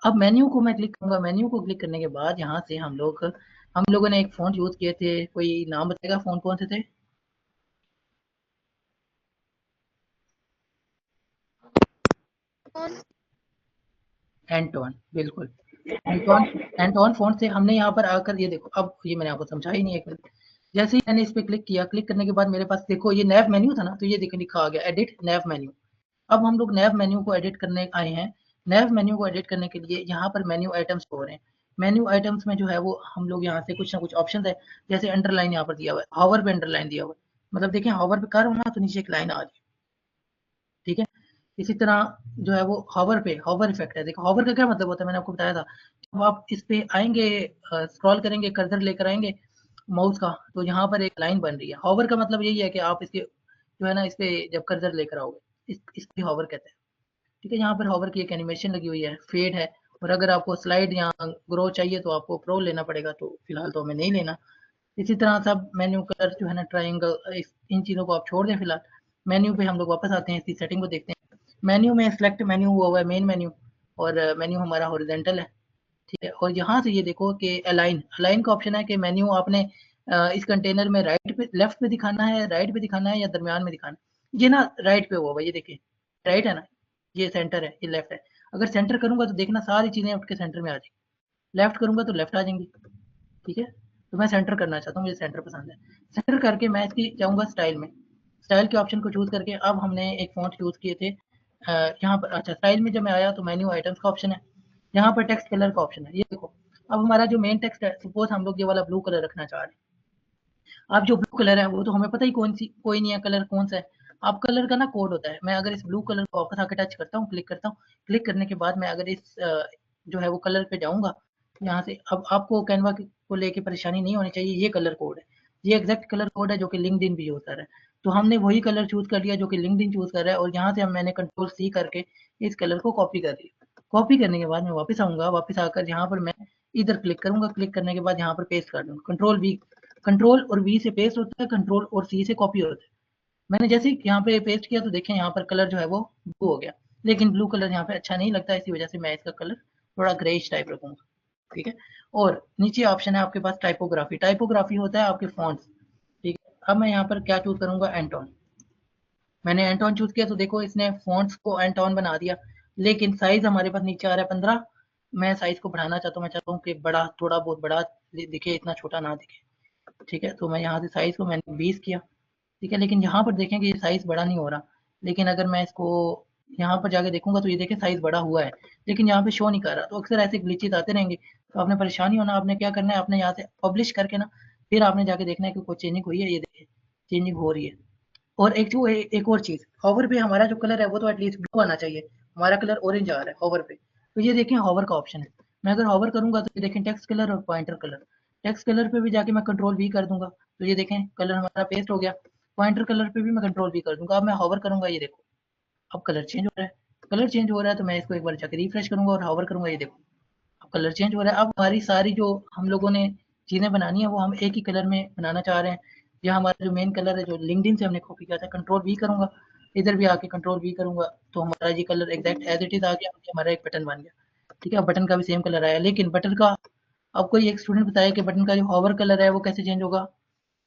अब मेन्यू को मैं क्लिक करूँगा, मेन्यू को क्लिक करने के बाद यहाँ से हम लोगों ने एक फ़ॉन्ट यूज़ किए थे, कोई नाम बताएगा फ़ॉन्ट कौन से थे? एंटोन, बिल्कुल एंटोन फ़ॉन्ट से हमने यहाँ पर आकर ये देखो, अब ये मैंने आपको समझा ही नहीं, एक मिनट। जैसे ही मैंने इस पे क्लिक किया, क्लिक करने के बाद मेरे पास देखो ये नैव मेन्यू था ना, तो ये देखो लिखा आ गया एडिट नैव मेन्यू। अब हम लोग नैव मेन्यू को एडिट करने आए हैं। नैव मेन्यू को एडिट करने के लिए यहाँ पर मेन्यू आइटम्स हो रहे हैं। मेन्यू आइटम्स में जो है वो हम लोग यहाँ से कुछ ना कुछ ऑप्शन है, जैसे अंडरलाइन यहाँ पर दिया हुआ है, हॉवर पे अंडरलाइन दिया हुआ है, मतलब देखें हॉवर पे कर रहा हूँ ना तो नीचे एक लाइन आ रही है। ठीक है, इसी तरह जो है वो हॉवर पे हॉवर इफेक्ट है। देखो हॉवर का क्या मतलब होता है, मैंने आपको बताया था, जब आप इस पे आएंगे स्क्रॉल करेंगे, कर्सर लेकर आएंगे माउस का, तो यहाँ पर एक लाइन बन रही है। हॉवर का मतलब यही है कि आप इसके जो है ना, इस पे जब कर्सर लेकर आओगे इसको हॉवर कहते हैं। ठीक है, यहाँ पर हॉवर की एक एनिमेशन लगी हुई है, फेड है, और अगर आपको स्लाइड या ग्रो चाहिए तो आपको प्रो लेना पड़ेगा, तो फिलहाल तो हमें नहीं लेना। इसी तरह सब मेन्यू कलर जो है ना, ट्राइंगल, इन चीज़ों को आप छोड़ दें फिलहाल। मेन्यू पे हम लोग वापस आते हैं, इसकी सेटिंग को देखते हैं। मेन्यू में सेलेक्ट मेन्यू हुआ हुआ है, मेन मेन्यू, और मेन्यू हमारा हॉरिजॉन्टल है। ठीक है, और यहाँ से ये देखो कि अलाइन का ऑप्शन है कि मेन्यू आपने इस कंटेनर में राइट पे लेफ्ट पे दिखाना है, राइट पे दिखाना है, या दरमियान में दिखाना है। ये ना राइट पे हुआ हुआ, ये देखिए राइट है ना, ये सेंटर है, ये लेफ्ट है। अगर सेंटर करूंगा तो देखना सारी चीज़ें उठ के सेंटर में आ जाएंगी, लेफ्ट करूंगा तो लेफ्ट आ जाएंगी। ठीक है, तो मैं सेंटर करना चाहता हूँ, मुझे सेंटर पसंद है। सेंटर करके मैं इसकी जाऊँगा स्टाइल में, स्टाइल के ऑप्शन को चूज़ करके अब हमने एक फ़ॉन्ट यूज़ किए थे यहाँ पर। अच्छा, स्टाइल में जब मैं आया तो मेन्यू आइटम्स का ऑप्शन है, यहाँ पर टेक्स्ट कलर का ऑप्शन है। ये देखो, अब हमारा जो मेन टेक्स्ट है, सपोज हम लोग ये वाला ब्लू कलर रखना चाह रहे हैं। अब जो ब्लू कलर है वो तो हमें पता ही कोई नहीं है कलर कौन सा है। अब कलर का ना कोड होता है। मैं अगर इस ब्लू कलर को वापस आके टच करता हूँ, क्लिक करता हूँ, क्लिक करने के बाद मैं अगर इस जो है वो कलर पे जाऊँगा यहाँ से, अब आपको कैनवा को लेके परेशानी नहीं होनी चाहिए। ये कलर कोड है, ये एग्जैक्ट कलर कोड है जो कि लिंक्डइन भी यूज़ कर रहा है। तो हमने वही कलर चूज़ कर लिया जो कि लिंक्डइन चूज़ कर रहा है, और यहाँ से मैंने कंट्रोल C करके इस कलर को कॉपी कर लिया। कॉपी करने के बाद मैं वापस आऊँगा, वापस आकर यहाँ पर मैं इधर क्लिक करूँगा, क्लिक करने के बाद यहाँ पर पेस्ट कर दूँगा, कंट्रोल और V से पेस्ट होता है, कंट्रोल और C से कॉपी होता है। मैंने जैसे ही यहाँ पे पेस्ट किया तो देखें यहाँ पर कलर जो है वो ब्लू हो गया, लेकिन ब्लू कलर यहाँ पे अच्छा नहीं लगता, इसी वजह से मैं इसका कलर थोड़ा ग्रेइश टाइप रखूँगा। ठीक है, और नीचे ऑप्शन है आपके पास टाइपोग्राफी। टाइपोग्राफी होता है आपके फॉन्ट्स। ठीक है, अब मैं यहाँ पर क्या चूज़ करूँगा, एंटोन। मैंने एंटोन चूज़ किया तो देखो इसने फॉन्ट्स को एंटोन बना दिया, लेकिन साइज़ हमारे पास नीचे आ रहा है 15। मैं साइज़ को बढ़ाना चाहता हूँ, मैं चाहता हूँ कि बड़ा, थोड़ा बहुत बड़ा दिखे, इतना छोटा ना दिखे। ठीक है, तो मैं यहाँ से साइज़ को मैंने 20 किया। ठीक है, लेकिन यहाँ पर देखें कि ये साइज़ बड़ा नहीं हो रहा, लेकिन अगर मैं इसको यहाँ पर जाके देखूंगा तो ये देखें साइज़ बड़ा हुआ है, लेकिन यहाँ पे शो नहीं कर रहा। तो अक्सर ऐसे ग्लिचेस आते रहेंगे, तो आपने परेशानी होना, आपने क्या करना है, आपने यहाँ से पब्लिश करके ना फिर आपने जाके देखना है कि कोई चेंजिंग हुई है। ये देखिए चेंजिंग हो रही है। और एक और चीज़, हॉवर पे हमारा जो कलर है वो तो एटलीस्ट ब्लू आना चाहिए, हमारा कलर ऑरेंज आ रहा है हॉवर पे। तो ये देखें हॉवर का ऑप्शन है, मैं अगर हॉवर करूंगा तो ये देखें टेक्स्ट कलर और पॉइंटर कलर। टेक्स्ट कलर पे भी जाके मैं कंट्रोल V कर दूंगा तो ये देखें कलर हमारा पेस्ट हो गया। पॉइंटर कलर पे भी मैं कंट्रोल V कर दूंगा। अब मैं हॉवर करूंगा, ये देखो अब कलर चेंज हो रहा है। कलर चेंज हो रहा है तो मैं इसको एक बार जाकर रिफ्रेश करूंगा और हॉवर करूंगा, ये देखो अब कलर चेंज हो रहा है। अब हमारी सारी जो हम लोगों ने चीज़ें बनानी है वो हम एक ही कलर में बनाना चाह रहे हैं। यह हमारा जो मेन कलर है जो लिंक्डइन से हमने कॉपी किया था, कंट्रोल V करूंगा, इधर भी आके कंट्रोल V करूंगा तो हमारा ये colour exact as it is आ गया, हमारा एक बटन बन गया। ठीक है, बटन का भी सेम कलर आया, लेकिन बटन का अब कोई एक स्टूडेंट बताया कि बटन का जो हॉवर कलर है वो कैसे चेंज होगा।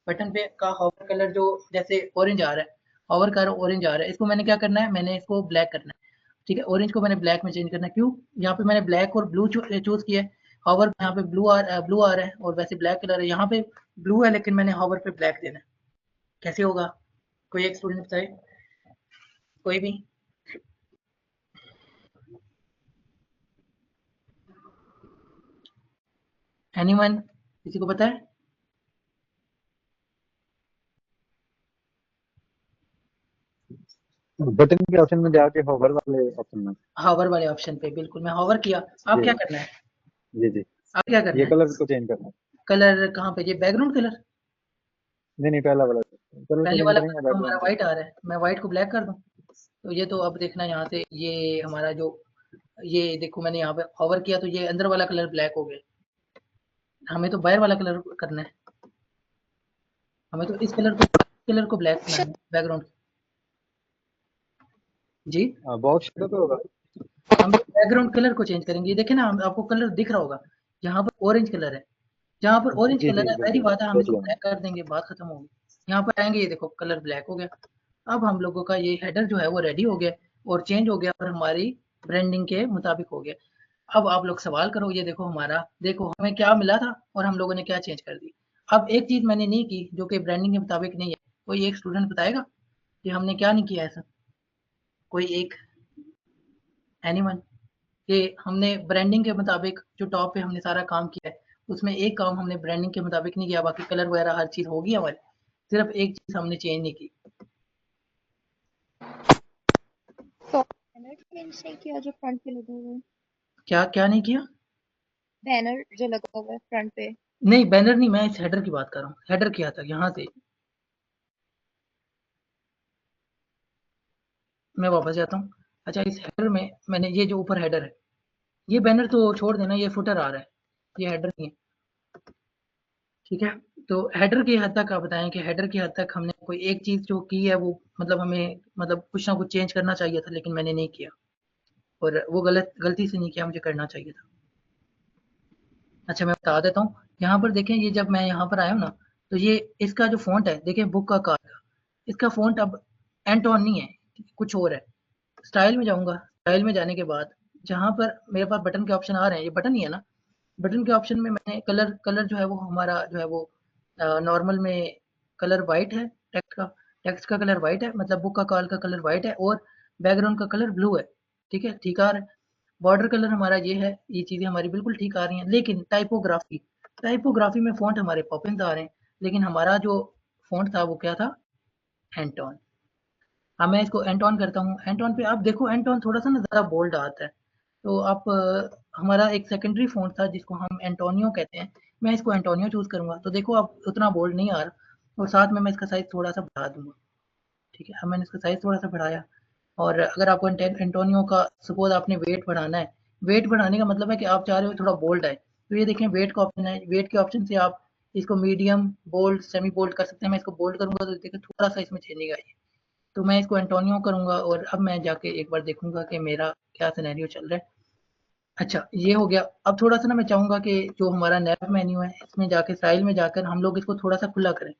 बटन पे का हॉवर कलर जो जैसे ऑरेंज आ रहा है, हॉवर का ऑरेंज आ रहा है, इसको मैंने क्या करना है, मैंने इसको ब्लैक करना है। ठीक है, ऑरेंज को मैंने ब्लैक में चेंज करना है। क्यों? यहाँ पे मैंने ब्लैक और ब्लू चूज किया है। हॉवर यहाँ पे ब्लू आ रहा है और वैसे ब्लैक कलर है, यहाँ पे ब्लू है लेकिन मैंने हॉवर पे ब्लैक देना है। कैसे होगा? कोई एक स्टूडेंट बताए, कोई भी। एनीवन, किसी को पता है? बटन के ऑप्शन में जाके होवर वाले ऑप्शन में। हावर वाले ऑप्शन पे बिल्कुल, मैं हावर किया। आप क्या करना है? जी आप क्या करना ये है? कलर को चेंज करना है। कलर कहाँ पे? ये बैकग्राउंड कलर? नहीं पहला वाला कलर को पहले चेंज वाला करेंगे कलर तो हमारा बैकग्राउंड। व्हाइट आ रहा है, मैं व्हाइट को ब्लैक कर दूं? तो ये तो अब देखना यहाँ से, ये हमारा जो, ये देखो मैंने यहाँ पे हावर किया तो ये अंदर वाला कलर ब्लैक हो गया। हमें तो बाहर वाला कलर करना है, हमें तो इस कलर को ब्लैक करना है बैकग्राउंड। जी बॉक्स तो होगा। हम बैकग्राउंड कलर को चेंज करेंगे। ये देखें ना, आपको कलर दिख रहा होगा, यहाँ पर ऑरेंज कलर है, जहाँ पर ऑरेंज जी कलर है पहली बिल्कुल बात है हम देख इसको लिया ब्लैक कर देंगे, बात खत्म होगी। यहाँ पर आएंगे, ये देखो कलर ब्लैक हो गया। अब हम लोगों का ये हेडर जो है वो रेडी हो गया और चेंज हो गया और हमारी ब्रांडिंग के मुताबिक हो गया। अब आप लोग सवाल करो, ये देखो हमारा, देखो हमें क्या मिला था और हम लोगों ने क्या चेंज कर दिया। अब एक चीज मैंने नहीं की जो कि ब्रांडिंग के मुताबिक नहीं है, कोई एक स्टूडेंट बताएगा कि हमने क्या नहीं किया ऐसा? कोई एक, एनीवन? कि हमने ब्रांडिंग के मुताबिक जो टॉप पे हमने सारा काम किया है उसमें एक काम हमने ब्रांडिंग के मुताबिक नहीं किया, बाकी कलर वगैरह हर चीज होगी हमारी, सिर्फ एक चीज हमने चेंज नहीं की। बैनर चेंज नहीं किया जो फ्रंट पे लगा हुआ है? क्या क्या नहीं किया? बैनर जो लगा हुआ है फ्रंट पे। नहीं बैनर नहीं, मैं इस हेडर की बात कर रहा हूँ। हेडर किया था यहाँ से, मैं वापस जाता हूँ। अच्छा, इस हेडर में मैंने ये जो ऊपर हेडर है, ये बैनर तो छोड़ देना, ये फुटर आ रहा है, ये हेडर नहीं है, ठीक है। तो हेडर की हद तक आप बताएं कि हेडर की हद तक हमने कोई एक चीज जो की है वो मतलब हमें मतलब कुछ ना कुछ चेंज करना चाहिए था, लेकिन मैंने नहीं किया और वो गलती से नहीं किया, मुझे करना चाहिए था। अच्छा मैं बता देता हूँ, यहाँ पर देखें, ये जब मैं यहाँ पर आया हूँ ना, तो ये इसका जो फ़ॉन्ट है देखें, बुक का कार का, इसका फ़ॉन्ट अब एंटोन नहीं है, कुछ और है। स्टाइल में जाऊँगा, स्टाइल में जाने के बाद जहाँ पर मेरे पास बटन के ऑप्शन आ रहे हैं, ये बटन ही है ना, बटन के ऑप्शन में मैंने कलर जो है वो हमारा जो है वो नॉर्मल में कलर वाइट है, टेक्स्ट का कलर वाइट है, मतलब बुक का कॉल का कलर वाइट है और बैकग्राउंड का कलर ब्लू है, ठीक है, ठीक आ रहा है। बॉर्डर कलर हमारा ये है, ये चीज़ें हमारी बिल्कुल ठीक आ रही हैं, लेकिन टाइपोग्राफी में फ़ॉन्ट हमारे पॉपिंस आ रहे हैं, लेकिन हमारा जो फ़ॉन्ट था वो क्या था? एंटोन। अब मैं इसको एंटोन करता हूँ, एंटोन पे आप देखो एंटोन थोड़ा सा ना ज़्यादा बोल्ड आता है, तो आप हमारा एक सेकेंडरी फ़ॉन्ट था जिसको हम एंटोनियो कहते हैं, मैं इसको एंटोनियो चूज़ करूँगा, तो देखो अब उतना बोल्ड नहीं आ रहा और साथ में मैं इसका साइज़ थोड़ा सा बढ़ा दूँगा, ठीक है। अब मैंने इसका साइज़ थोड़ा सा बढ़ाया और अगर आपको एंटोनियो का सपोज़ आपने वेट बढ़ाना है, वेट बढ़ाने का मतलब है कि आप चाह रहे हो थोड़ा बोल्ड आए, तो ये देखें वेट का ऑप्शन है, वेट के ऑप्शन से आप इसको मीडियम, बोल्ड, सेमी बोल्ड कर सकते हैं। मैं इसको बोल्ड करूँगा तो देखिए थोड़ा सा इसमें चेंजिंग आई है, तो मैं इसको एंटोनियो करूँगा और अब मैं जाके एक बार देखूँगा कि मेरा क्या सिनेरियो चल रहा है। अच्छा ये हो गया। अब थोड़ा सा ना मैं चाहूँगा कि जो हमारा नैव मेन्यू है इसमें जाके स्टाइल में जाकर हम लोग इसको थोड़ा सा खुला करें।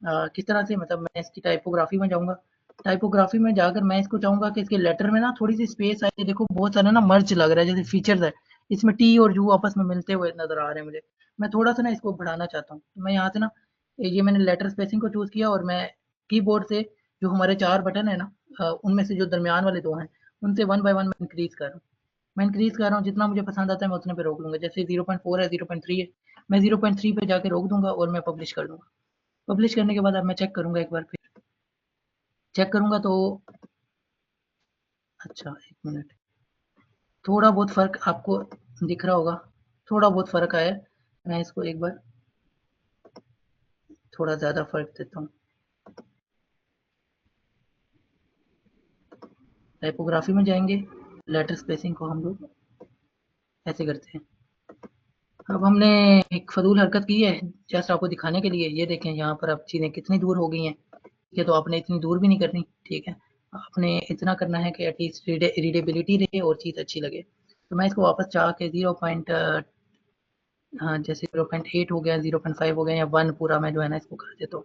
किस तरह से, मतलब मैं इसकी टाइपोग्राफी में जाऊँगा, टाइपोग्राफी में जाकर मैं इसको चाहूँगा कि इसके लेटर में ना थोड़ी सी स्पेस आए। देखो बहुत सारा ना मर्ज लग रहा है, जैसे फीचर्स है इसमें टी और यू आपस में मिलते हुए नजर आ रहे हैं मुझे, मैं थोड़ा सा ना इसको बढ़ाना चाहता हूँ। तो मैं यहाँ से ना ये मैंने लेटर स्पेसिंग को चूज़ किया और मैं कीबोर्ड से जो हमारे 4 बटन है ना, उनमें से जो दरमियान वाले 2 हैं उनसे 1 बाय 1 मैं इंक्रीज कर रहा हूँ। मैं इंक्रीज कर रहा हूँ, जितना मुझे पसंद आता है मैं उतने पे रोक लूँगा। जैसे 0.4 है, 0.3 है, मैं 0.3 पे जाके रोक दूँगा और मैं पब्लिश कर दूँगा। पब्लिश करने के बाद अब मैं चेक करूँगा, एक बार फिर चेक करूँगा तो अच्छा 1 मिनट, थोड़ा बहुत फ़र्क आपको दिख रहा होगा, थोड़ा बहुत फ़र्क आया है। मैं इसको एक बार थोड़ा ज़्यादा फ़र्क देता हूँ। टाइपोग्राफी में जाएँगे, लेटर स्पेसिंग को हम लोग ऐसे करते हैं। अब हमने एक फ़ज़ूल हरकत की है जस्ट आपको दिखाने के लिए, ये देखें यहाँ पर अब चीज़ें कितनी दूर हो गई हैं। ये तो आपने इतनी दूर भी नहीं करनी, ठीक है, आपने इतना करना है कि एटलीस्ट रीडेबिलिटी रहे और चीज़ अच्छी लगे। तो मैं इसको वापस चाह के 0. हाँ जैसे 0.8 हो गया, 0.5 हो गया या 1 पूरा मैं जो है ना इसको कर देता हूँ।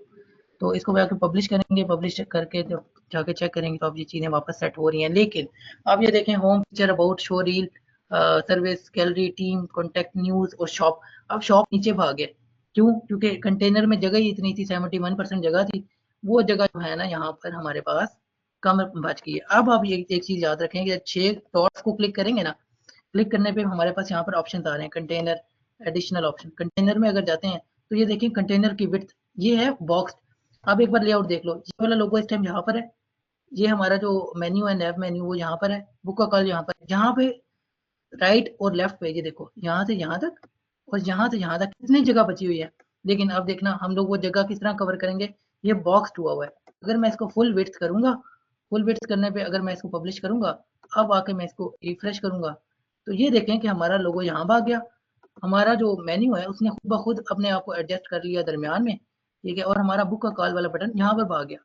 तो इसको जाके पब्लिश करेंगे, पब्लिश करके जब जाके चेक करेंगे तो अब ये चीज़ें वापस सेट हो रही हैं। लेकिन अब ये देखें home feature, about, show reel, service, gallery, team, contact, news और शॉप। अब शॉप नीचे भाग गया, क्यों? क्योंकि कंटेनर में जगह ही इतनी थी, 71% जगह थी वो जगह जो है ना यहाँ पर हमारे पास कम बच गई है। अब आप ये एक चीज़ याद रखें कि 6 डॉट्स को क्लिक करेंगे ना, क्लिक करने पे हमारे पास यहाँ पर ऑप्शन आ रहे हैं कंटेनर, एडिशनल ऑप्शन। कंटेनर में अगर जाते हैं तो ये देखिए कंटेनर की विड्थ ये है बॉक्स। अब एक बार लेआउट देख लो, ये वाला लोगो इस टाइम यहाँ पर है, ये हमारा जो मेन्यू है नैव मेन्यू वो यहाँ पर है, बुक का कॉल यहाँ पर है। यहाँ पे राइट और लेफ्ट पे ये देखो यहाँ से यहाँ तक और यहाँ से यहाँ तक कितनी जगह बची हुई है। लेकिन अब देखना हम लोग वो जगह किस तरह कवर करेंगे, ये बॉक्स हुआ हुआ है। अगर मैं इसको फुल विड्थ करूंगा, फुल विड्थ करने पे अगर मैं इसको पब्लिश करूंगा, अब आके मैं इसको रिफ्रेश करूंगा तो ये देखें कि हमारा लोगो यहाँ भाग गया। हमारा जो मेन्यू है उसने खुद ब खुद अपने आप को एडजस्ट कर लिया दरमियान में, ठीक है। और हमारा बुक का कॉल वाला बटन यहाँ पर भाग गया।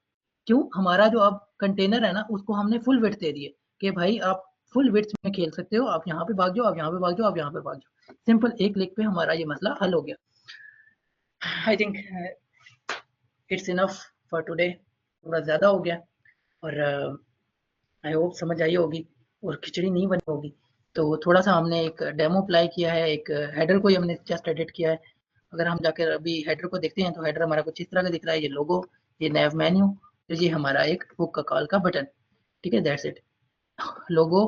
क्यों? हमारा जो अब कंटेनर है ना उसको हमने फुल विड्थ दे दिए कि भाई आप फुल विड्थ में खेल सकते हो, आप यहाँ पे भाग जाओ, आप यहाँ पे भाग जाओ, आप यहाँ पे भाग जाओ। सिंपल एक क्लिक पे हमारा ये मसला हल हो गया। I think it's enough for today, थोड़ा ज़्यादा हो गया और आई होप समझ आई होगी और खिचड़ी नहीं बनी होगी। तो थोड़ा सा हमने एक डेमो अप्लाई किया है, एक हेडर को ही हमने जस्ट एडिट किया है। अगर हम जाकर अभी हेडर को देखते हैं तो हेडर हमारा कुछ इस तरह का दिख रहा है, ये लोगो, ये नैव मेन्यू, तो ये हमारा एक बुक का कॉल का बटन, ठीक है। That's it, logo,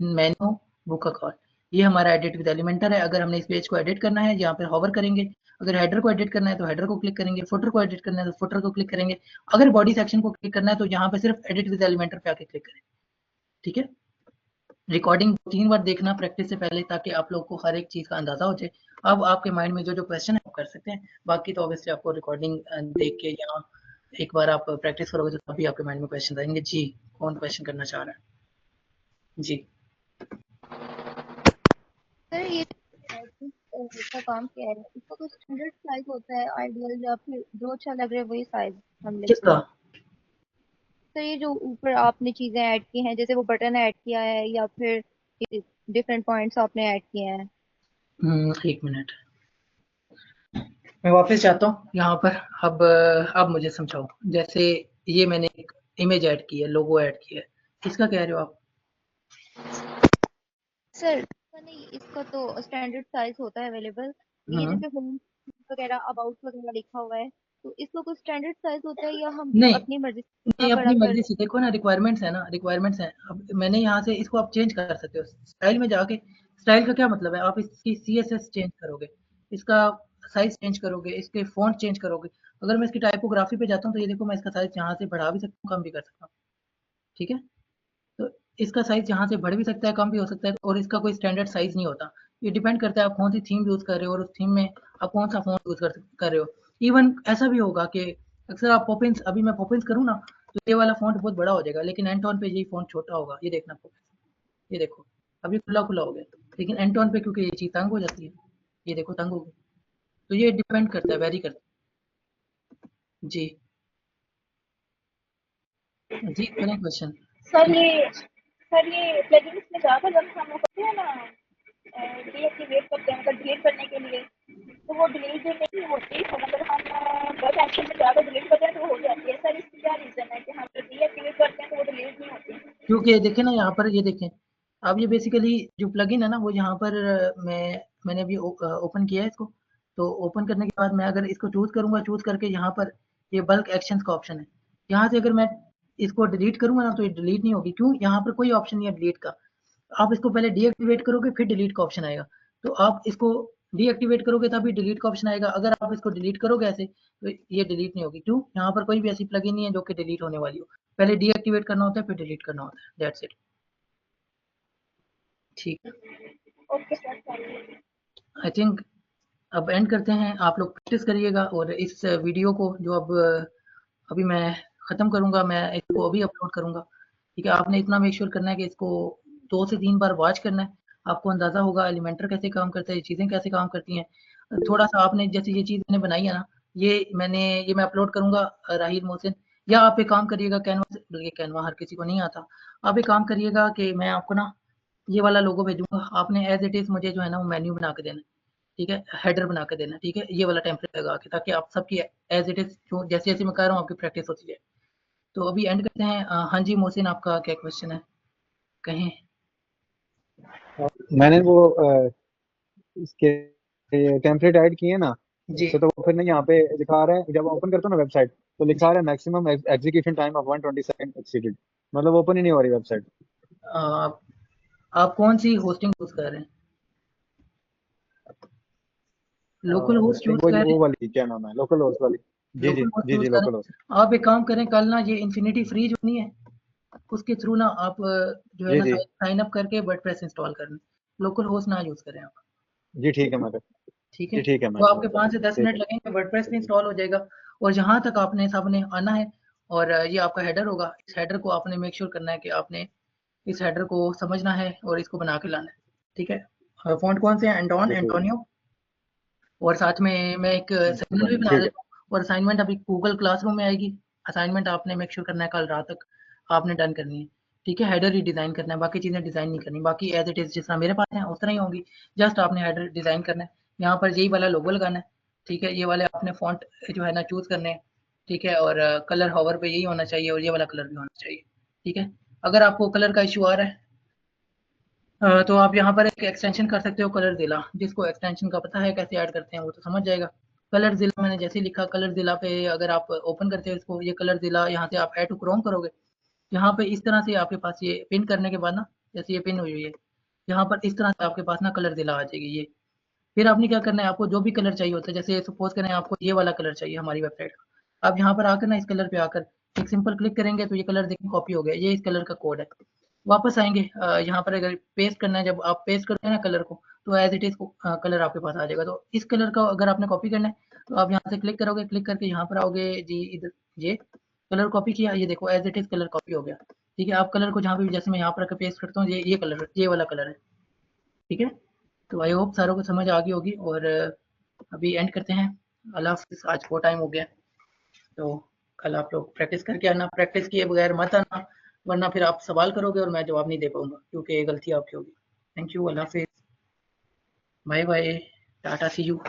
menu, book का कॉल, ये हमारा एडिट विद एलिमेंटर है। अगर हमने इस पेज को एडिट करना है यहाँ पर हॉवर करेंगे, अगर हेडर को एडिट करना है तो हेडर को क्लिक करेंगे, फुटर को एडिट करना है तो फुटर को क्लिक करेंगे, अगर बॉडी सेक्शन को क्लिक करना है तो यहाँ पे सिर्फ एडिट विद एलिमेंटर पे आके क्लिक करें, ठीक है। रिकॉर्डिंग 3 बार देखना प्रैक्टिस से पहले ताकि आप लोग को हर एक चीज़ का अंदाजा हो जाए। अब आपके माइंड में जो जो क्वेश्चन है आप कर सकते हैं, बाकी तो ऑब्वियसली आपको रिकॉर्डिंग देख के या एक बार आप प्रैक्टिस करोगे तो तभी आपके माइंड में क्वेश्चन आएंगे। जी, कौन क्वेश्चन करना चाह रहा है? जी सर ये का काम क्या है, इसका कुछ स्टैंडर्ड साइज होता है आइडियल, या फिर जो अच्छा लग रहा है वही साइज हम लेते किसका? हैं? सर ये जो ऊपर आपने चीजें ऐड की हैं, जैसे वो बटन ऐड किया है या फिर डिफरेंट पॉइंट्स आपने ऐड किए हैं? एक मिनट, मैं वापस जाता हूँ यहाँ पर। अब मुझे समझाओ, जैसे ये मैंने एक इमेज ऐड की है, लोगो ऐड किया है, किसका कह रहे हो आप? सर नहीं, इसका तो स्टैंडर्ड साइज होता है अवेलेबल। ये जैसे होम वगैरह अबाउट वगैरह लिखा हुआ है, तो इसका कुछ स्टैंडर्ड साइज होता है या हम नहीं अपनी मर्जी से नहीं, बड़ा अपनी कर? मर्जी से देखो ना, रिक्वायरमेंट्स है ना, रिक्वायरमेंट्स हैं। अब मैंने यहाँ से इसको आप चेंज कर सकते हो स्टाइल में जाके। स्टाइल का क्या मतलब है, आप इसकी CSS चेंज करोगे, इसका साइज चेंज करोगे, इसके फॉन्ट चेंज करोगे। अगर मैं इसकी टाइपोग्राफी पे जाता हूँ तो ये देखो मैं इसका साइज यहाँ से बढ़ा भी सकता हूँ, कम भी कर सकता हूँ, ठीक है। तो इसका साइज यहाँ से बढ़ भी सकता है, कम भी हो सकता है, और इसका कोई स्टैंडर्ड साइज नहीं होता। ये डिपेंड करता है आप कौन सी थीम यूज कर रहे हो और उस थीम में आप कौन सा फॉन्ट यूज कर रहे हो। इवन ऐसा भी होगा कि अक्सर आप पॉपिंस, अभी मैं पॉपिंस करूँ ना तो ये वाला फॉन्ट बहुत बड़ा हो जाएगा, लेकिन एंटोन पे यही फॉन्ट छोटा होगा। ये देखना पॉपिंस, ये देखो अभी खुला खुला हो गया, लेकिन एंटोन पे क्योंकि ये चीज तंग हो जाती है, ये देखो तंग हो गई। तो ये डिपेंड करता है, वेरी करता है। जी जी, करें क्वेश्चन। सर ये प्लगइन्स में जाकर जब हम लोग करते हैं ना डीएक्टिवेट करते हैं, मतलब डिलीट करने के लिए, तो वो डिलीट नहीं होती। तो मतलब हम बस एक्शन में जाकर डिलीट करते हैं तो वो हो जाती है। सर इसका क्या रीज़न है कि हम जब डीएक्टिवेट करते हैं तो वो डिलीट नहीं होती? क्योंकि देखें ना यहाँ पर, ये देखें अब ये बेसिकली जो प्लगइन है ना वो यहाँ पर मैंने अभी ओपन किया है इसको। तो ओपन करने के बाद मैं अगर इसको चूज करूंगा, चूज करके यहाँ पर ये बल्क एक्शंस का ऑप्शन है, यहाँ से अगर मैं इसको डिलीट करूंगा ना तो ये डिलीट नहीं होगी। क्यों? यहाँ पर कोई ऑप्शन नहीं है डिलीट का। आप इसको पहले डीएक्टिवेट करोगे फिर डिलीट का ऑप्शन आएगा। तो आप इसको डीएक्टिवेट करोगे तभी डिलीट का ऑप्शन आएगा। अगर आप इसको डिलीट करोगे ऐसे तो ये डिलीट नहीं होगी। क्यों? यहाँ पर कोई भी ऐसी प्लगइन नहीं है जो कि डिलीट होने वाली हो। पहले डीएक्टिवेट करना होता है फिर डिलीट करना होता है, दैट्स इट। ठीक है, okay sir, thank you. I think अब एंड करते हैं। आप लोग प्रैक्टिस करिएगा और इस वीडियो को जो अब अभी मैं ख़त्म करूँगा, मैं इसको अभी अपलोड करूँगा, ठीक है। आपने इतना मेक श्योर करना है कि इसको 2 से 3 बार वॉच करना है। आपको अंदाज़ा होगा एलिमेंटर कैसे काम करता है, ये चीज़ें कैसे काम करती हैं। थोड़ा सा आपने जैसे ये चीज़ मैंने बनाई है ना, ये मैं अपलोड करूँगा राहिल मोहसिन, या आप एक काम करिएगा कैनवा से, बल्कि कैनवा हर किसी को नहीं आता। आप एक काम करिएगा कि मैं आपको ना ये वाला लोगो भेजूँगा, आपने एज़ इट इज़ मुझे जो है ना वो मेन्यू बना के देना, ठीक है, हेडर बना के देना, ठीक है, ये वाला टेम्पलेट लगा के, ताकि आप सबकी एज़ इट इज़ जो जैसे-जैसे मैं कर रहा हूँ आपकी प्रैक्टिस होती जाए। तो अभी एंड करते हैं। हाँ जी मोहसिन, आपका क्या क्वेश्चन है, कहें। मैंने वो इसके टेम्पलेट ऐड किए ना, जी तो फिर ना यहाँ पे दिखा रहा है, जब ओपन करता हूँ ना वेबसाइट तो लिखा रहा है maximum execution time of 120 second exceeded, मतलब ओपन ही नहीं हो रही वेबसाइट। आप कौन सी होस्टिंग यूज कर रहे हैं? लोकल होस्ट यूज कर रहे वो हैं? वाली क्या नाम है, लोकल होस्ट वाली? जी जी लोकल होस्ट जी यूज जी कर रहे लोकल हैं? होस्ट। आप एक काम करें, कल ना ये इन्फिनिटी फ्री जो नहीं है उसके थ्रू ना आप जो है जी ना जी साइन अप करके वर्डप्रेस इंस्टॉल कर लें। लोकल होस्ट ना यूज करें आप, जी ठीक है मैं ठीक जी है? ठीक है मैं तो आपके करता हूँ। 5 से 10 ठीक मिनट है लगेंगे, वर्डप्रेस भी इंस्टॉल हो जाएगा। और जहाँ तक आपने सबने आना है और ये आपका हेडर होगा, इस हेडर को आपने मेक श्योर करना है कि आपने इस हेडर को समझना है और इसको बना के लाना है, ठीक है? फ़ॉन्ट कौन से हैं? एंटोन, जी ठीक है एंटोनियो। और साथ में मैं एक असाइनमेंट भी बना ठीक है देता हूँ, और असाइनमेंट अभी गूगल क्लासरूम में आएगी। असाइनमेंट आपने मेक श्योर करना है कल रात तक आपने डन करनी है, ठीक है? हेडर ही डिज़ाइन करना है, बाकी चीज़ें डिज़ाइन नहीं करनी। बाकी एज़ इट इज़ जिस तरह मेरे पास है उस तरह ही होंगी, जस्ट आपने हेडर डिज़ाइन करना है। यहाँ पर यही वाला लोगो लगाना है, ठीक है? ये वाले आपने फ़ॉन्ट जो है ना चूज़ करने हैं, ठीक है? और कलर हॉवर पे यही होना चाहिए और ये वाला कलर भी होना चाहिए, ठीक है? अगर आपको कलर का इश्यू आ रहा है तो आप यहाँ पर एक एक्सटेंशन कर सकते हो, कलर ज़िला। जिसको एक्सटेंशन का पता है कैसे ऐड करते हैं वो तो समझ जाएगा। कलर ज़िला मैंने जैसे ही लिखा, कलर ज़िला पे अगर आप ओपन करते हो इसको, ये कलर ज़िला यहाँ से आप ऐड टू क्रोम करोगे, यहाँ पे इस तरह से आपके पास ये पिन करने के बाद ना, जैसे ये पिन हुई हुई है, यहाँ पर इस तरह से आपके पास ना कलर ज़िला आ जाएगी ये। फिर आपने क्या करना है, आपको जो भी कलर चाहिए होता है, जैसे सपोज़ करें आपको ये वाला कलर चाहिए हमारी वेबसाइट का, आप यहाँ पर आकर ना इस कलर पे आकर एक सिंपल क्लिक करेंगे तो ये कलर देखें कॉपी हो गया, ये इस कलर का कोड है। वापस आएँगे यहाँ पर अगर पेस्ट करना है, जब आप पेस्ट करते हैं ना कलर को, तो एज़ इट इज़ कलर आपके पास आ जाएगा। तो इस कलर का अगर आपने कॉपी करना है, तो आप यहाँ से क्लिक करोगे, क्लिक करके यहाँ पर आओगे जी, इधर ये कलर कॉपी किया, ये देखो as it is colour copy हो गया, ठीक है? आप कलर को जहाँ पे भी, जैसे मैं यहाँ पर आकर पेस्ट करता हूँ, ये कलर, ये वाला कलर है, ठीक है? तो आई होप सारों को समझ आ गई होगी और अभी एंड करते हैं। अल्लाह हाफ़िज़, आज बहुत टाइम हो गया, तो कल आप लोग प्रैक्टिस करके आना, प्रैक्टिस किए बगैर मत आना, वरना फिर आप सवाल करोगे और मैं जवाब नहीं दे पाऊँगा, क्योंकि ये गलती आपकी होगी। थैंक यू, अल्लाह हाफ़िज़, bye bye, tata, see you.